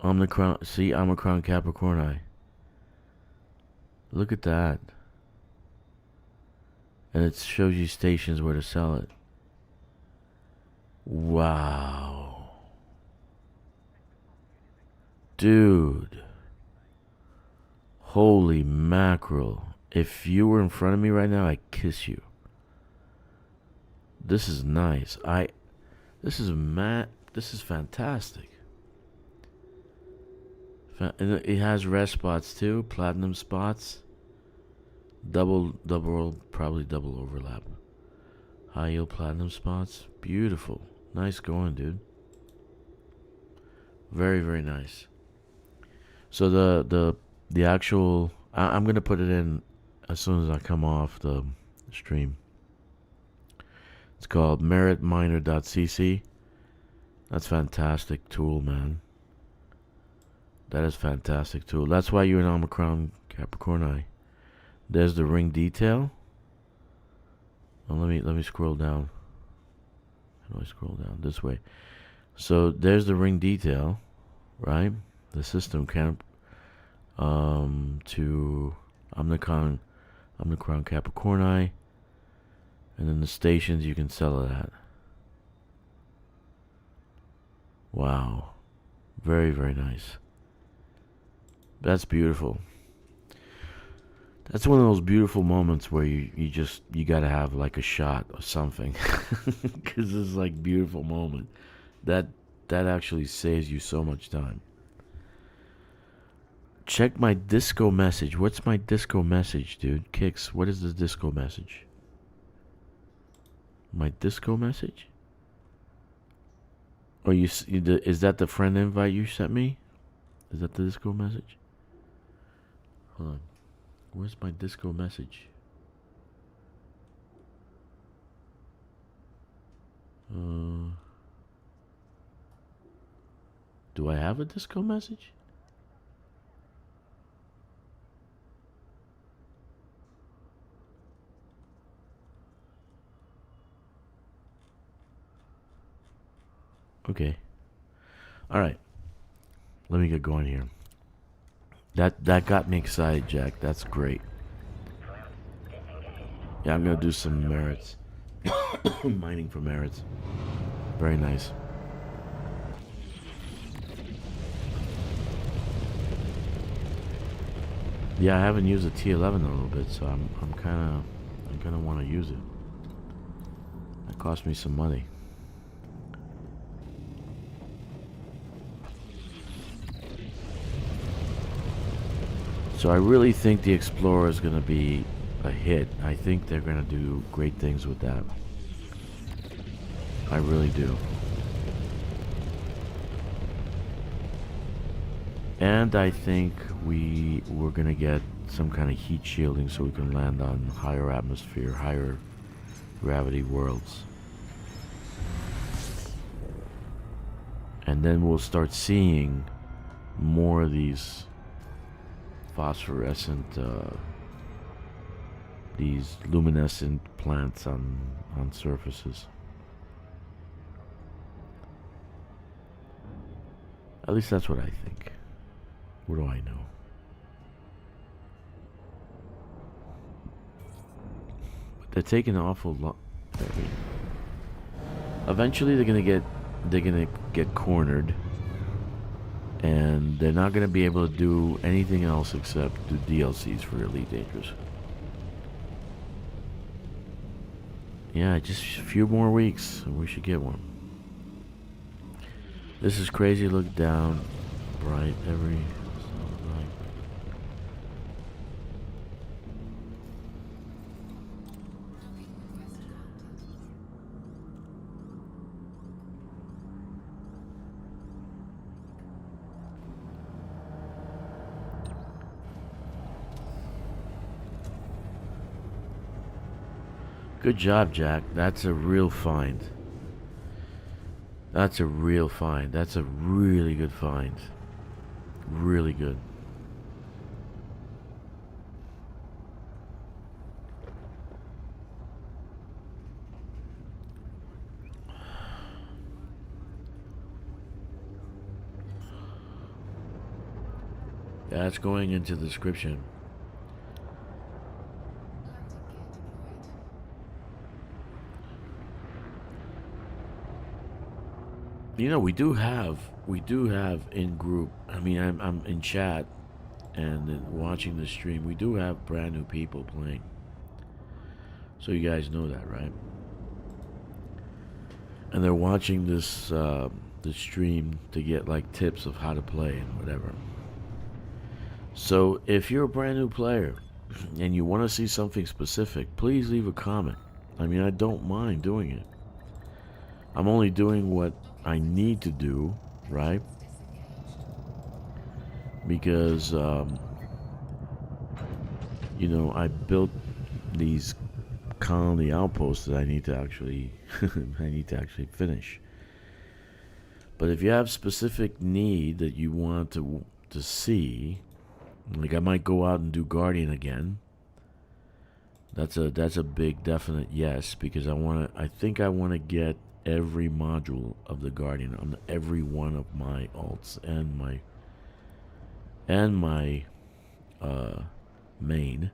S1: Omicron. See, Omicron Capricorni. Look at that. And it shows you stations where to sell it. Wow. Dude. Holy mackerel. If you were in front of me right now, I'd kiss you. This is nice. This is fantastic. And it has red spots too, platinum spots. Probably double overlap. High yield platinum spots. Beautiful. Nice going, dude. Very, very nice. So the actual... I'm going to put it in as soon as I come off the stream. It's called meritminer.cc. That's fantastic tool, man. That is fantastic tool. That's why you're an Omicron Capricorni. There's the ring detail. Well, let me scroll down. How do I scroll down? This way. So there's the ring detail, right? The system camp to Omnicron Capricorni, and then the stations you can sell it at. Wow. Very, very nice. That's beautiful. That's one of those beautiful moments where you gotta have like a shot or something. Because it's like beautiful moment. That actually saves you so much time. Check my disco message. What's my disco message, dude? Kkixx, what is the disco message? My disco message? Or is that the friend invite you sent me? Is that the disco message? Hold on. Where's my disco message? Do I have a disco message? Okay. All right. Let me get going here. That got me excited, Jack. That's great. Yeah, I'm gonna do some merits. Mining for merits. Very nice. Yeah, I haven't used the T11 in a little bit, so I'm gonna want to use it. That cost me some money. So I really think the Explorer is going to be a hit. I think they're going to do great things with that. I really do. And I think we're going to get some kind of heat shielding so we can land on higher atmosphere, higher gravity worlds. And then we'll start seeing more of these phosphorescent, these luminescent plants on surfaces. At least that's what I think. What do I know? But they're taking an awful lot. Eventually, they're gonna get cornered. And they're not going to be able to do anything else except do DLCs for Elite Dangerous. Yeah, just a few more weeks and we should get one. This is crazy. Look down. Bright every... Good job, Jack. That's a real find. That's a real find. That's a really good find. Really good. That's going into the description. You know, we do have in group. I mean, I'm in chat and watching the stream. We do have brand new people playing. So you guys know that, right? And they're watching this the stream to get like tips of how to play and whatever. So if you're a brand new player and you want to see something specific, please leave a comment. I mean, I don't mind doing it. I'm only doing what I need to do, right? Because you know, I built these colony outposts that I need to actually finish. But if you have specific need that you want to see, like I might go out and do Guardian again, That's a big definite yes, because I think I want to get every module of the Guardian on every one of my alts and my main.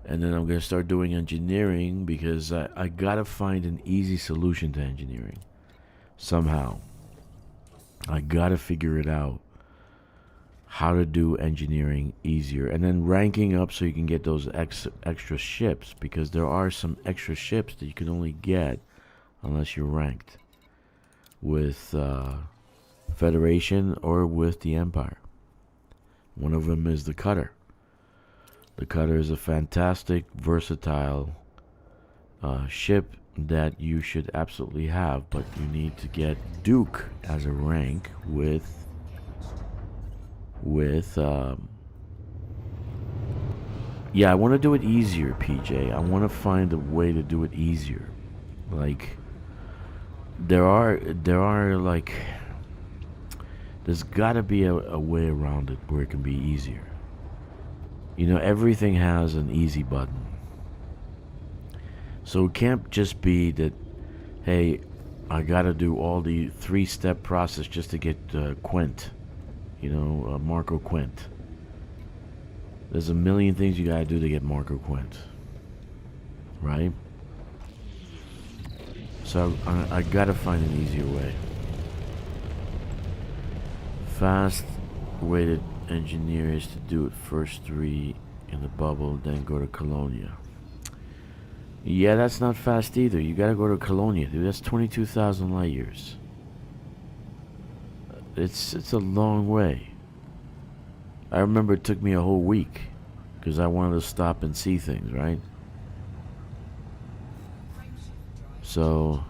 S1: And then I'm going to start doing engineering, because I got to find an easy solution to engineering. Somehow. I got to figure it out. How to do engineering easier. And then ranking up so you can get those extra ships. Because there are some extra ships that you can only get unless you're ranked. With Federation or with the Empire. One of them is the Cutter. The Cutter is a fantastic, versatile ship that you should absolutely have, but you need to get Duke as a rank with yeah, I want to do it easier, PJ. I want to find a way to do it easier. Like there are like there's got to be a way around it where it can be easier. You know, everything has an easy button. So it can't just be that, hey, I gotta do all the 3-step process just to get Quint. You know, Marco Quint. There's a million things you gotta do to get Marco Quint. Right? So I gotta find an easier way. Fast way to engineer is to do it first 3 in the bubble, then go to Colonia. Yeah, that's not fast either. You gotta go to Colonia, dude. That's 22,000 light years. It's a long way. I remember it took me a whole week because I wanted to stop and see things, right? So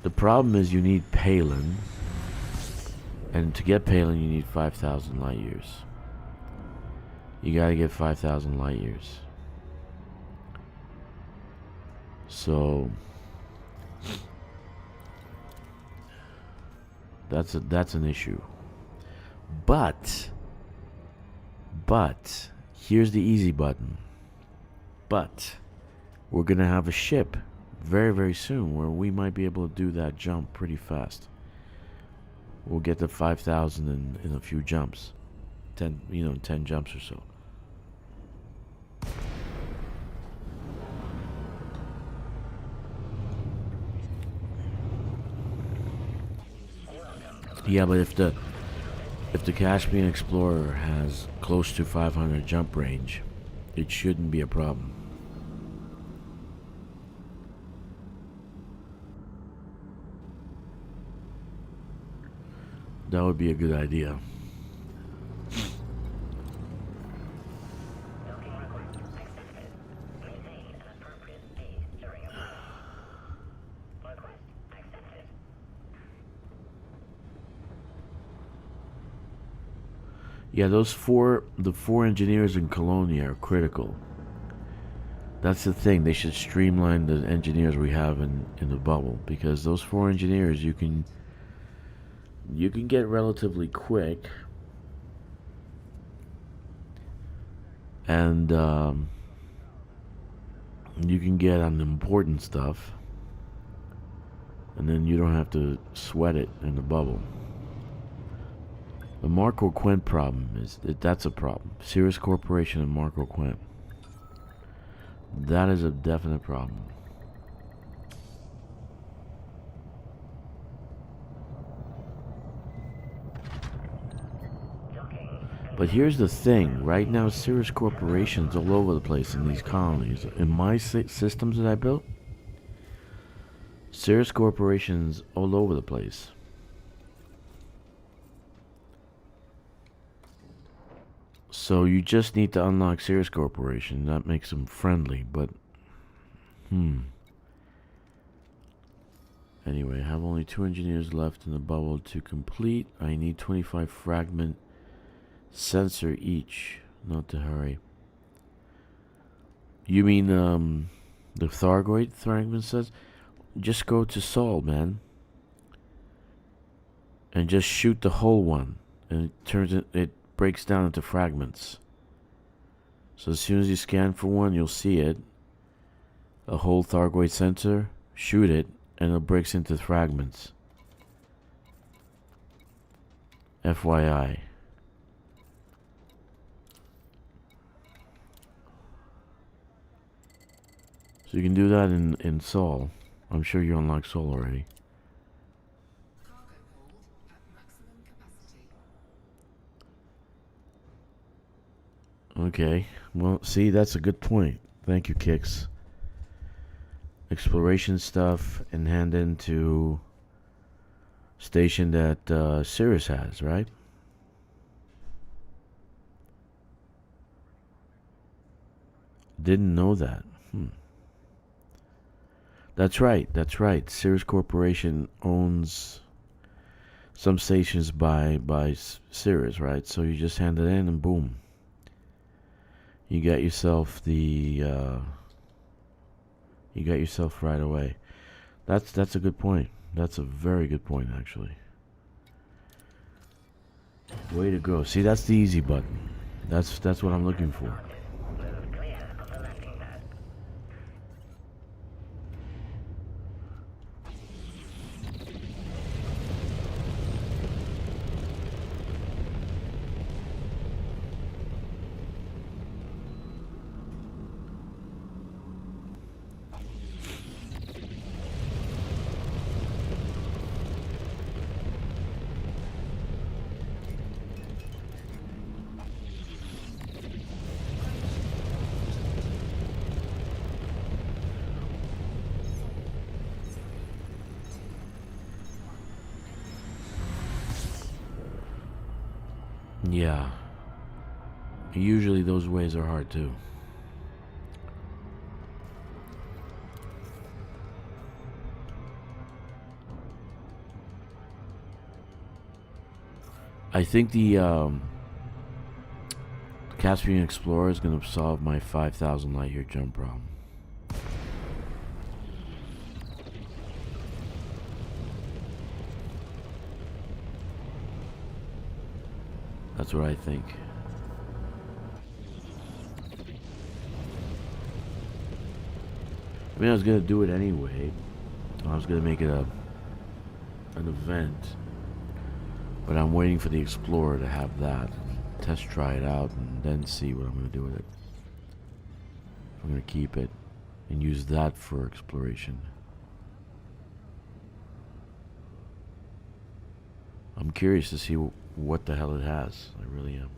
S1: the problem is you need Palin, and to get Palin you need 5,000 light years. You gotta get 5,000 light years. So that's an issue. But here's the easy button. But we're gonna have a ship very, very soon where we might be able to do that jump pretty fast. We'll get to 5,000 in a few jumps. 10 jumps or so. Yeah, but if the Caspian Explorer has close to 500 jump range, it shouldn't be a problem. That would be a good idea. Yeah, the four engineers in Colonia are critical. That's the thing. They should streamline the engineers we have in the bubble, because those 4 engineers you can get relatively quick, and you can get on the important stuff, and then you don't have to sweat it in the bubble. The Marco Quint problem is that's a problem. Sirius Corporation and Marco Quint. That is a definite problem. But here's the thing. Right now, Sirius Corporation's all over the place in these colonies. In my systems that I built, Sirius Corporation's all over the place. So you just need to unlock Sirius Corporation. That makes them friendly, but anyway, I have only 2 engineers left in the bubble to complete. I need 25 fragment sensor each. Not to hurry. You mean the Thargoid fragment says? Just go to Sol, man, and just shoot the whole one, and it breaks down into fragments. So as soon as you scan for one, you'll see it. A whole Thargoid sensor, shoot it, and it breaks into fragments. FYI. So you can do that in Sol. I'm sure you unlocked Sol already.
S4: Cargo hold at maximum capacity.
S1: Okay. Well, see, that's a good point. Thank you, Kkixx. Exploration stuff and hand into station that Sirius has, right? Didn't know that. That's right. That's right. Sirius Corporation owns some stations by Sirius, right? So you just hand it in and boom. You got yourself the you got yourself right away. That's a good point. That's a very good point, actually. Way to go. See, that's the easy button. That's what I'm looking for. Yeah. Usually those ways are hard too. I think the Caspian Explorer is going to solve my 5,000 light year jump problem. That's what I think. I mean, I was gonna do it anyway. I was gonna make it an event, but I'm waiting for the Explorer to have that, test try it out, and then see what I'm gonna do with it. I'm gonna keep it and use that for exploration. I'm curious to see what the hell it has. I really am.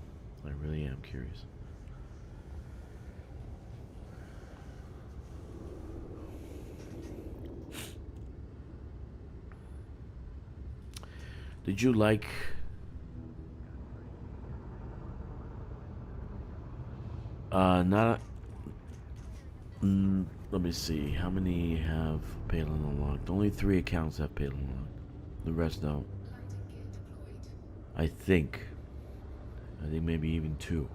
S1: I really am curious. Did you like not let me see, how many have Palin unlocked? Only 3 accounts have Palin unlocked. The rest don't.
S4: Landing gear deployed.
S1: I think maybe even 2.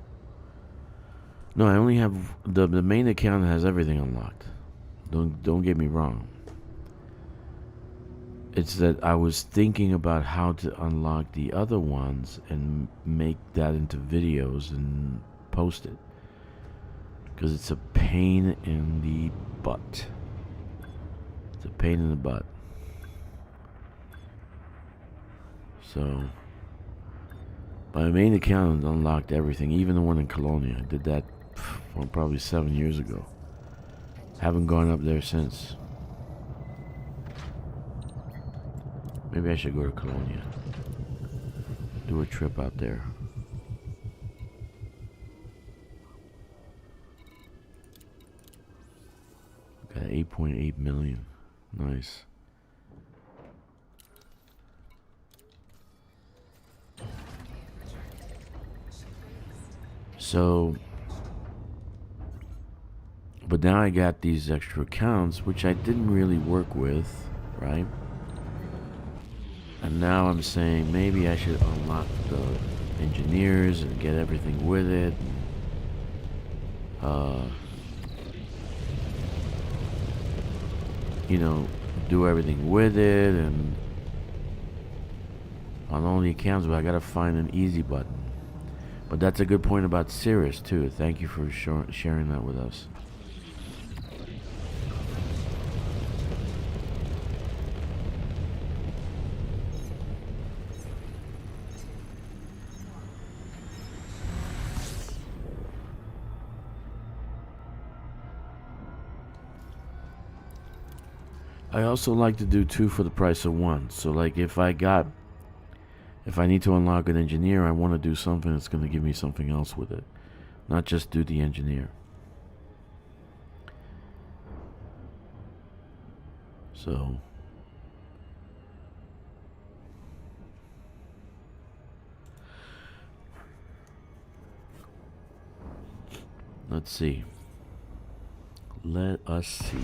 S1: No, I only have the main account has everything unlocked. Don't get me wrong. It's that I was thinking about how to unlock the other ones and make that into videos and post it. Because it's a pain in the butt. It's a pain in the butt. So my main account unlocked everything, even the one in Colonial. I did that probably 7 years ago. Haven't gone up there since. Maybe I should go to Colonial. Do a trip out there. Got 8.8 million. Nice. So, but now I got these extra accounts, which I didn't really work with, right? And now I'm saying maybe I should unlock the engineers and get everything with it. You know, do everything with it, and on all the accounts, but I gotta find an easy button. But that's a good point about Sirius too. Thank you for sharing that with us. I also like to do 2 for the price of 1. So like if I need to unlock an engineer, I want to do something that's going to give me something else with it. Not just do the engineer. So let's see. Let us see.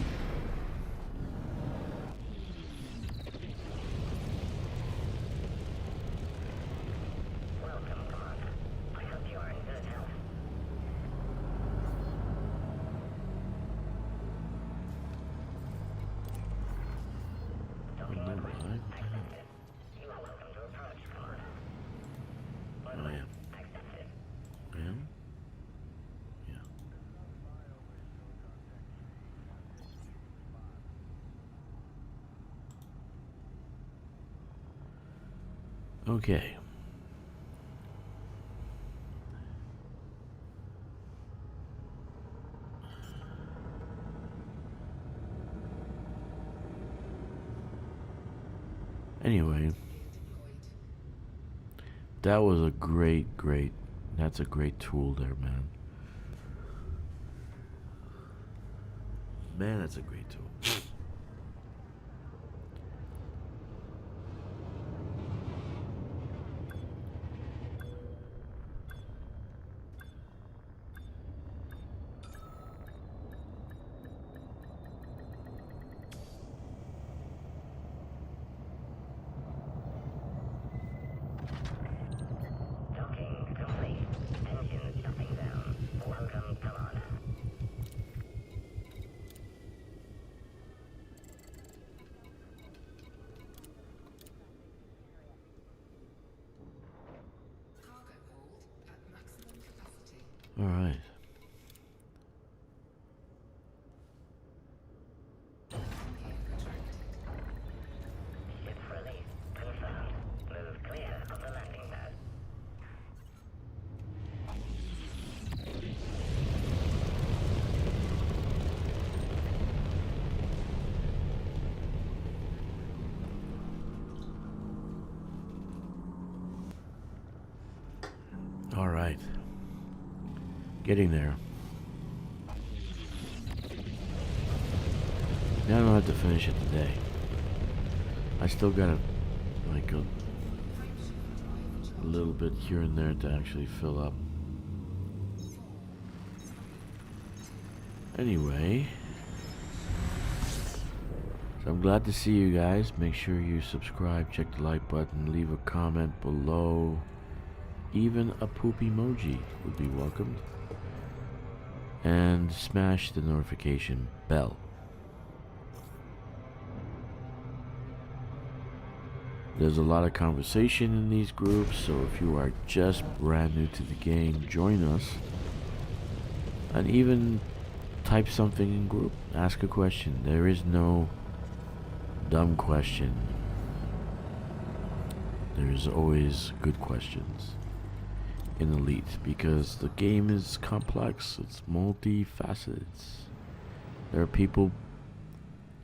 S1: Okay. Anyway, that was a great, that's a great tool there, man. Man, that's a great tool. All right.
S2: Ship release confirmed. Move clear of the landing pad.
S1: All right. Getting there. Now I don't have to finish it today. I still got like a little bit here and there to actually fill up. Anyway, so I'm glad to see you guys. Make sure you subscribe, check the like button, leave a comment below. Even a poop emoji would be welcomed. And smash the notification bell. There's a lot of conversation in these groups, so if you are just brand new to the game, join us. And even type something in group. Ask a question. There is no dumb question. There's always good questions in Elite, because the game is complex, it's multifaceted. There are people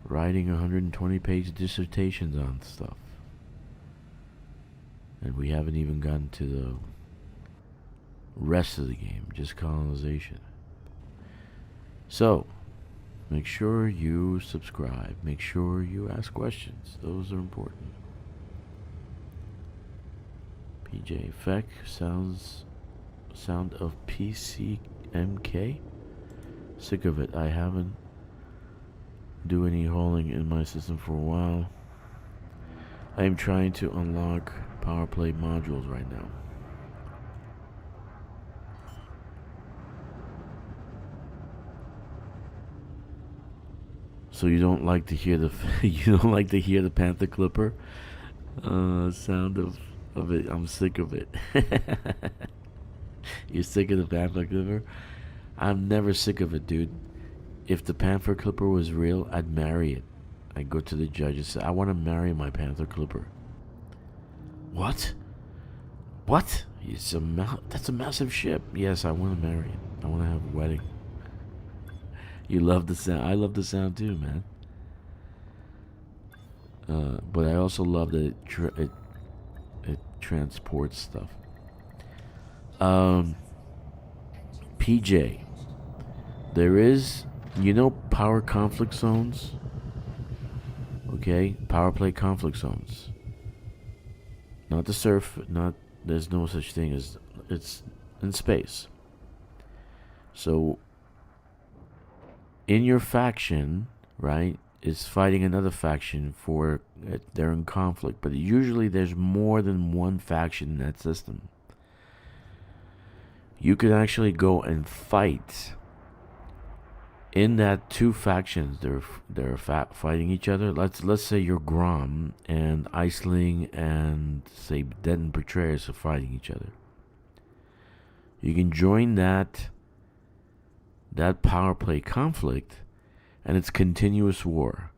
S1: writing 120-page dissertations on stuff, and we haven't even gotten to the rest of the game, just colonization. So make sure you subscribe, make sure you ask questions. Those are important. PJ Feck sound of PCMK. Sick of it. I haven't do any hauling in my system for a while. I am trying to unlock power play modules right now. So you don't like to hear the you don't like to hear the Panther Clipper sound of it. I'm sick of it. You sick of the Panther Clipper? I'm never sick of it, dude. If the Panther Clipper was real, I'd marry it. I'd go to the judge and say, I want to marry my Panther Clipper. What? What? That's a massive ship. Yes, I want to marry it. I want to have a wedding. You love the sound. I love the sound too, man. But I also love that it transports stuff. PJ, there is, power conflict zones. Okay, power play conflict zones. Not the surf. There's no such thing as, it's in space. So in your faction, right, is fighting another faction for they're in conflict, but usually there's more than one faction in that system. You could actually go and fight in that two factions. They're fighting each other. Let's say you're Grom and Iceling and say Denton Petraeus are fighting each other. You can join that power play conflict, and it's continuous war.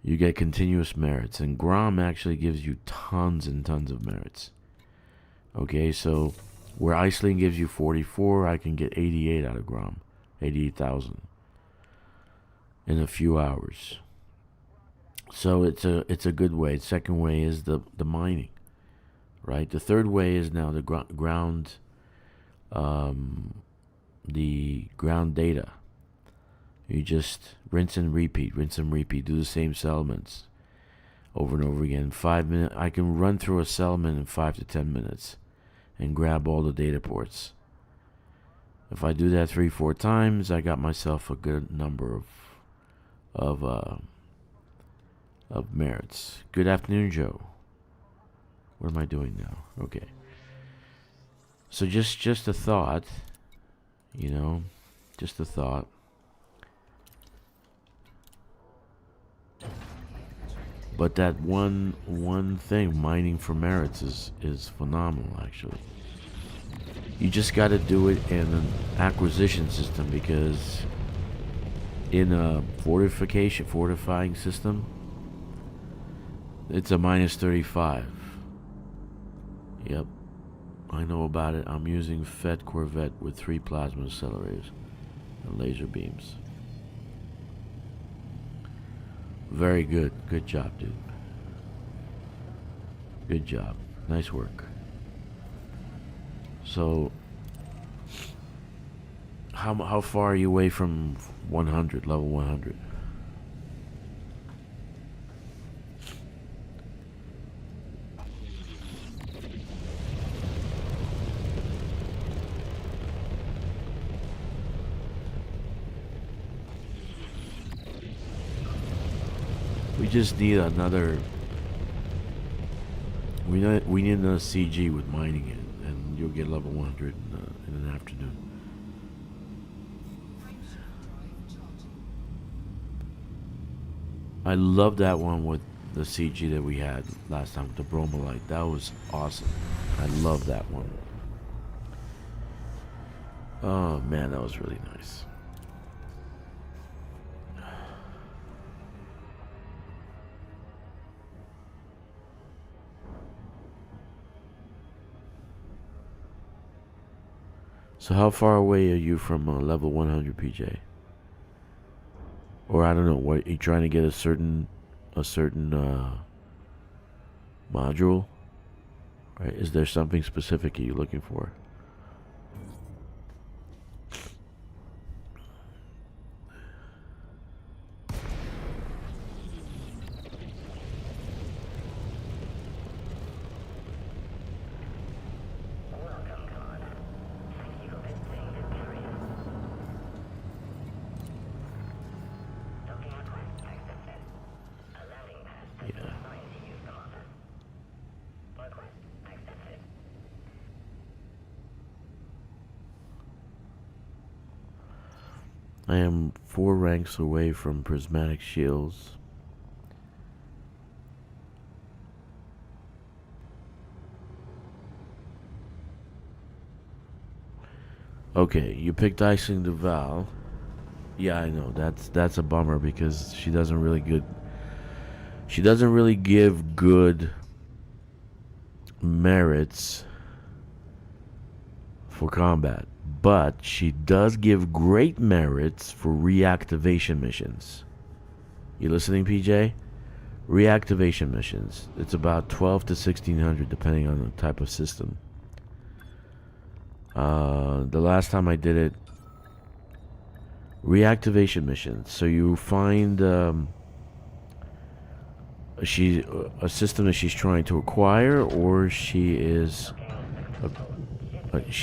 S1: You get continuous merits, and Grom actually gives you tons and tons of merits. Okay, so where Iceling gives you 44, I can get 88 out of Grom, 88,000 in a few hours. So it's a good way. The second way is the mining, right? The third way is now the ground data. You just rinse and repeat, do the same settlements over and over again. 5 minutes, I can run through a settlement in 5 to 10 minutes and grab all the data ports. If I do that 3-4 times, I got myself a good number of merits. Good afternoon, Joe. What am I doing now? Okay. So just a thought, just a thought. But that one thing, mining for merits, is phenomenal, actually. You just got to do it in an acquisition system, because in a fortifying system, it's a minus 35. Yep, I know about it. I'm using Fed Corvette with 3 plasma accelerators and laser beams. Very good. Good job, dude. Good job. Nice work. So, how far are you away from 100, level 100? We just need another. We need another CG with mining it, and you'll get level 100 in an afternoon. I love that one with the CG that we had last time with the Bromolite. That was awesome. I love that one. Oh man, that was really nice. So how far away are you from level 100, PJ? Or I don't know, what, are you trying to get a certain module? Right? Is there something specific you're looking for? I am 4 ranks away from prismatic shields. Okay, you picked Icing Duval. Yeah, I know. That's a bummer because she doesn't really give good merits for combat, but she does give great merits for reactivation missions. You listening, PJ? Reactivation missions. It's about 12 to 1600 depending on the type of system. The last time I did it, reactivation missions. So you find a system that she's trying to acquire, or she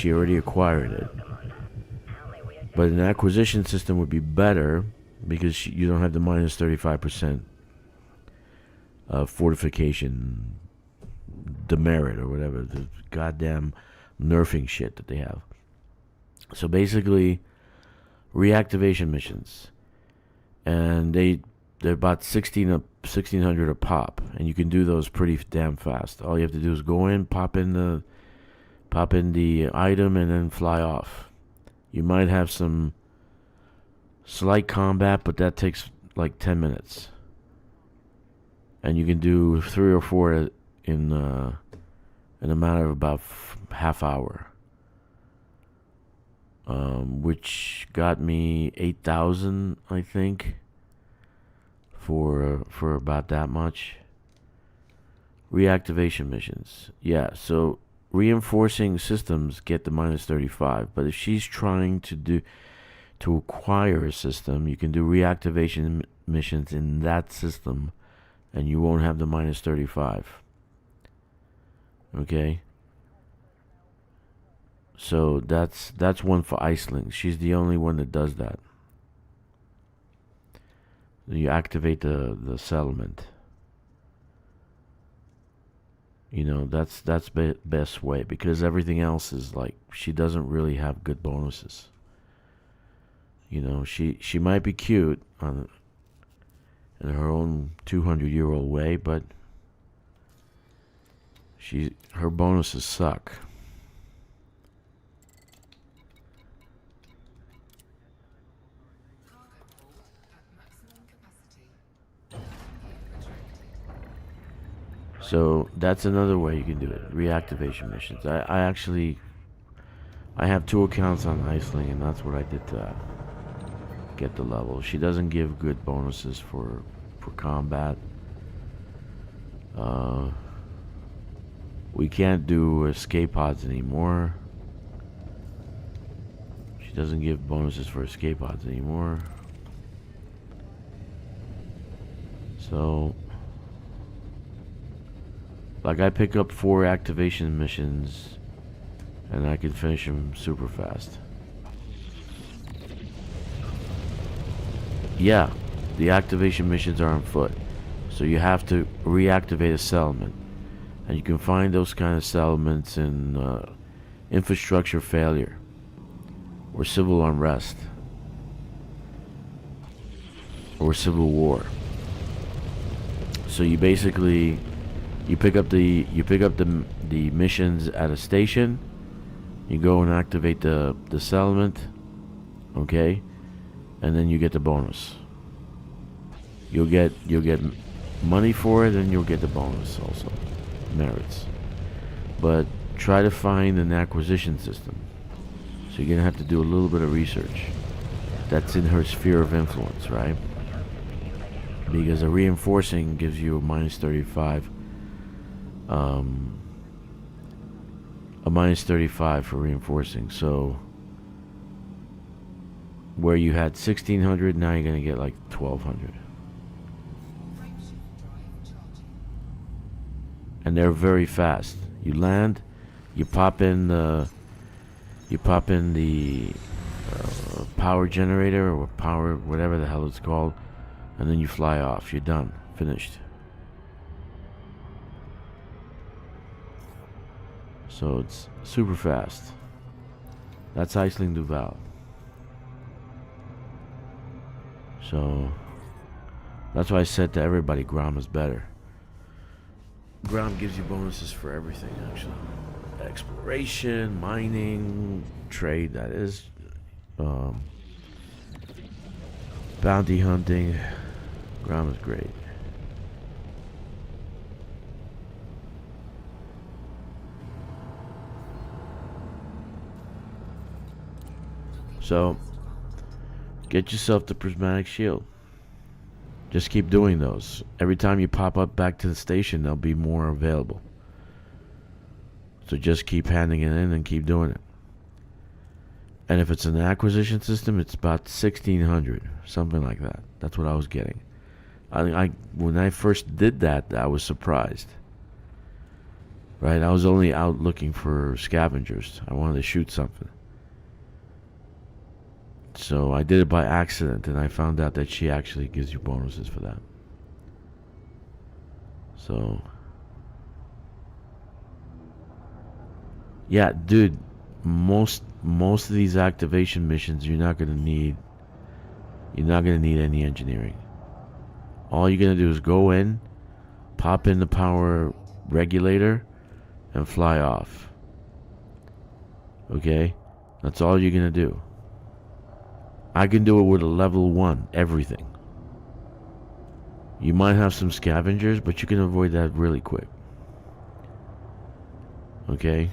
S1: already acquired it. But an acquisition system would be better because you don't have the minus 35% fortification demerit or whatever, the goddamn nerfing shit that they have. So basically, reactivation missions, and they're about 1600 a pop, and you can do those pretty damn fast. All you have to do is go in, pop in the item, and then fly off. You might have some slight combat, but that takes like 10 minutes. And you can do 3 or 4 in a matter of about half hour. Which got me 8,000, I think, for about that much. Reactivation missions. Yeah, so reinforcing systems get the minus 35, but if she's trying to acquire a system, you can do reactivation missions in that system and you won't have the minus 35. Okay? So that's one for Iceling. She's the only one that does that. You activate the settlement. You know, that's best way, because everything else is like, she doesn't really have good bonuses. You know, she might be cute in her own 200-year-old way, but her bonuses suck. So that's another way you can do it. Reactivation missions. I have 2 accounts on Iceling, and that's what I did to get the level. She doesn't give good bonuses for combat. We can't do escape pods anymore. She doesn't give bonuses for escape pods anymore. So, like, I pick up 4 activation missions and I can finish them super fast. Yeah, the activation missions are on foot. So you have to reactivate a settlement. And you can find those kind of settlements in infrastructure failure or civil unrest or civil war. So you basically pick up the missions at a station. You go and activate the settlement, okay, and then you get the bonus. You'll get money for it, and you'll get the bonus also, merits. But try to find an acquisition system. So you're gonna have to do a little bit of research. That's in her sphere of influence, right? Because a reinforcing gives you a minus 35. A minus 35 for reinforcing. So where you had 1600, now you're gonna get like 1200. And they're very fast. You land, you pop in the power generator or power, whatever the hell it's called, and then you fly off. You're done, finished. So it's super fast. That's Iceling Duval. So that's why I said to everybody, Grom is better. Grom gives you bonuses for everything, actually. exploration, mining, trade, that is. Bounty hunting. Ground is great. So, get yourself the prismatic shield. Just keep doing those. Every time you pop up back to the station, there'll be more available. So just keep handing it in and keep doing it. And if it's an acquisition system, it's about 1,600, something like that. That's what I was getting. When I first did that, I was surprised. Right? I was only out looking for scavengers. I wanted to shoot something. So I did it by accident, and I found out that she actually gives you bonuses for that. So, yeah, dude, most of these activation missions, you're not gonna need any engineering. All you're gonna do is go in, pop in the power regulator, and fly off. Okay, that's all you're gonna do. I can do it with a level 1, everything. You might have some scavengers, but you can avoid that really quick. Okay?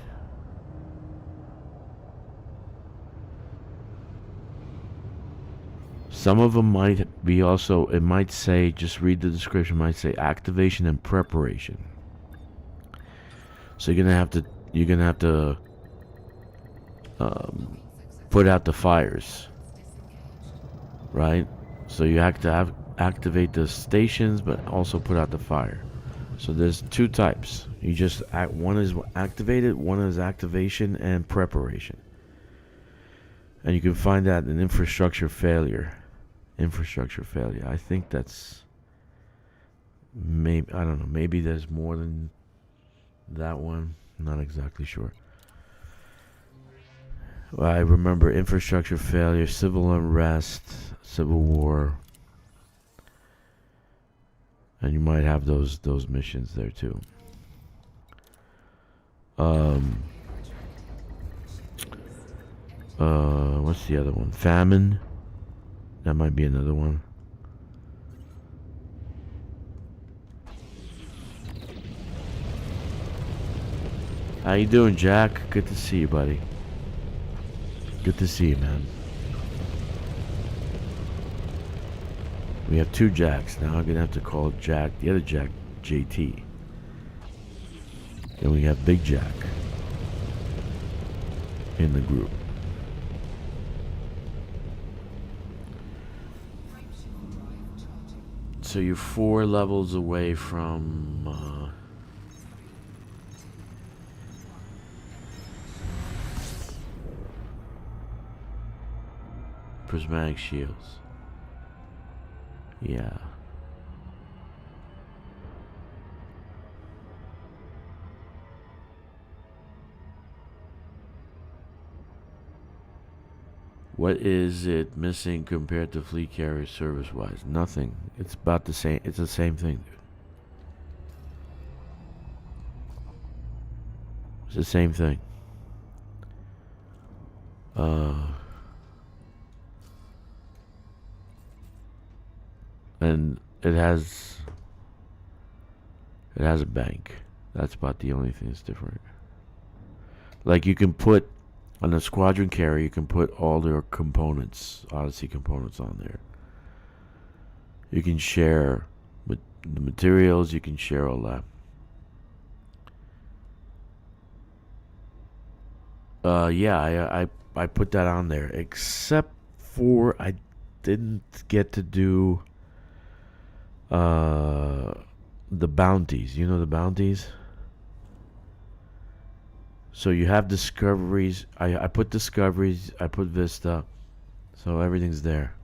S1: Some of them might be also, it might say, just read the description, it might say activation and preparation. So you're gonna have to put out the fires. Right? So you have to activate the stations, but also put out the fire. So there's 2 types. You just one is activated, one is activation and preparation. And you can find that in infrastructure failure. Infrastructure failure. I think that's maybe, I don't know, maybe there's more than that one. Not exactly sure. I remember infrastructure failure, civil unrest, civil war, and you might have those missions there too. What's the other one? Famine. That might be another one. How you doing, Jack? Good to see you, buddy. Good to see you, man. We have 2 Jacks now. I'm gonna have to call Jack, the other Jack, JT. Then we have Big Jack in the group. So you're 4 levels away from prismatic shields. Yeah. What is it missing compared to fleet carrier service-wise? Nothing. It's about the same. It's the same thing, dude. It's the same thing. And it has a bank. That's about the only thing that's different. Like, you can put on a squadron carrier, you can put all their components, Odyssey components, on there. You can share with the materials. You can share all that. Yeah, I put that on there, except for I didn't get to do the bounties. You know the bounties? So you have discoveries. I put discoveries. I put Vista. So everything's there.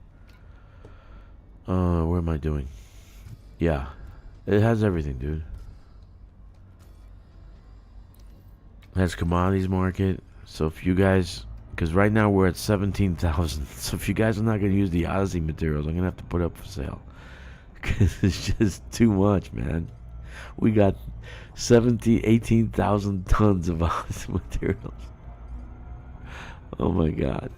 S1: What am I doing? Yeah. It has everything, dude. It has commodities market. So if you guys... Because right now we're at 17,000. So if you guys are not going to use the Odyssey materials, I'm going to have to put up for sale. Because it's just too much, man. We got 18,000 tons of materials. Oh my god.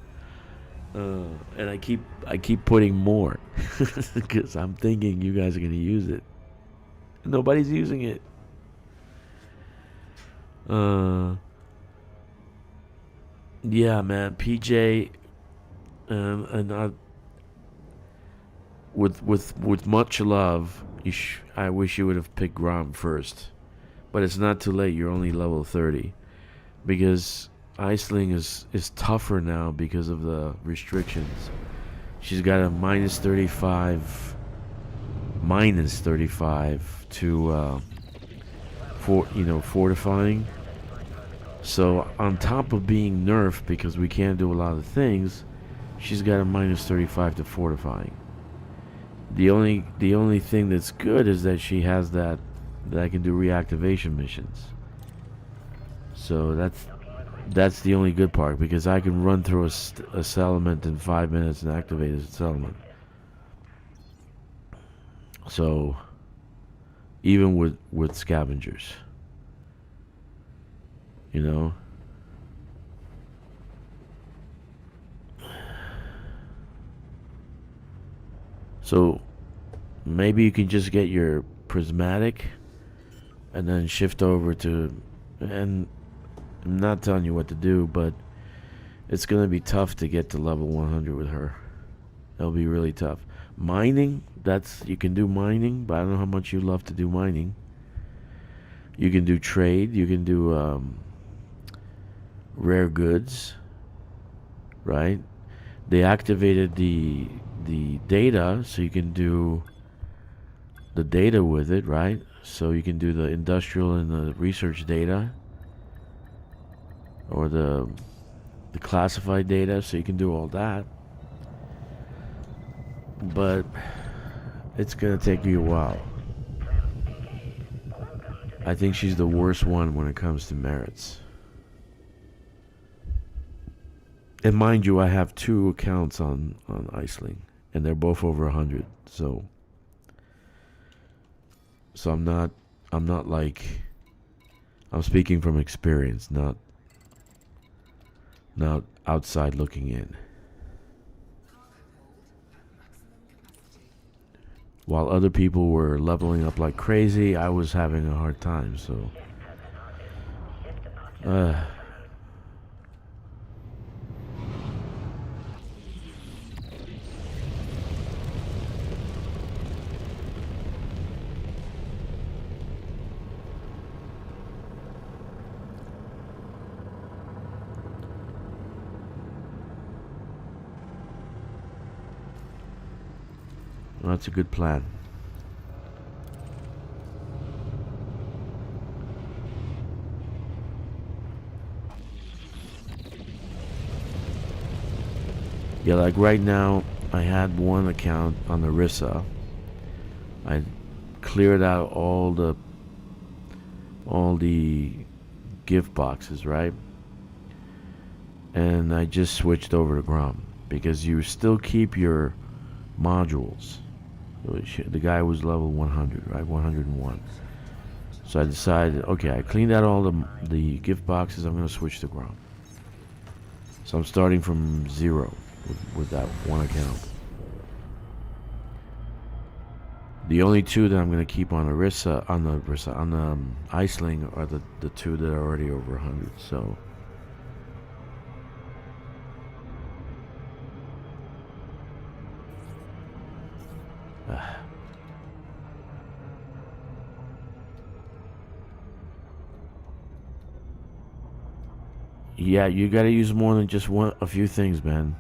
S1: And I keep putting more because I'm thinking you guys are gonna use it. Nobody's using it. Yeah, man. PJ, and with much love, I wish you would have picked Grom first, but it's not too late. You're only level 30, because Aisling is tougher now because of the restrictions. She's got a minus 35 to fortifying. So on top of being nerfed because we can't do a lot of things, she's got a minus 35 to fortifying. The only thing that's good is that she has that I can do reactivation missions. So that's the only good part, because I can run through a settlement in 5 minutes and activate a settlement. So even with scavengers, you know. So maybe you can just get your prismatic and then shift over to, and I'm not telling you what to do, but it's going to be tough to get to level 100 with her. It'll be really tough. Mining, you can do mining, but I don't know how much you love to do mining. You can do trade, you can do rare goods, right? They activated the data, so you can do the data with it, right? So you can do the industrial and the research data, or the classified data, so you can do all that. But it's gonna take you a while. I think she's the worst one when it comes to merits. And mind you, I have 2 accounts on Aisling, and they're both over 100. So I'm not like, I'm speaking from experience, not outside looking in. While other people were leveling up like crazy, I was having a hard time. So that's a good plan. Yeah, like right now, I had one account on Arissa. I cleared out all the gift boxes, right? And I just switched over to Grom, because you still keep your modules. The guy was level 100, right? 101. So I decided, okay, I cleaned out all the gift boxes. I'm going to switch to Grom. So I'm starting from 0 with that one account. The only 2 that I'm going to keep on Aisling are the 2 that are already over 100. So yeah, you gotta use more than just a few things, man.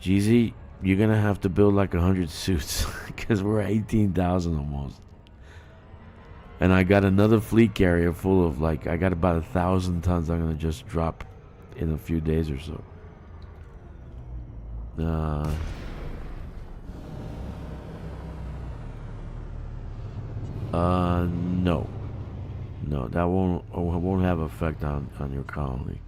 S1: Jeezy, you're gonna have to build like 100 suits, because we're 18,000 almost. And I got another fleet carrier full of, like, I got about 1,000 tons I'm gonna just drop in a few days or so. No, that won't have effect on your colony.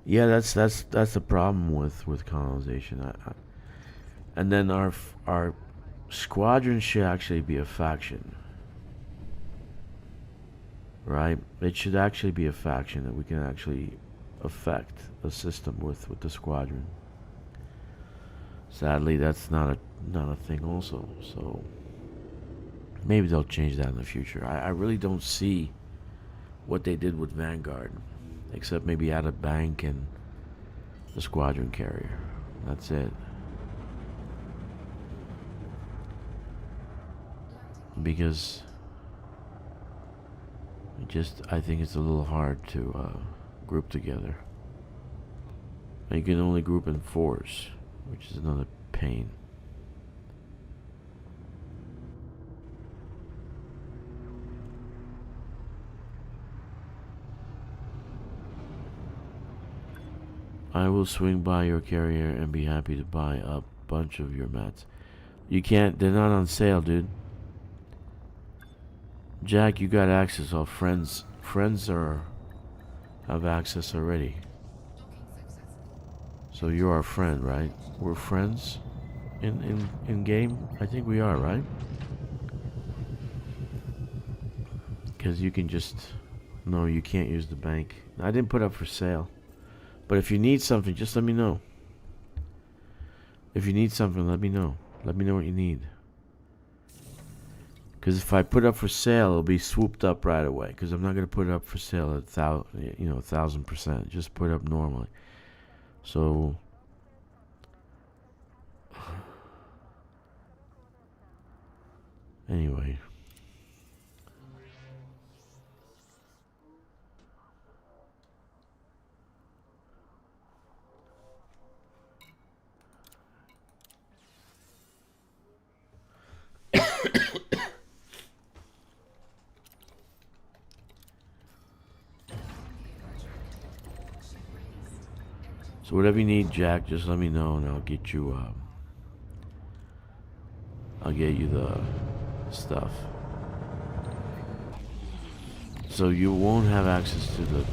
S1: Yeah, that's the problem with colonization. And then our squadron should actually be a faction, right? It should actually be a faction that we can actually affect the system with the squadron. Sadly, that's not a thing also. So maybe they'll change that in the future. I really don't see what they did with Vanguard, except maybe add a bank and the squadron carrier. That's it. Because I think it's a little hard to group together. And you can only group in fours, which is another pain. I will swing by your carrier and be happy to buy a bunch of your mats. You can't, they're not on sale, dude. Jack, you got access. All friends have access already. So you're our friend, right? We're friends in game? I think we are, right? Because you can just... No, you can't use the bank. I didn't put up for sale. But if you need something, just let me know. If you need something, let me know. Let me know what you need. Because if I put up for sale, it'll be swooped up right away. Because I'm not going to put it up for sale at 1,000%. Just put it up normally. So anyway. So whatever you need, Jack, just let me know and I'll get you the stuff. So you won't have access to the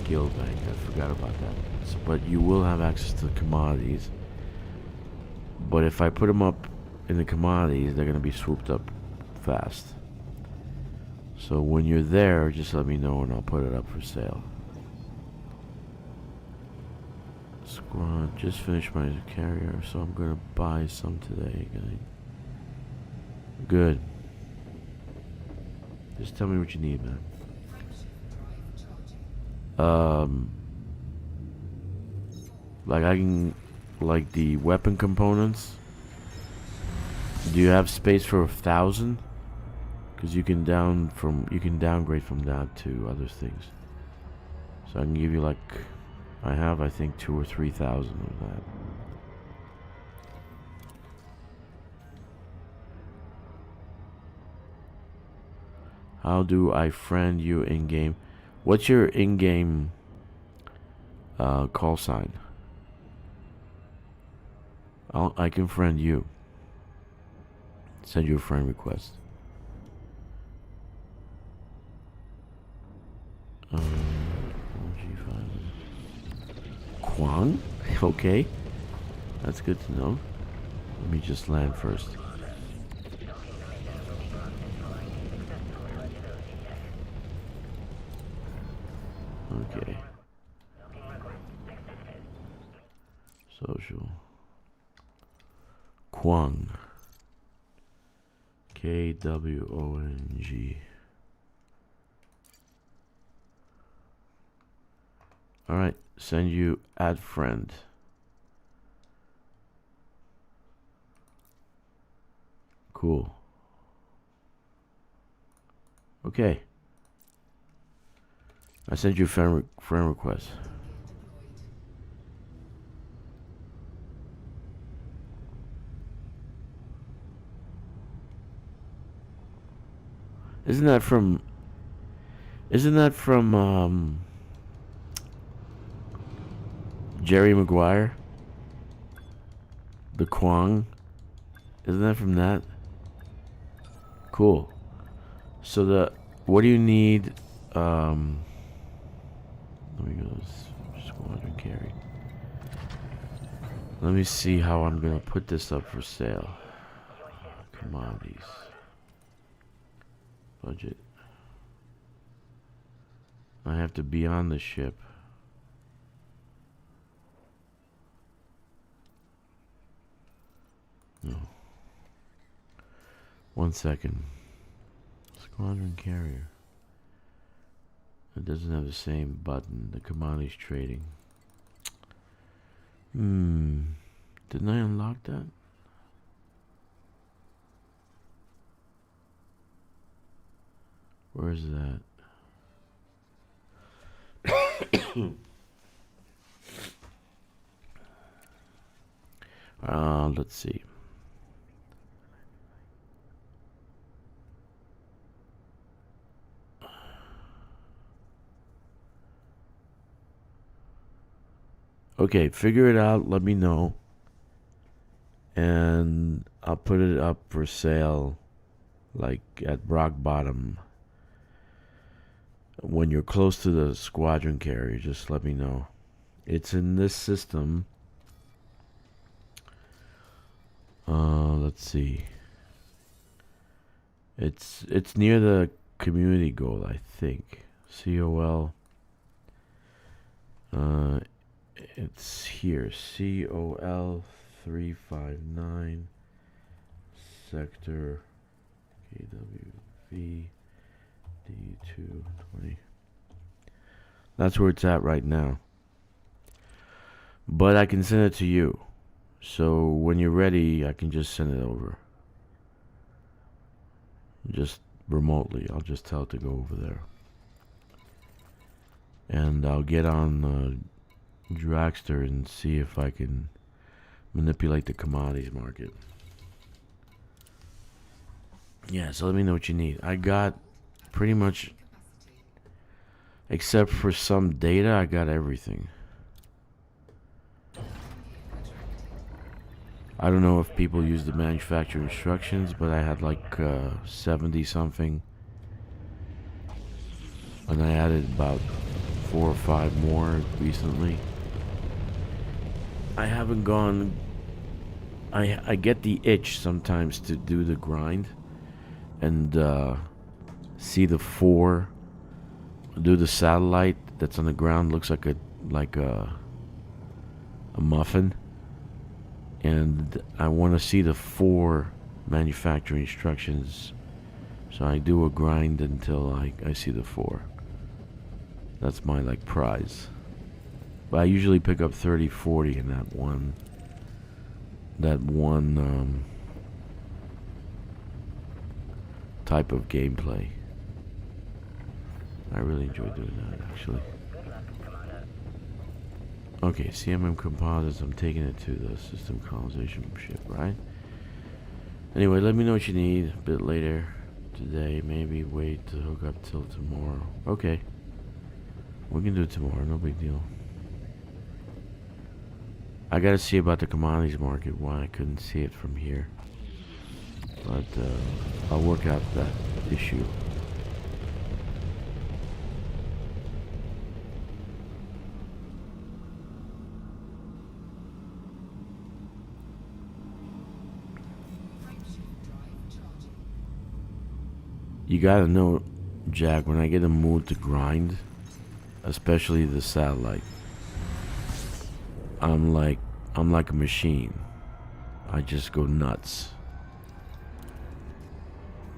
S1: guild bank. I forgot about that. So, but you will have access to the commodities. But if I put them up in the commodities, they're going to be swooped up fast. So when you're there, just let me know and I'll put it up for sale. Squad, just finished my carrier, so I'm gonna buy some today, guys. Good. Just tell me what you need, man. Like I can, like the weapon components. Do you have space for 1,000? Because you can downgrade from that to other things. So I can give you like. I have, I think, 2,000 or 3,000 of that. How do I friend you in game? What's your in-game call sign? I can friend you. Send you a friend request. Kwang? Okay. That's good to know. Let me just land first. Okay. Social. Kwang. Kwong. Alright, send you add friend. Cool. Okay. I sent you a friend request. Isn't that from Jerry Maguire? The Kwang? Isn't that from that? Cool. So what do you need? Let me go squadron carry. Let me see how I'm gonna put this up for sale. Commodities. Budget. I have to be on the ship. No. 1 second. Squadron carrier. It doesn't have the same button. The commodities trading. Didn't I unlock that? Where is that? Let's see. Okay, figure it out. Let me know. And I'll put it up for sale, like at rock bottom. When you're close to the squadron carrier, just let me know. It's in this system. Let's see. It's near the community goal, I think. COL. It's here. COL 359 sector KWV D220. That's where it's at right now. But I can send it to you. So when you're ready, I can just send it over. Just remotely. I'll just tell it to go over there. And I'll get on Drakkster and see if I can manipulate the commodities market. Yeah, so let me know what you need. I got pretty much, except for some data, I got everything. I don't know if people use the manufacturer instructions, but I had like 70 something. And I added about 4 or 5 more recently. I haven't gone... I get the itch sometimes to do the grind. And see the 4. Do the satellite that's on the ground. Looks like a muffin. And I want to see the 4 manufacturing instructions. So I do a grind until I see the 4. That's my like prize. But I usually pick up 30, 40 in that one type of gameplay. I really enjoy doing that actually. Okay, CMM composites, I'm taking it to the system colonization ship, right? Anyway, let me know what you need a bit later today. Maybe wait to hook up till tomorrow. Okay. We can do it tomorrow, no big deal. I gotta see about the commodities market, why I couldn't see it from here. But I'll work out that issue. You gotta know, Jack, when I get a mood to grind, especially the satellite, I'm like a machine. I just go nuts.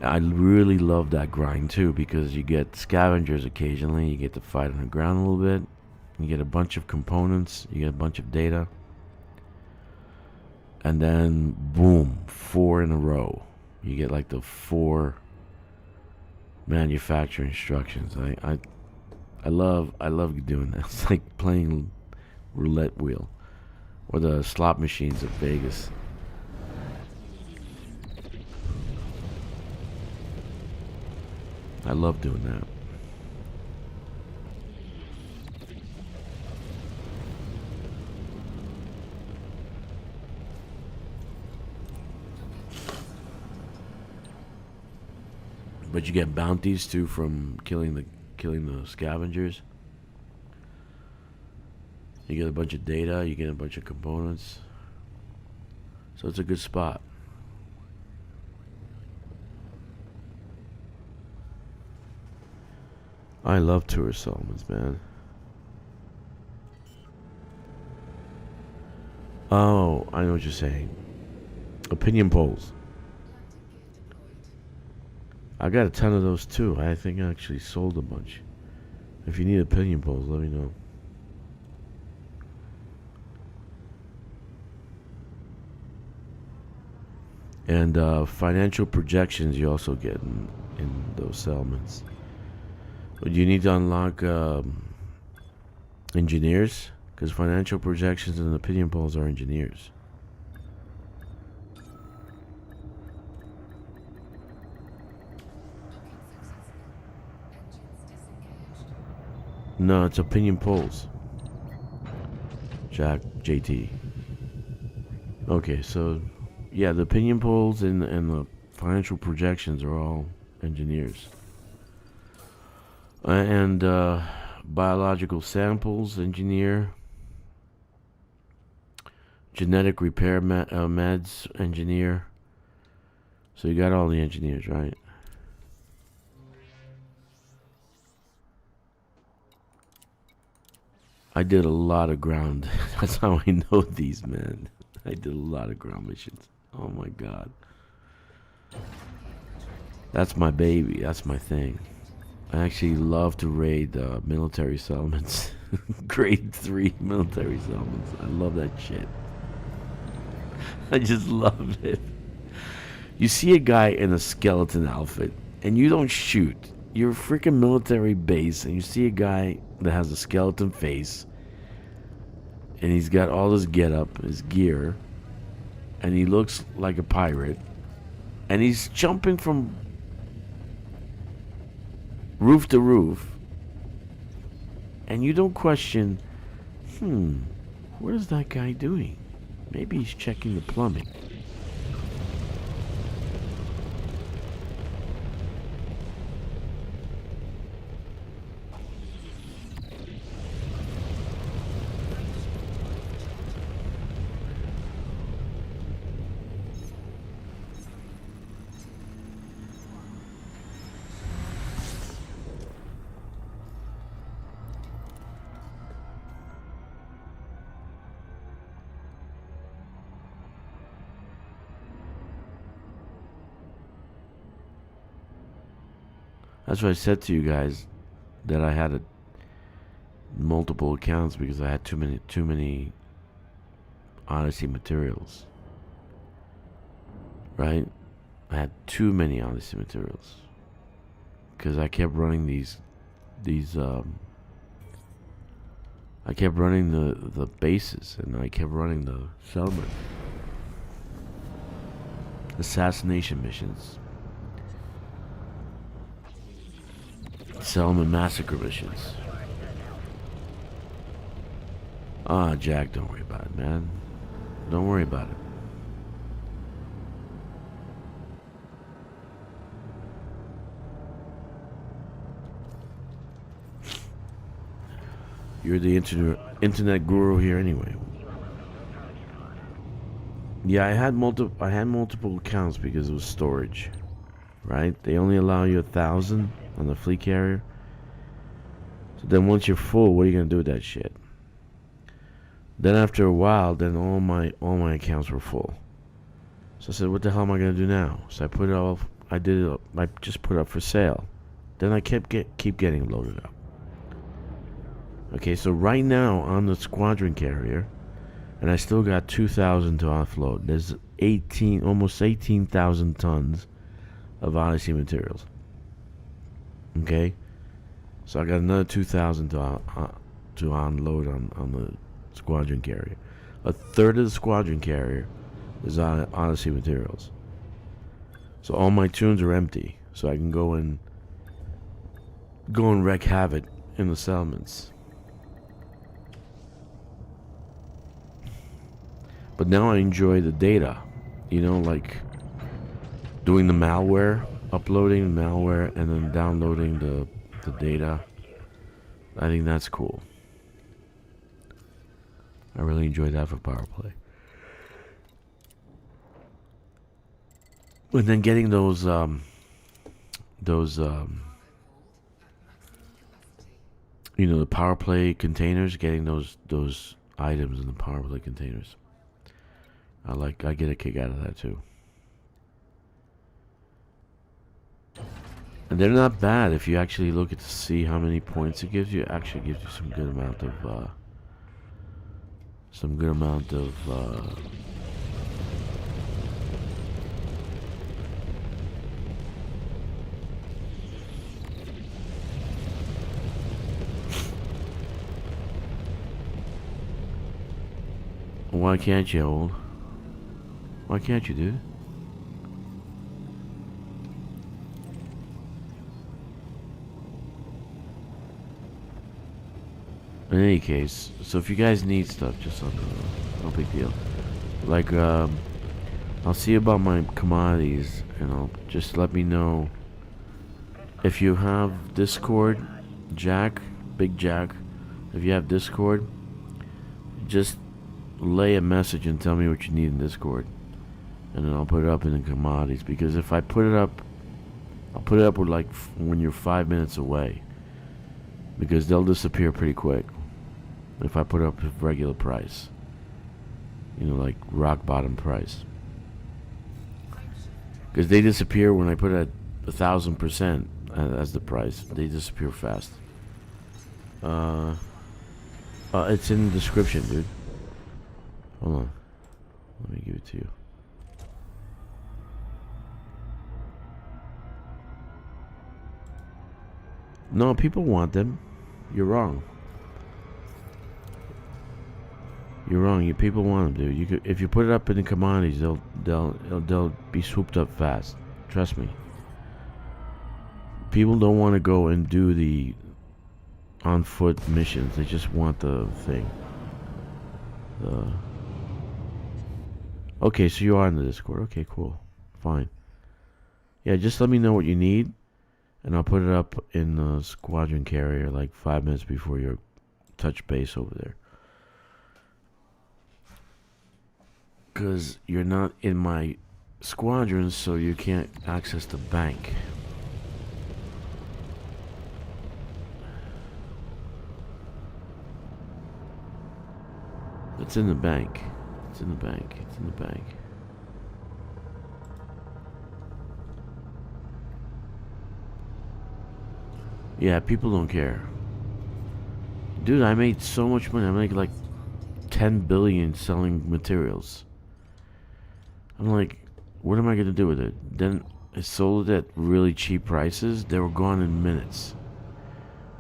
S1: I really love that grind too, because you get scavengers occasionally, you get to fight on the ground a little bit, you get a bunch of components, you get a bunch of data, and then boom, 4 in a row. You get like the 4 manufacturer instructions. I love doing that. It's like playing roulette wheel or the slot machines at Vegas. I love doing that. But you get bounties too from killing the scavengers. You get a bunch of data, you get a bunch of components. So it's a good spot. I love tourist settlements, man. Oh, I know what you're saying. Opinion polls. I got a ton of those too. I think I actually sold a bunch. If you need opinion polls, let me know. And financial projections you also get in those settlements. But you need to unlock engineers, because financial projections and opinion polls are engineers. No, it's opinion polls. JT. Okay, so yeah, the opinion polls and the financial projections are all engineers. And biological samples, engineer. Genetic repair meds, engineer. So you got all the engineers, right? I did a lot of ground. That's how I know these, man. I did a lot of ground missions. Oh my god. That's my baby. That's my thing. I actually love to raid military settlements. Grade 3 military settlements. I love that shit. I just love it. You see a guy in a skeleton outfit and you don't shoot. You're a freaking military base and you see a guy that has a skeleton face and he's got all his getup, his gear, and he looks like a pirate, and he's jumping from roof to roof, and you don't question, what is that guy doing? Maybe he's checking the plumbing. That's what I said to you guys, that I had multiple accounts because I had too many Odyssey materials. Right? I had too many Odyssey materials because I kept running I kept running the bases, and I kept running the settlement assassination missions. Settlement massacre missions. Ah, Jack, don't worry about it, man. Don't worry about it. You're the internet guru here anyway. Yeah, I had multiple accounts because it was storage. Right? They only allow you 1,000 on the fleet carrier. So then once you're full, what are you gonna do with that shit? Then after a while, then all my accounts were full. So I said, what the hell am I gonna do now? So I put it off. I just put it up for sale. Then I keep getting loaded up. Okay, so right now on the squadron carrier, and I still got 2,000 to offload. There's almost 18,000 tons of Odyssey materials. Okay, so I got another 2,000 to unload on the squadron carrier. A third of the squadron carrier is Odyssey materials. So all my tunes are empty, so I can go and wreak havoc in the settlements. But now I enjoy the data, like doing the malware, uploading the malware, and then downloading the data. I think that's cool. I really enjoy that for power play. And then getting those you know, the power play containers, getting those items in the power play containers. I get a kick out of that too. And they're not bad if you actually look at to see how many points it gives you. It actually gives you some good amount of Why can't you, old? Why can't you, dude? In any case, so if you guys need stuff, just let me know. No big deal. Like, I'll see about my commodities, and I'll just let me know if you have Discord, Jack, Big Jack. If you have Discord, just lay a message and tell me what you need in Discord, and then I'll put it up in the commodities. Because if I put it up, I'll put it up with like when you're 5 minutes away, because they'll disappear pretty quick if I put up a regular price, you know, like rock bottom price, because they disappear when I put it at 1,000% as the price. They disappear fast. It's in the description, dude. Hold on, let me give it to you. No, people want them. You're wrong. You're wrong. You people want them, dude. You could, if you put it up in the commodities, they'll be swooped up fast. Trust me. People don't want to go and do the on foot missions. They just want the thing. Okay, so you are in the Discord. Okay, cool. Fine. Yeah, just let me know what you need, and I'll put it up in the squadron carrier like 5 minutes before your touch base over there. Because you're not in my squadron, so you can't access the bank. It's in the bank. It's in the bank. It's in the bank. Yeah, people don't care. Dude, I made so much money. I made like 10 billion selling materials. I'm like, what am I gonna do with it? Then I sold it at really cheap prices. They were gone in minutes.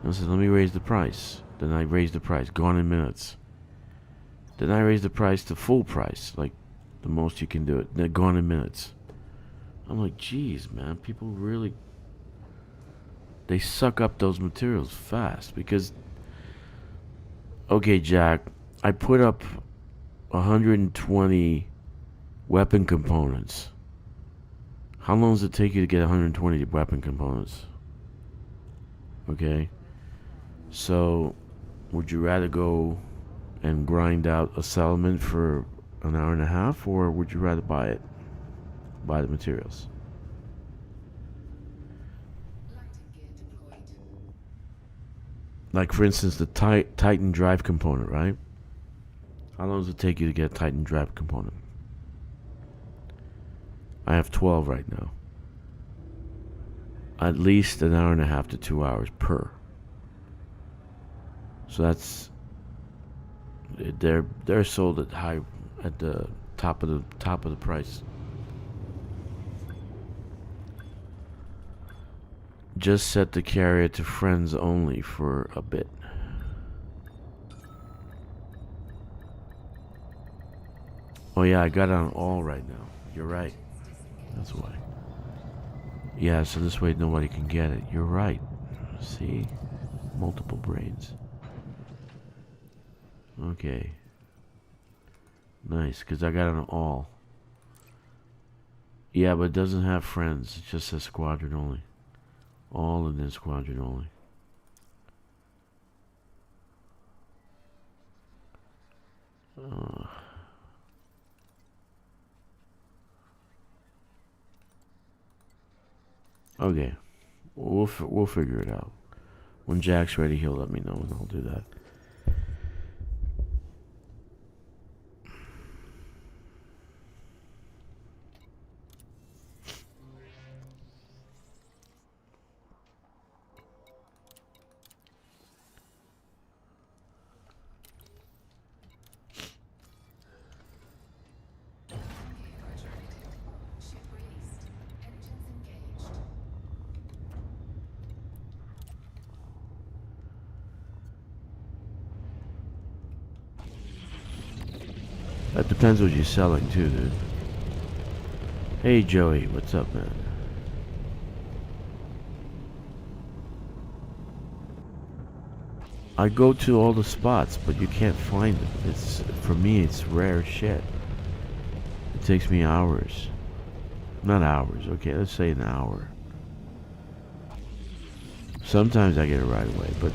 S1: And I said, let me raise the price. Then I raised the price. Gone in minutes. Then I raised the price to full price, like the most you can do it. They're gone in minutes. I'm like, geez, man, people really, they suck up those materials fast. Because, okay, Jack, I put up 120 weapon components. How long does it take you to get 120 weapon components? Okay, so would you rather go and grind out a settlement for an hour and a half, or would you rather buy the materials? Like, for instance, the Titan drive component, right? How long does it take you to get a Titan drive component? I have 12 right now. At least an hour and a half to 2 hours per. So that's, they're sold at the top of the price. Just set the carrier to friends only for a bit. Oh yeah, I got it on all right now. You're right. That's why. Yeah, so this way nobody can get it. You're right. See? Multiple brains. Okay. Nice, because I got an all. Yeah, but it doesn't have friends. It just says squadron only. All and then squadron only. Okay, we'll figure it out. When Jack's ready, he'll let me know, and I'll do that.
S4: Ship released. Engines engaged.
S1: That depends what you're selling too, dude. Hey Joey, what's up, man? I go to all the spots, but you can't find them. It's, for me, it's rare shit. It takes me hours. Not hours, okay, let's say an hour. Sometimes I get it right away, but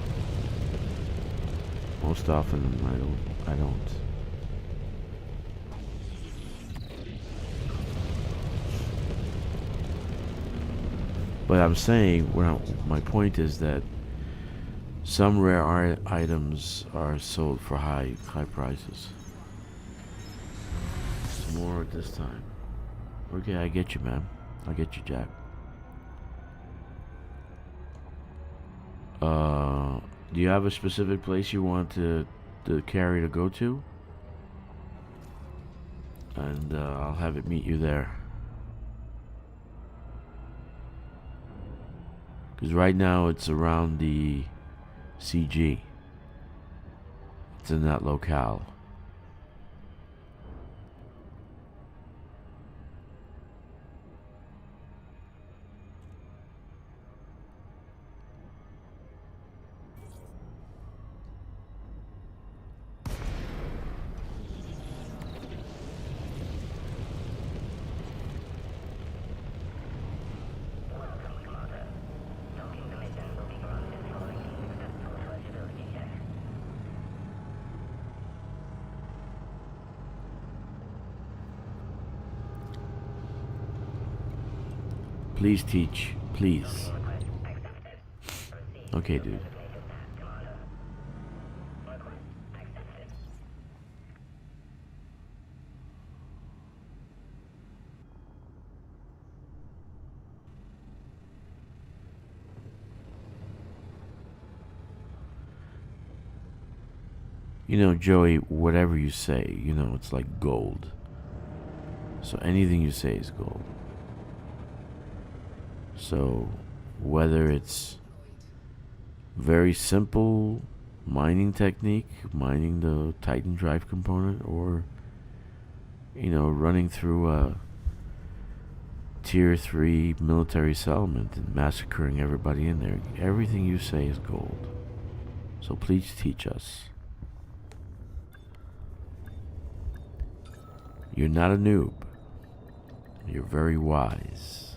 S1: most often I don't. But I'm saying, my point is that some rare items are sold for high prices. More at this time. Okay, I get you, man. I get you, Jack. Do you have a specific place you want the carrier to go to? And I'll have it meet you there. Because right now it's around the CG. It's in that locale. Please teach. Please. Okay, dude. You know, Joey, whatever you say, you know, it's like gold. So anything you say is gold. So whether it's very simple mining technique, mining the Titan drive component, or, you know, running through a tier 3 military settlement and massacring everybody in there, everything you say is gold. So please teach us. You're not a noob. You're very wise.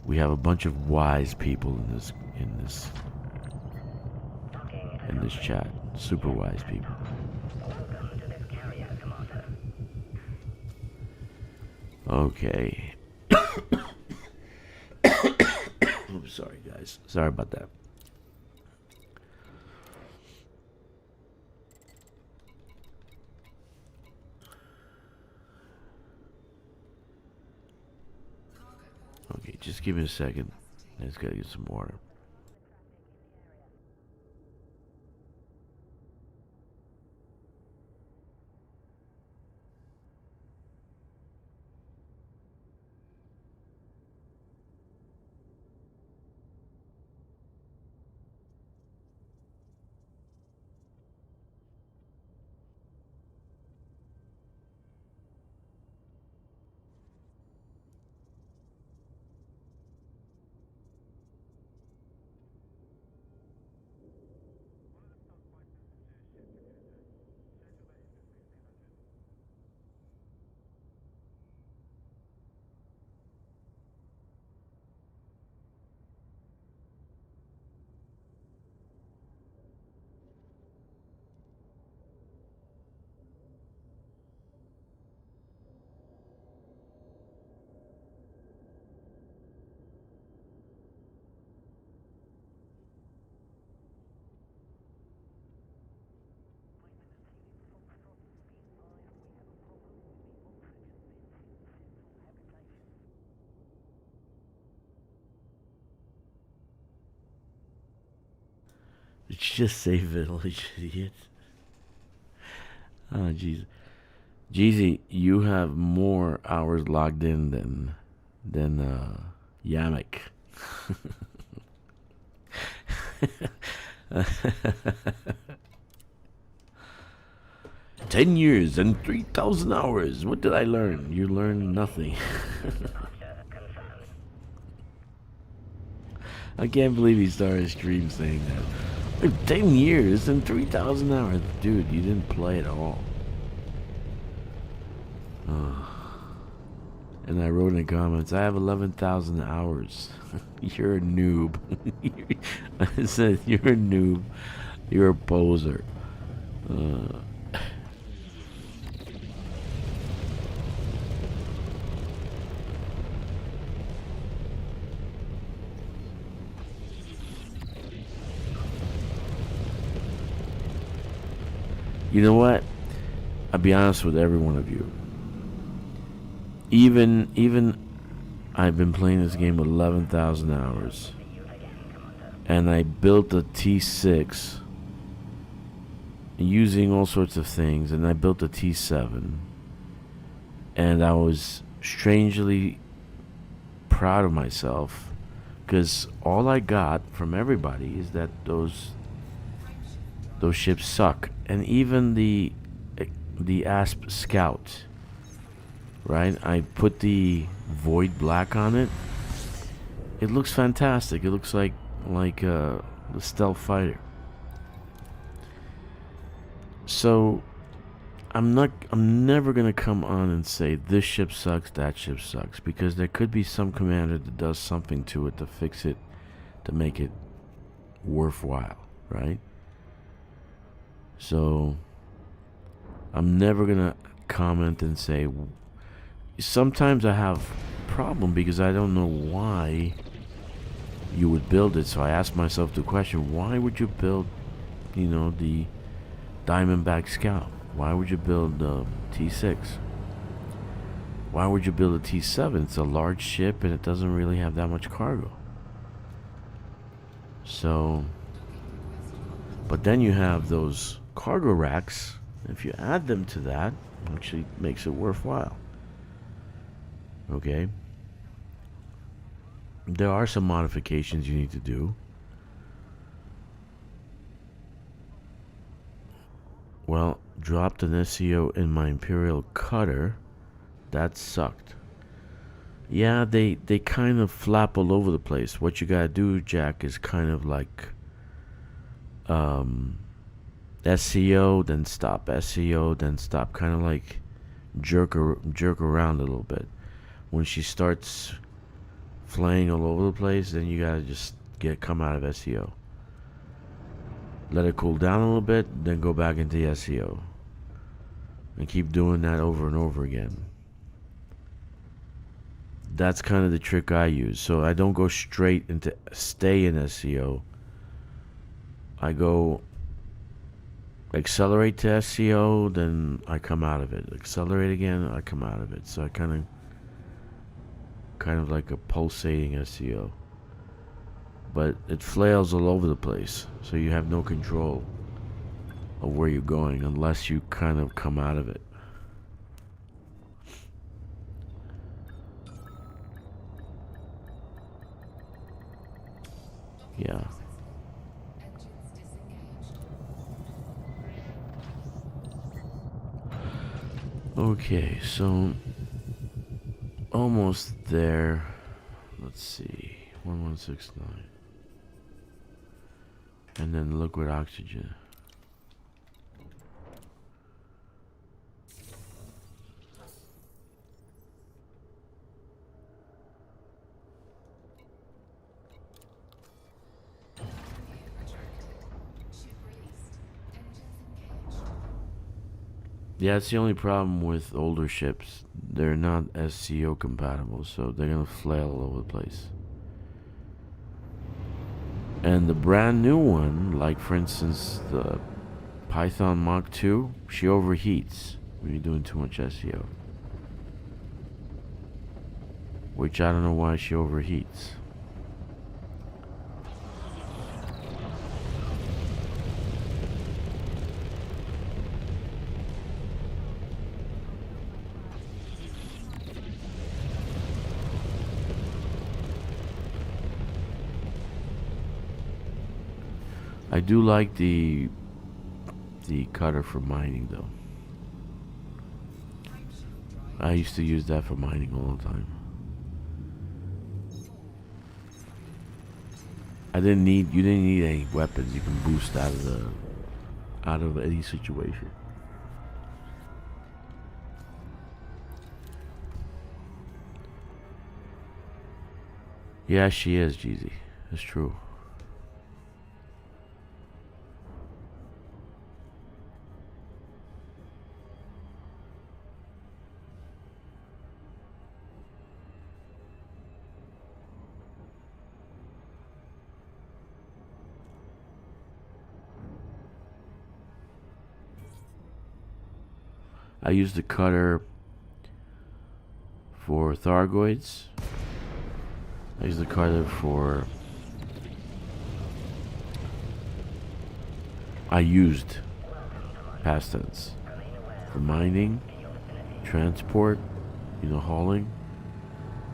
S1: We have a bunch of wise people in this chat. Super wise people. Okay. I'm sorry, guys. Sorry about that. Okay, just give me a second. I just gotta get some water. Just say village, idiot. Oh, jeez. Jeezy, you have more hours logged in than Yamek. 10 years and 3,000 hours. What did I learn? You learned nothing. I can't believe he started his stream saying that. 10 years and 3,000 hours. Dude, you didn't play at all. And I wrote in the comments, I have 11,000 hours. You're a noob. I said, you're a noob. You're a poser. You know what? I'll be honest with every one of you. Even I've been playing this game 11,000 hours, and I built a T6 using all sorts of things, and I built a T7, and I was strangely proud of myself because all I got from everybody is that those ships suck, and even the Asp Scout. Right, I put the Void Black on it. It looks fantastic. It looks like the stealth fighter. So I'm never gonna come on and say this ship sucks, that ship sucks, because there could be some commander that does something to it to fix it, to make it worthwhile, right? So I'm never gonna comment and say. Sometimes I have problem because I don't know why you would build it. So I ask myself the question, why would you build, the Diamondback Scout? Why would you build the T6? Why would you build a T7? It's a large ship and it doesn't really have that much cargo. So, but then you have those cargo racks. If you add them to that, it actually makes it worthwhile. Okay, there are some modifications you need to do. Well, dropped an SEO in my Imperial Cutter. That sucked. Yeah, they kind of flap all over the place. What you gotta do, Jack, is kind of like SEO, then stop, SEO, then stop. Kind of like jerk around a little bit. When she starts flying all over the place, then you gotta just come out of SEO. Let it cool down a little bit, then go back into SEO. And keep doing that over and over again. That's kind of the trick I use. So I don't go straight into stay in SEO. I go accelerate to SEO, then I come out of it. Accelerate again, I come out of it. So I kind of like a pulsating SEO, but it flails all over the place, so you have no control of where you're going unless you kind of come out of it. Yeah. Okay, so almost there. Let's see, 1169, and then liquid oxygen. Yeah, it's the only problem with older ships. They're not SCO compatible, so they're gonna flail all over the place. And the brand new one, like for instance the Python Mach 2, she overheats when you're doing too much SEO. Which I don't know why she overheats. I do like the cutter for mining though. I used to use that for mining all the time. You didn't need any weapons. You can boost out of any situation. Yeah, she is, Jeezy. That's true. I use the cutter for Thargoids. I use the cutter for... I used past tense for mining, transport, you know, hauling.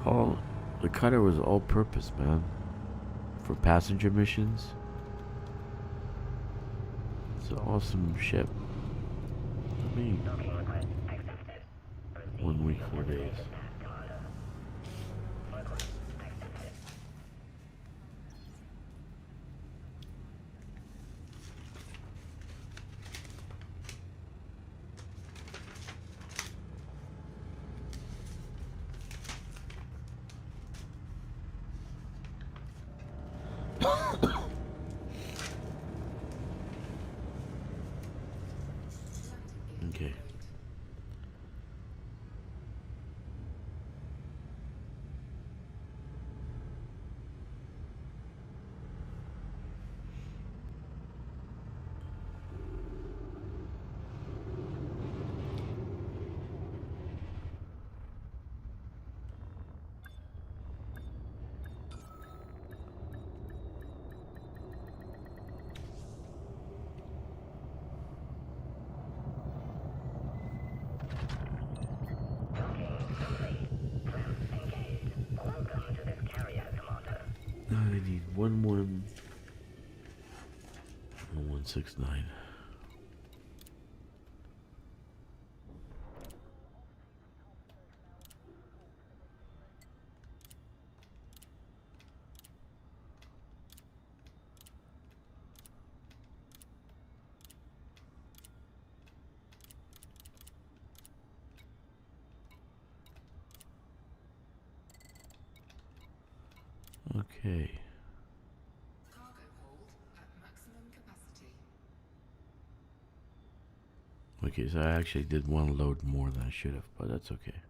S1: The cutter was all purpose, man. For passenger missions. It's an awesome ship. I mean, 1 week, 4 days. Okay. I need 1169. Okay.
S4: Cargo hold at maximum capacity.
S1: Okay, so I actually did one load more than I should have, but that's okay.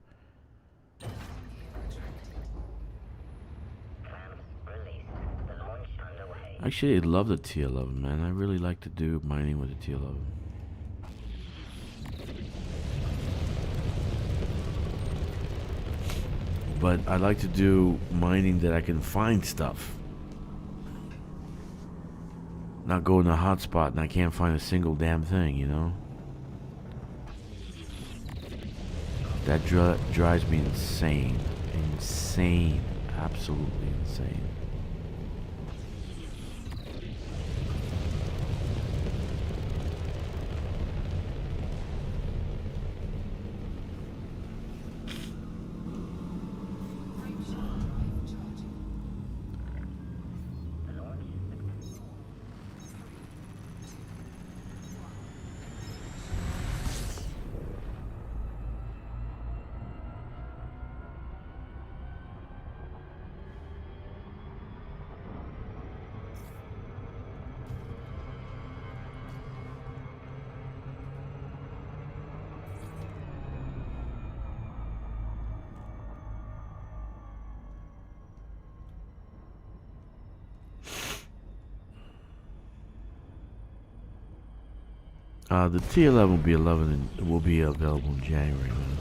S1: Actually, I love the T11, man. I really like to do mining with the T11. But I like to do mining that I can find stuff. Not go in a hotspot and I can't find a single damn thing, you know? That drives me insane. Insane. Absolutely insane. The T11 will be available in January, man.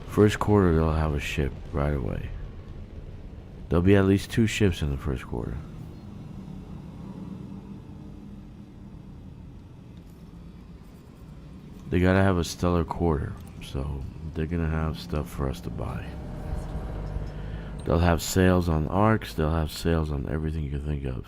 S1: First quarter they'll have a ship right away. There'll be at least 2 ships in the first quarter. They gotta have a stellar quarter, so they're gonna have stuff for us to buy. They'll have sales on arcs, they'll have sales on everything you can think of.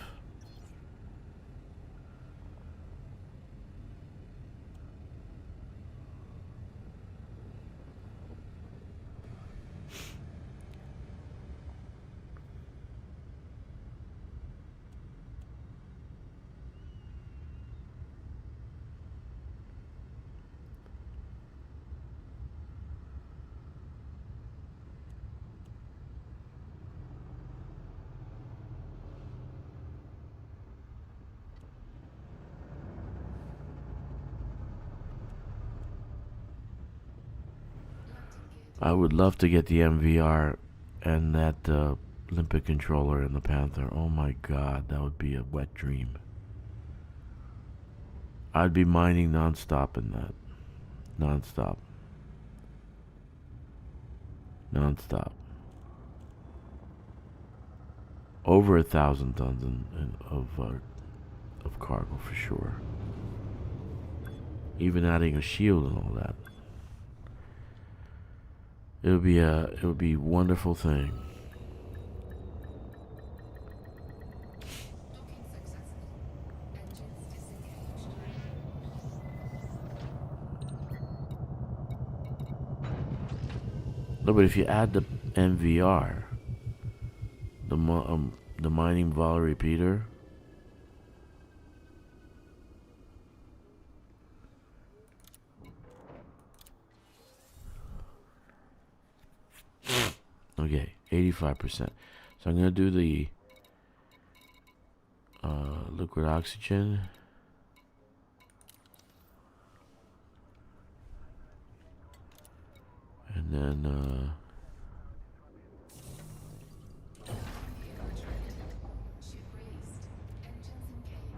S1: I would love to get the MVR and that Olympic controller and the Panther. Oh my god, that would be a wet dream. I'd be mining non-stop in that. Non-stop. Non-stop. Over 1,000 tons of cargo for sure. Even adding a shield and all that. It would be a wonderful thing.
S4: Docking successful. Engines disengaged.
S1: No, but if you add the MVR, the mining vol repeater, okay, 85%. So I'm gonna do the liquid oxygen. And then
S4: Vehicle tracked. Ship released. Engines engaged.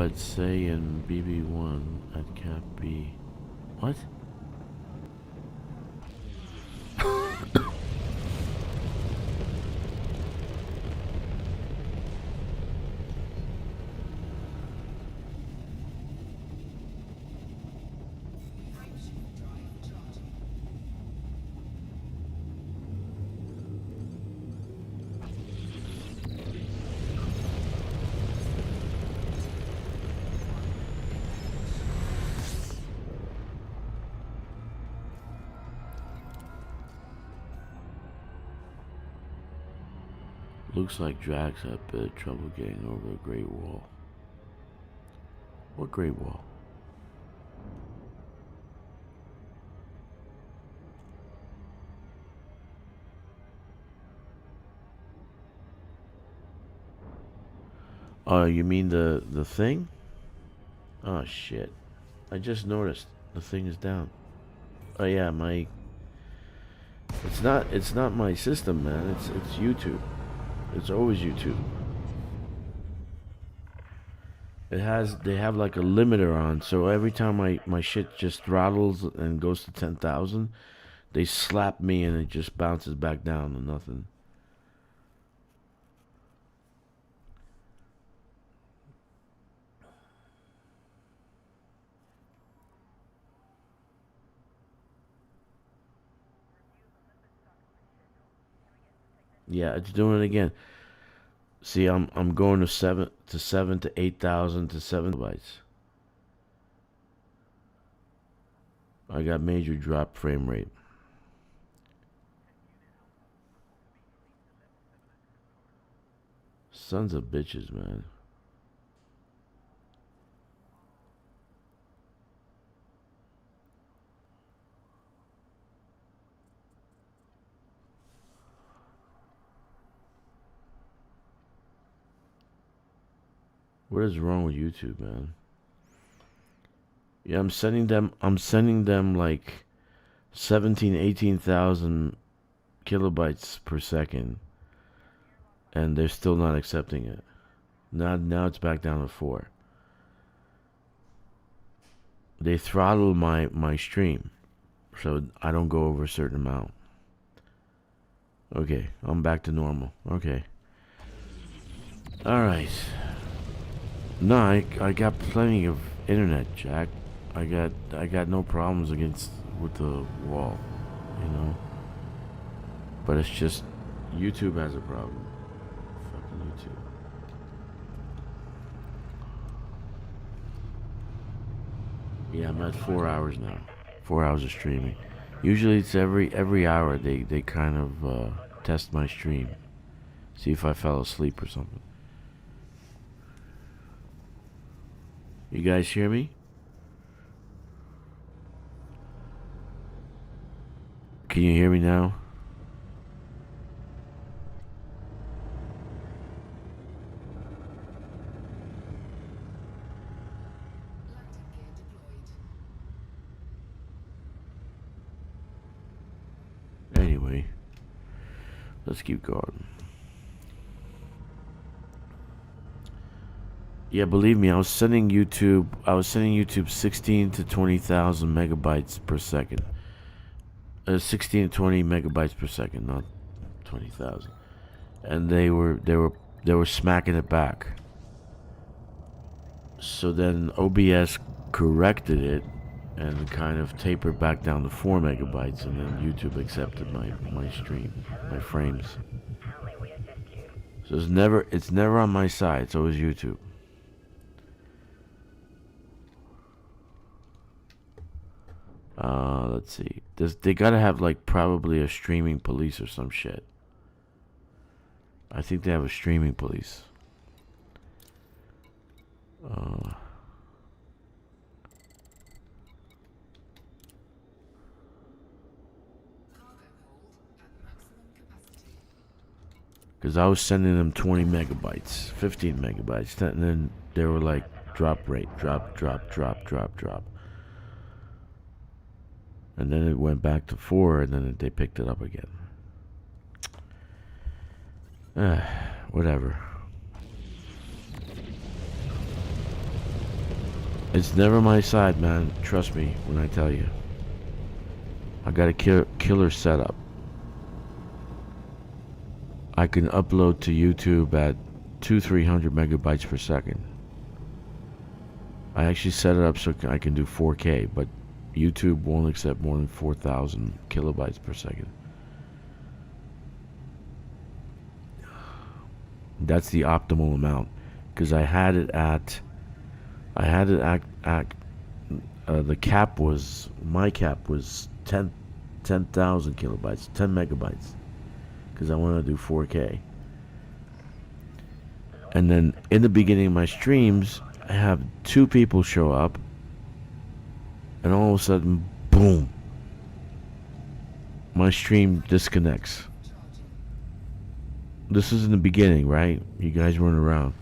S1: but say in BB1 at Cap B. What?
S4: Frameshift drive charging.
S1: Looks like Drax had a bit of trouble getting over a Great Wall. What Great Wall? Oh, you mean the thing? Oh shit. I just noticed the thing is down. Oh yeah, my it's not my system, man. It's YouTube. It's always YouTube. They have like a limiter on, so every time my shit just throttles and goes to 10,000, they slap me and it just bounces back down to nothing. Yeah, it's doing it again. See, I'm going to 7 to 8,000 to 7 bytes. I got major drop frame rate. Sons of bitches, man. What is wrong with YouTube, man? Yeah, I'm sending them like 17, 18,000 kilobytes per second, and they're still not accepting it. Now it's back down to 4. They throttle my stream, so I don't go over a certain amount. Okay, I'm back to normal. Okay. All right. No, I got plenty of internet, Jack. I got no problems with the wall, you know. But it's just YouTube has a problem. Fucking YouTube. Yeah, I'm at 4 hours now. 4 hours of streaming. Usually it's every hour they kind of test my stream, see if I fell asleep or something. You guys hear me? Can you hear me now? Anyway, let's keep going. Yeah, believe me, I was sending YouTube 16 to 20,000 megabytes per second. 16 to 20 megabytes per second, not 20,000. And they were smacking it back. So then OBS corrected it and kind of tapered back down to 4 megabytes, and then YouTube accepted my stream, my frames. So it's never on my side, it's always YouTube. Let's see. They gotta have like probably a streaming police or some shit. I think they have a streaming police. Because I was sending them 20 megabytes, 15 megabytes, and then they were like, drop rate, drop. And then it went back to 4, and then they picked it up again. Whatever. It's never my side, man. Trust me when I tell you. I got a killer setup. I can upload to YouTube at 200-300 megabytes per second. I actually set it up so I can do 4K, but YouTube won't accept more than 4,000 kilobytes per second. That's the optimal amount, because my cap was 10,000 kilobytes, 10 megabytes, because I want to do 4K. And then in the beginning of my streams, I have 2 people show up, and all of a sudden, boom, my stream disconnects. This is in the beginning, right? You guys weren't around.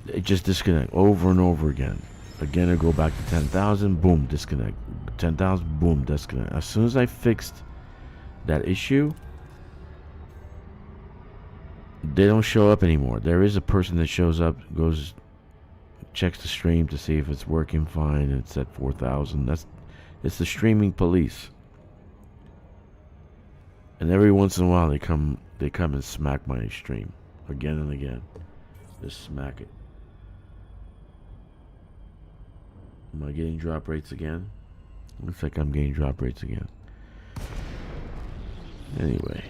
S1: It just disconnect over and over again. Again, I go back to 10,000, boom, disconnect. 10,000, boom, disconnect. As soon as I fixed that issue, they don't show up anymore. There is a person that shows up, goes, checks the stream to see if it's working fine. It's at 4,000. It's the streaming police. And every once in a while they come and smack my stream again and again. Just smack it. Am I getting drop rates again? Looks like I'm getting drop rates again. Anyway.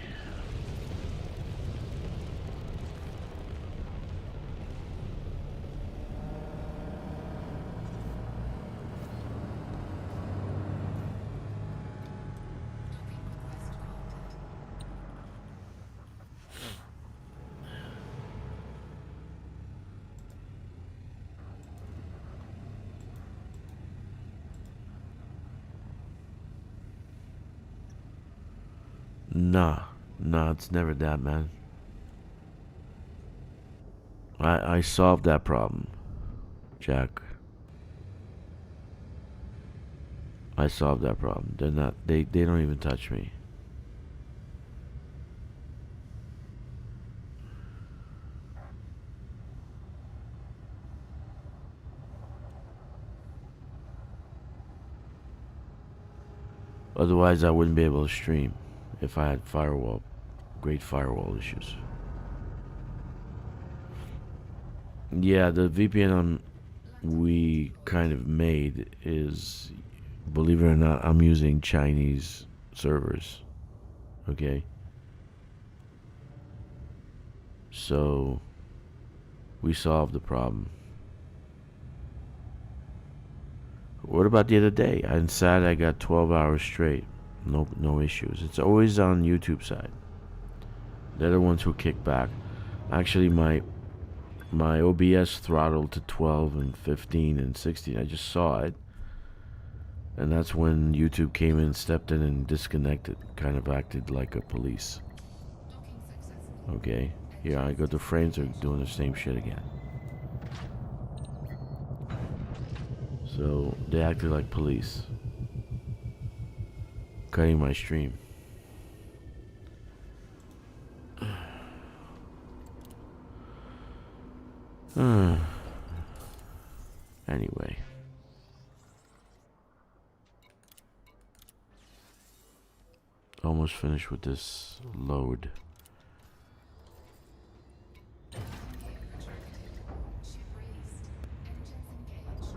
S1: Nah, it's never that, man. I solved that problem, Jack. I solved that problem. They don't even touch me. Otherwise I wouldn't be able to stream if I had great firewall issues. Yeah, the VPN we kind of made is, believe it or not, I'm using Chinese servers. Okay? So we solved the problem. What about the other day? On Saturday I got 12 hours straight. No issues. It's always on YouTube side. They're the ones who kick back. Actually, my OBS throttled to 12 and 15 and 16. I just saw it. And that's when YouTube came in, stepped in and disconnected. Kind of acted like a police. Okay. Here I go. The frames are doing the same shit again. So they acted like police. Cutting my stream. Anyway. Almost finished with this load.
S4: Ship raised. Engines engaged.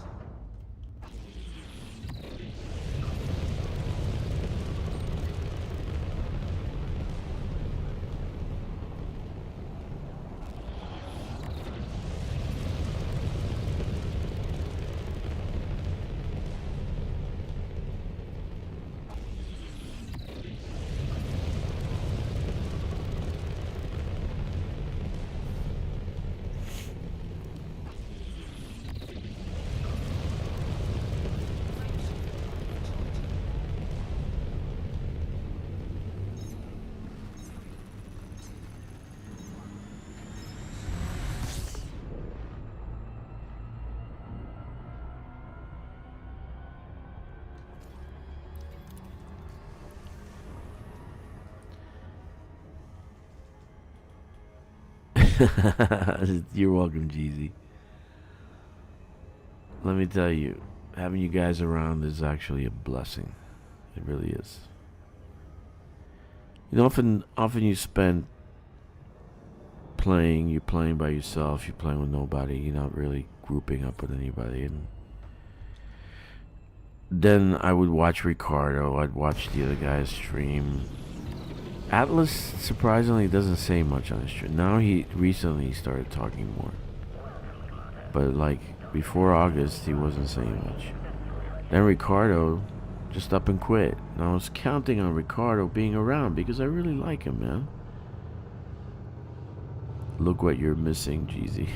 S1: You're welcome, Jeezy. Let me tell you, having you guys around is actually a blessing. It really is. You know, often you spend playing, you're playing by yourself, you're playing with nobody, you're not really grouping up with anybody. And then I would watch Ricardo, I'd watch the other guys stream. Atlas surprisingly doesn't say much on his stream. Now he recently started talking more. But like before August he wasn't saying much. Then Ricardo just up and quit. And I was counting on Ricardo being around because I really like him, man. Look what you're missing, Jeezy.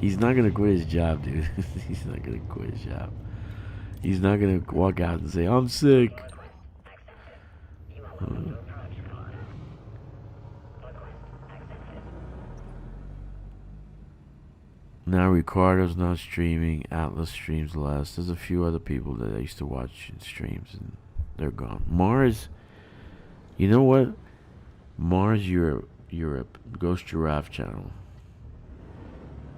S1: He's not gonna quit his job, dude. He's not gonna quit his job. He's not gonna walk out and say, I'm sick. Now Ricardo's not streaming. Atlas streams less. There's a few other people that I used to watch in streams, and they're gone. Mars, you know what? Mars Europe, Ghost Giraffe channel.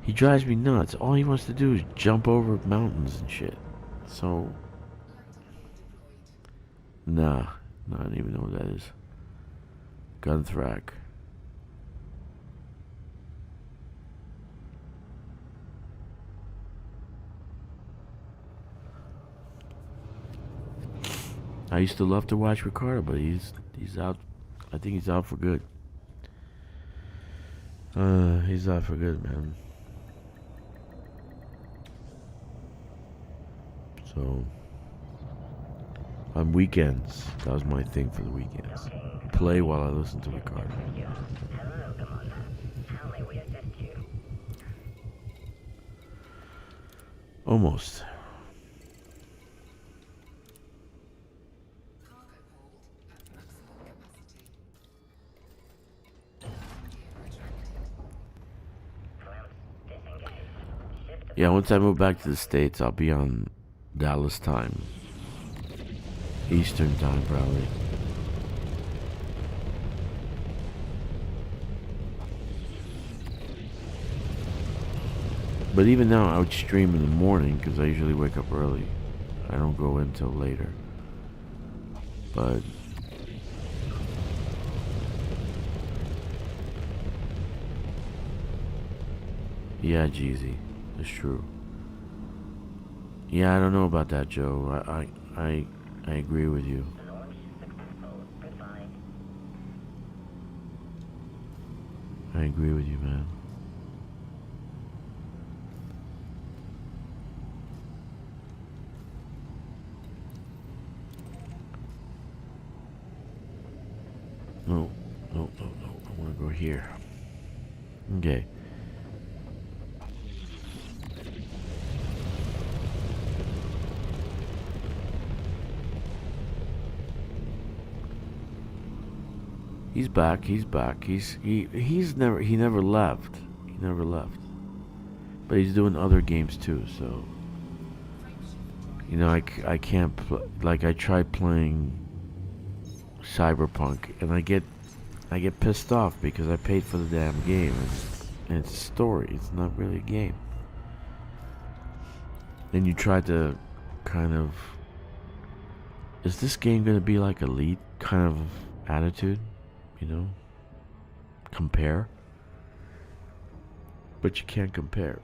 S1: He drives me nuts. All he wants to do is jump over mountains and shit. So, nah, I don't even know what that is. Gunthrack. I used to love to watch Ricardo, but he's out. I think he's out for good. He's out for good, man. So on weekends, that was my thing for the weekends. Play while I listen to Ricardo. Almost. Yeah, once I move back to the States, I'll be on Dallas time. Eastern time, probably. But even now, I would stream in the morning because I usually wake up early. I don't go in till later. But yeah, Jeezy, it's true. Yeah, I don't know about that, Joe. I agree with you. I agree with you, man. No. I want to go here. Okay. He's back. He never left. He never left. But he's doing other games too, so you know, I can't like I tried playing Cyberpunk and I get pissed off because I paid for the damn game and And it's a story. It's not really a game. Then you try to kind of, is this game gonna be like Elite kind of attitude? You know? Compare. But you can't compare.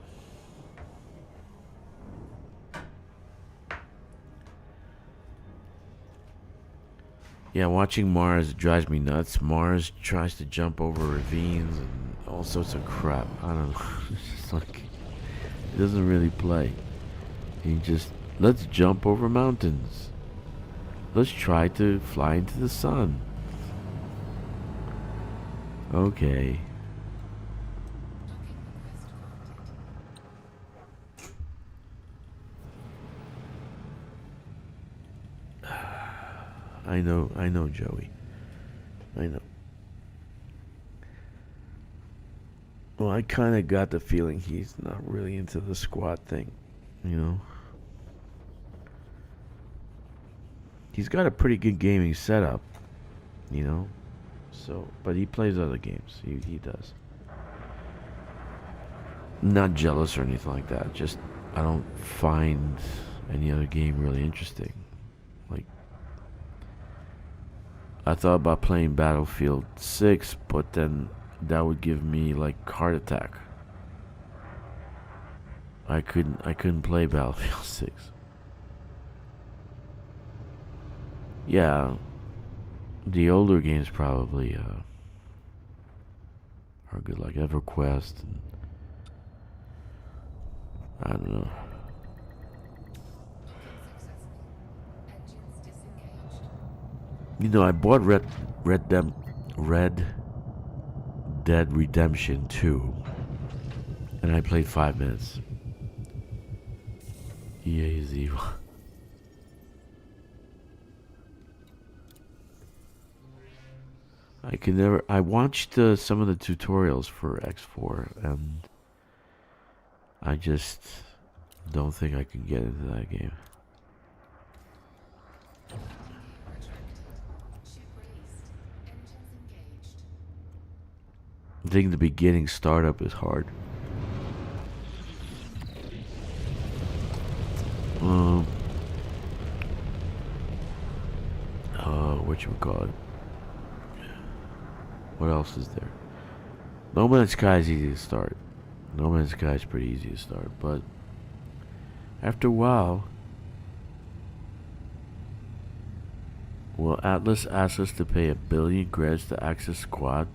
S1: Yeah, watching Mars drives me nuts. Mars tries to jump over ravines and all sorts of crap. I don't know. It's just like, it doesn't really play. He just, let's jump over mountains. Let's try to fly into the sun. Okay. I know, Joey. I know. Well, I kind of got the feeling he's not really into the squad thing, you know. He's got a pretty good gaming setup, you know. So, but he plays other games. He does. Not jealous or anything like that. Just I don't find any other game really interesting. Like, I thought about playing Battlefield 6, but then that would give me like heart attack. I couldn't play Battlefield 6. Yeah, the older games probably are good, like EverQuest and I don't know. You know, I bought Red Dead Redemption 2, and I played 5 minutes. EA is evil. I watched some of the tutorials for X4, and I just don't think I can get into that game. I think the beginning startup is hard. Whatchamacallit? What else is there? No Man's Sky is easy to start. No Man's Sky is pretty easy to start, but after a while, well, Atlas asked us to pay 1 billion credits to access Squad.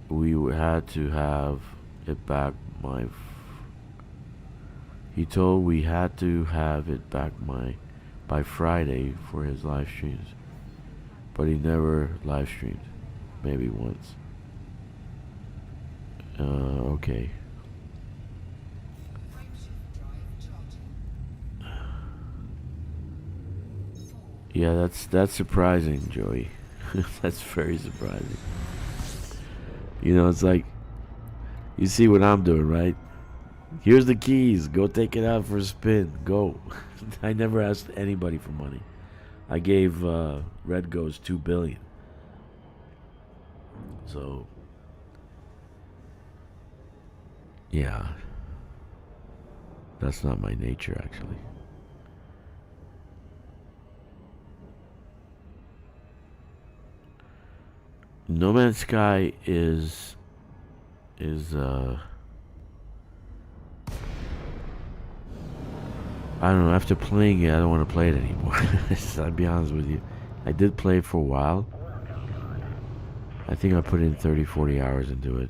S1: We had to have it back he told we had to have it back by Friday for his live streams. But he never live streamed. Maybe once. Okay. Yeah, that's surprising, Joey. That's very surprising. You know, it's like, you see what I'm doing, right? Here's the keys. Go take it out for a spin. Go. I never asked anybody for money. I gave Red Ghost 2 billion. So, yeah. That's not my nature, actually. No Man's Sky is I don't know, after playing it, I don't want to play it anymore. I'll be honest with you. I did play it for a while. I think I put in 30-40 hours into it.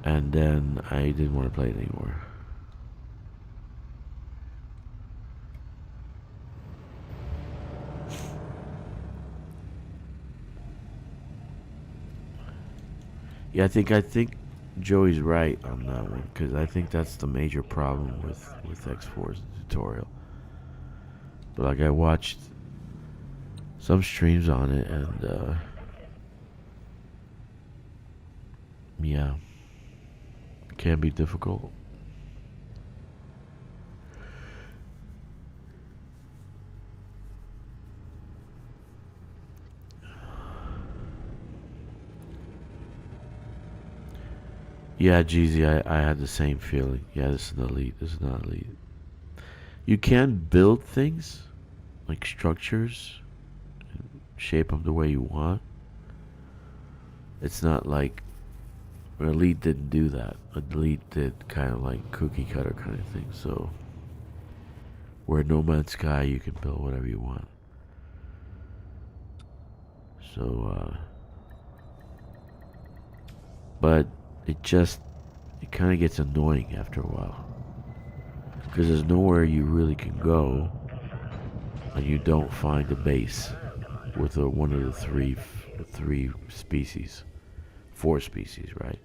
S1: And then I didn't want to play it anymore. Yeah, I think Joey's right on that one, because I think that's the major problem with X4's tutorial. But like, I watched some streams on it, and yeah, it can be difficult. Yeah, Jeezy, I had the same feeling. Yeah, this is not elite. This is not elite. You can build things, like structures, and shape them the way you want. It's not like elite didn't do that. Elite did kind of like cookie cutter kind of thing. So, where No Man's Sky, you can build whatever you want. So, but it kind of gets annoying after a while. Because there's nowhere you really can go, and you don't find a base with one of the three species, 4 species, right?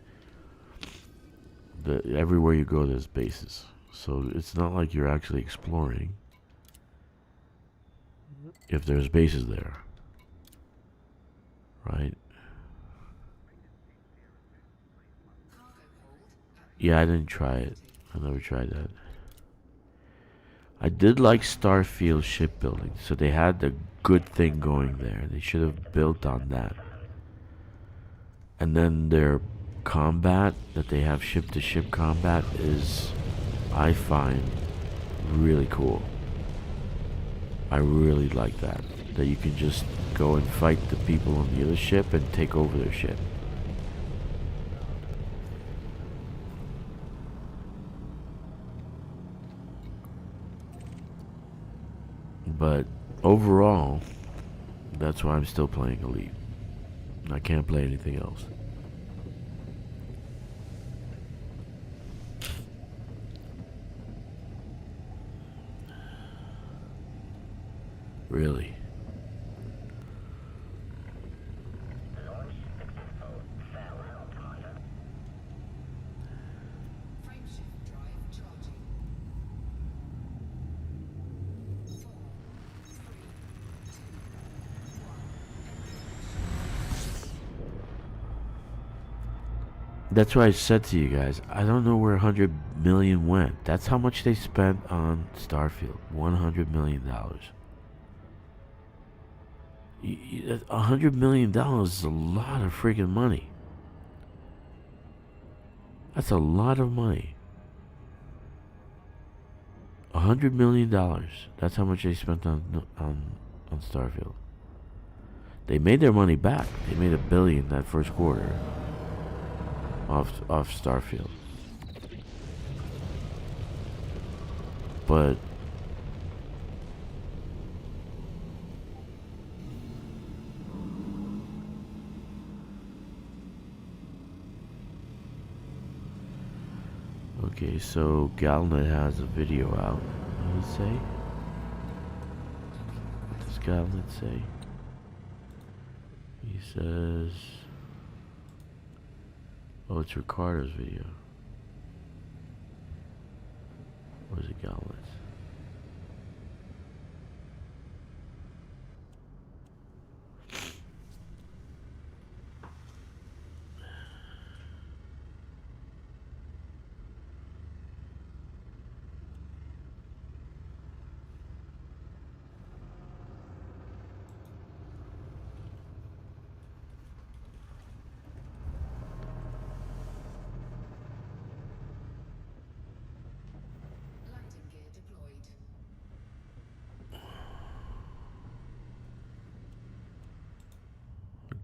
S1: Everywhere you go, there's bases. So it's not like you're actually exploring if there's bases there, right? Yeah, I didn't try it. I never tried that. I did like Starfield shipbuilding, so they had the good thing going there. They should have built on that. And then their combat that they have ship-to-ship combat is, I find, really cool. I really like that. That you can just go and fight the people on the other ship and take over their ship. But overall, that's why I'm still playing Elite. I can't play anything else. Really. That's why I said to you guys, I don't know where 100 million went. That's how much they spent on Starfield. $100 million. $100 million is a lot of freaking money. That's a lot of money. $100 million. That's how much they spent on Starfield. They made their money back. They made $1 billion that first quarter. Off Starfield. But okay, so Galnet has a video out. What does it say? What does Galnet say? He says, oh, it's Ricardo's video. Where's it, Galnet?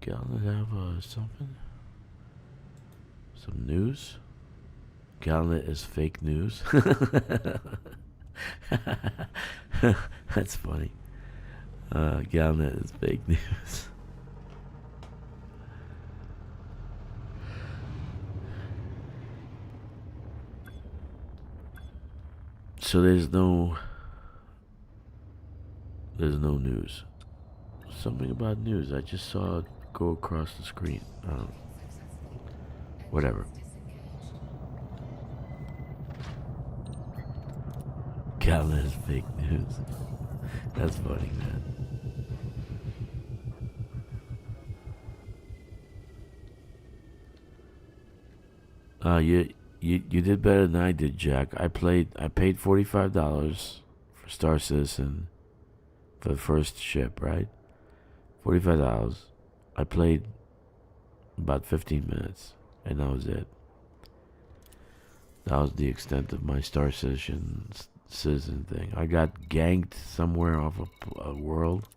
S1: Galnet have something? Some news? Galnet is fake news? That's funny. Galnet is fake news. So there's no news. Something about news. I just saw it go across the screen. Whatever. Galnet is fake news. That's funny, man. You did better than I did, Jack. I paid $45 for Star Citizen for the first ship, right? $45. I played about 15 minutes, and that was it. That was the extent of my Star Citizen thing. I got ganked somewhere off a world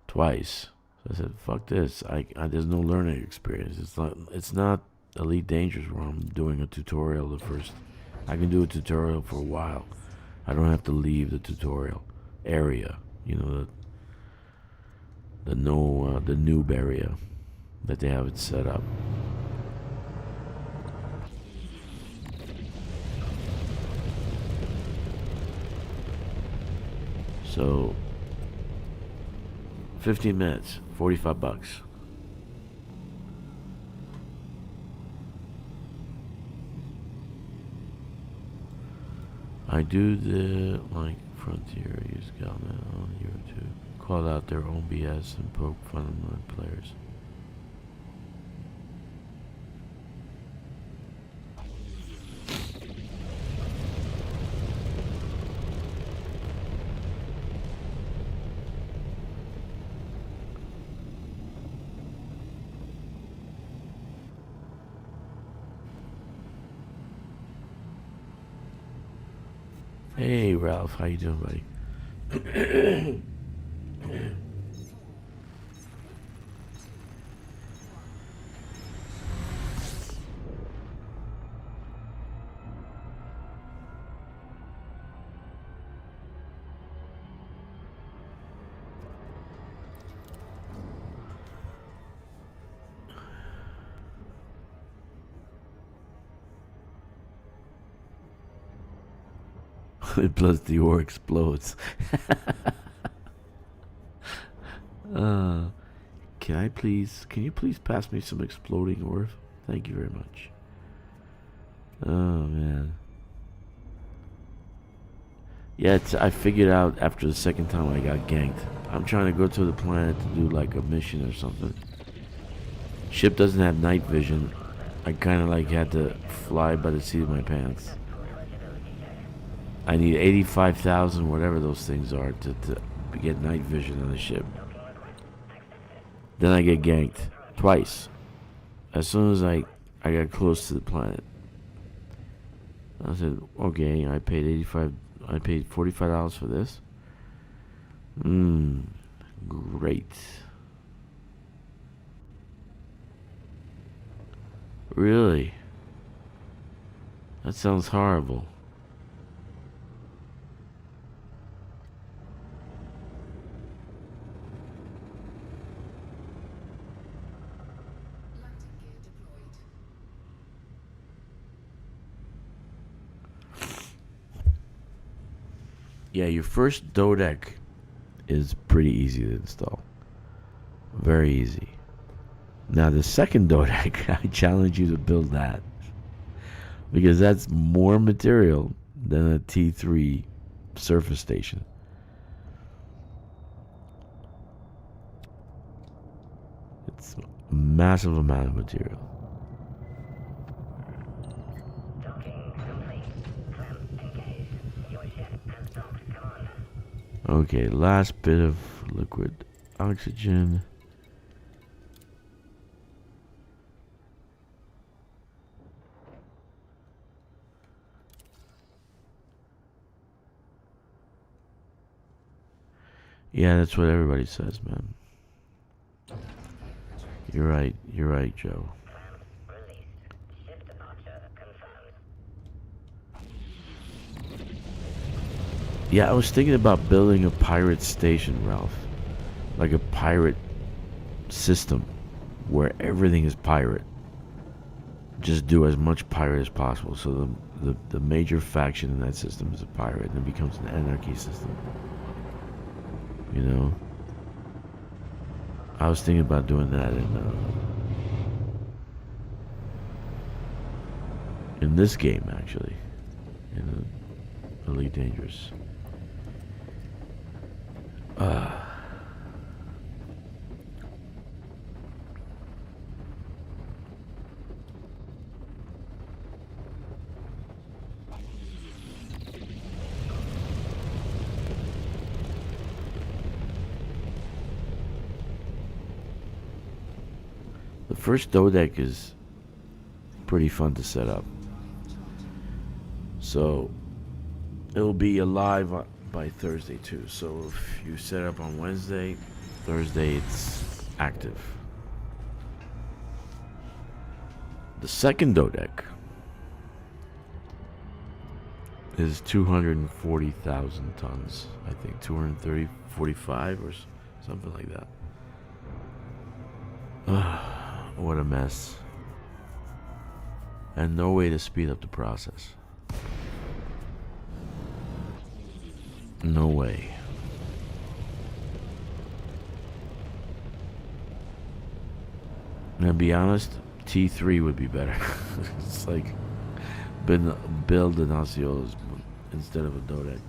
S1: twice. So I said, "Fuck this! There's no learning experience. It's not Elite Dangerous where I'm doing a tutorial the first. I can do a tutorial for a while. I don't have to leave the tutorial area. You know, the noob area that they have it set up." So 15 minutes, $45. I do the Frontier, use Galnet on YouTube. Call out their own BS and poke fun of my players. Hey Ralph, how you doing, buddy? Plus the ore explodes. Can you please pass me some exploding ore? Thank you very much. Oh man. Yeah, I figured out after the second time I got ganked. I'm trying to go to the planet to do like a mission or something. Ship doesn't have night vision. I kind of like had to fly by the seat of my pants. I need 85,000, whatever those things are, to get night vision on the ship. Then I get ganked twice. As soon as I got close to the planet, I said, "Okay, I paid $45 for this. Great. Really? That sounds horrible." Yeah, your first dodec is pretty easy to install. Very easy. Now the second dodec, I challenge you to build that. Because that's more material than a T3 surface station. It's a massive amount of material. Okay, last bit of liquid oxygen. Yeah, that's what everybody says, man. You're right, Joe. Yeah, I was thinking about building a pirate station, Ralph. Like a pirate system where everything is pirate. Just do as much pirate as possible. So the major faction in that system is a pirate, and it becomes an anarchy system. You know? I was thinking about doing that in this game, actually. In Elite Dangerous. The first dodec is pretty fun to set up. So it'll be alive by Thursday too. So if you set up on Wednesday, Thursday it's active. The second dodec is 240,000 tons. I think 230, 45 or something like that. What a mess. And no way to speed up the process. No way. And to be honest, T3 would be better. It's like build an Osceolas instead of a dodec.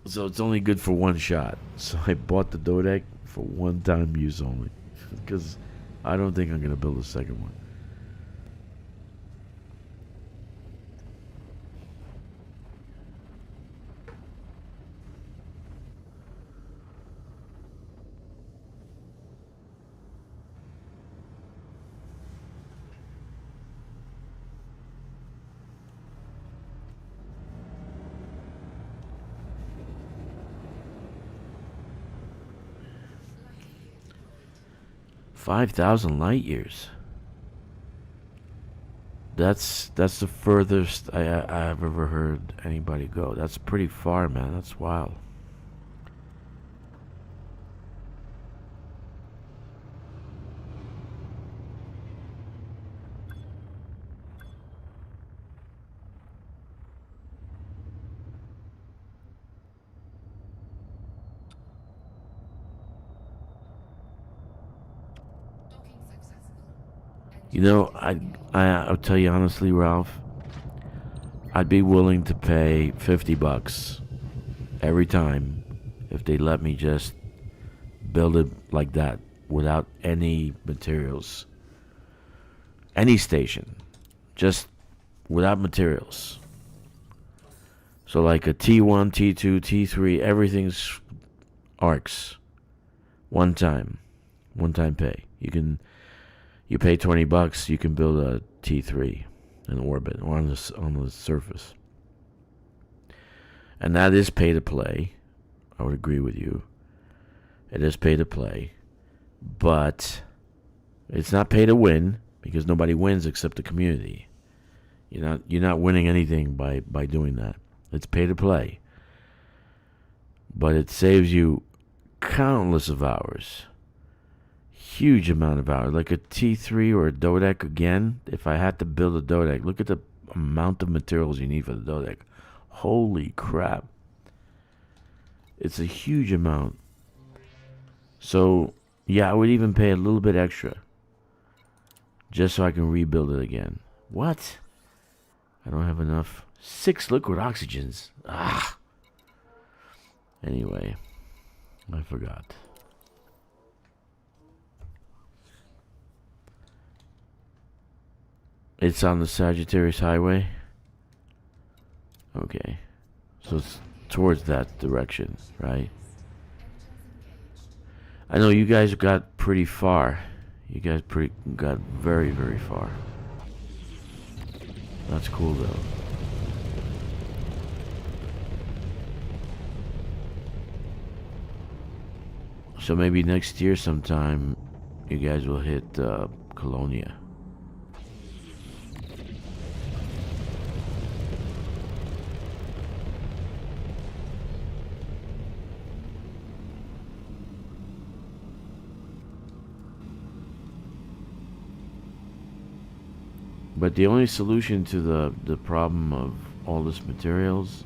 S1: So it's only good for one shot. So I bought the dodec for one-time use only, because I don't think I'm gonna build a second one.
S4: Lucky you deployed.
S1: 5,000 light years. That's the furthest I've ever heard anybody go. That's pretty far, man. That's wild.
S4: Docking successful.
S1: You know, I'll tell you honestly, Ralph, I'd be willing to pay $50 every time if they let me just build it like that without any materials. Any station, just without materials. So like a T1, T2, T3, everything's arcs. One time pay. You pay $20, you can build a T3 in orbit or on the surface. And that is pay to play. I would agree with you. It is pay to play. But it's not pay to win, because nobody wins except the community. You're not winning anything by doing that. It's pay to play. But it saves you countless of hours. Huge amount of hours. Like a T3 or a dodec, again, if I had to build a dodec, look at the amount of materials you need for the dodec. Holy crap. It's a huge amount. So, yeah, I would even pay a little bit extra just so I can rebuild it again. What? I don't have enough. 6 liquid oxygens. Ah. Anyway, I forgot. It's on the Sagittarius Highway. Okay. So it's towards that direction, right? I know you guys got pretty far. You guys got very, very far. That's cool though. So maybe next year sometime you guys will hit Colonia. But the only solution to the problem of all this materials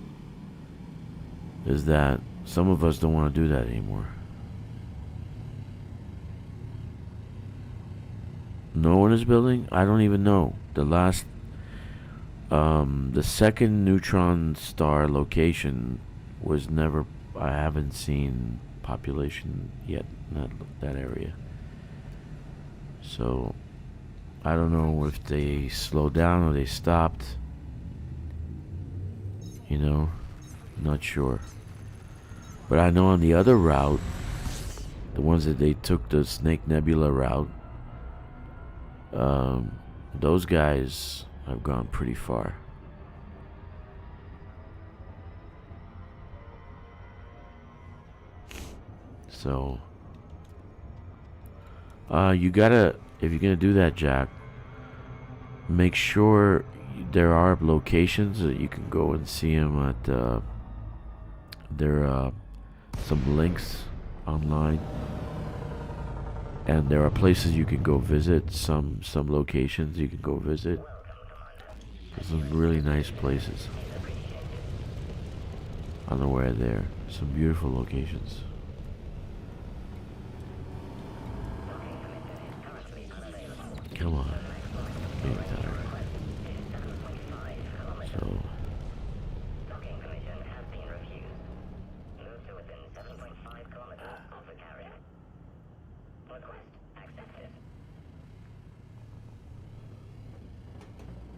S1: is that some of us don't want to do that anymore. No one is building? I don't even know. The second neutron star location was never, I haven't seen population yet in that area. So I don't know if they slowed down or they stopped. You know, not sure. But I know on the other route, the ones that they took the Snake Nebula route, those guys have gone pretty far. So, you gotta, if you're gonna do that, Jack, make sure there are locations that you can go and see them at. There are some links online, and there are places you can go visit. Some locations you can go visit. There's some really nice places on the way there. Some beautiful locations. Come on, baby tired. So.
S2: Docking permission has been refused. Move to within 7.5 kilometers of the carrier. Request accepted.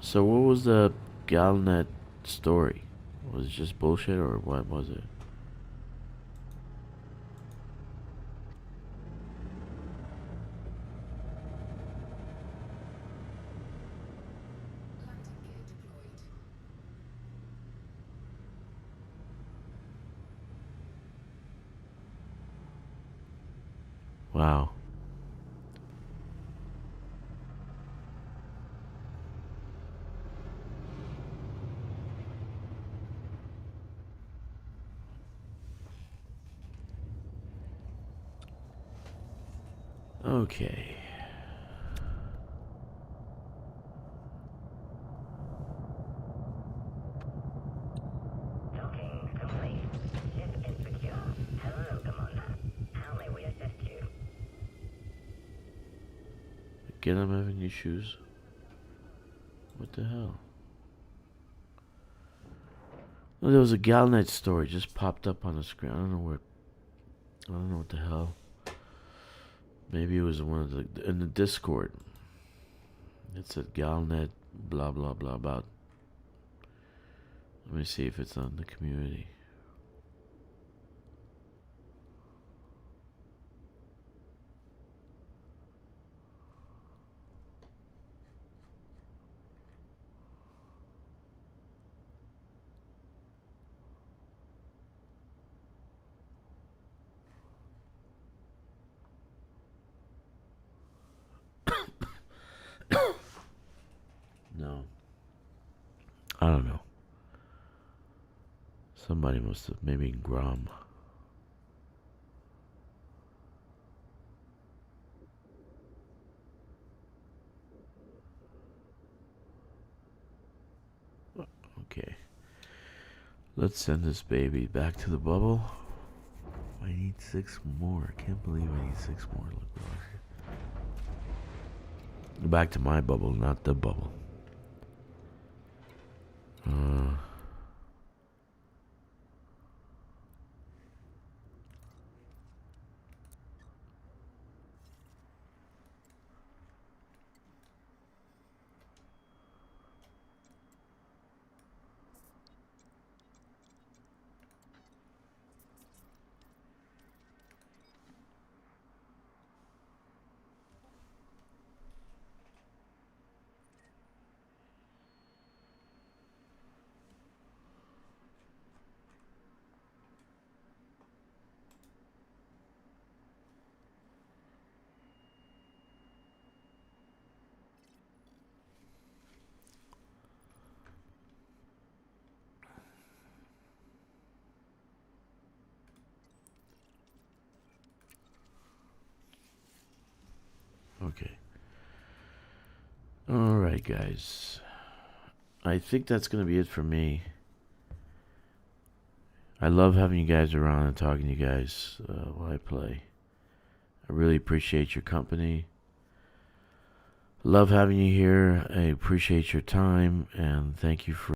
S1: So what was the Galnet story? Was it just bullshit or what was it?
S4: Landing gear deployed.
S1: Wow. Okay.
S2: Docking complete. Ship is secure. Hello, Commander. How may we assist you?
S1: Again, I'm having issues. What the hell? Oh, there was a Galnet story just popped up on the screen. I don't know where. I don't know what the hell. Maybe it was one of the in the Discord. It said Galnet blah blah blah about. Let me see if it's on the community. No. I don't know. Somebody must have, maybe Grom. Okay. Let's send this baby back to the bubble. I need 6 more. I can't believe I need 6 more. Look, back to my bubble, not the bubble. Okay. Alright, guys. I think that's going to be it for me. I love having you guys around and talking to you guys while I play. I really appreciate your company. Love having you here. I appreciate your time, and thank you for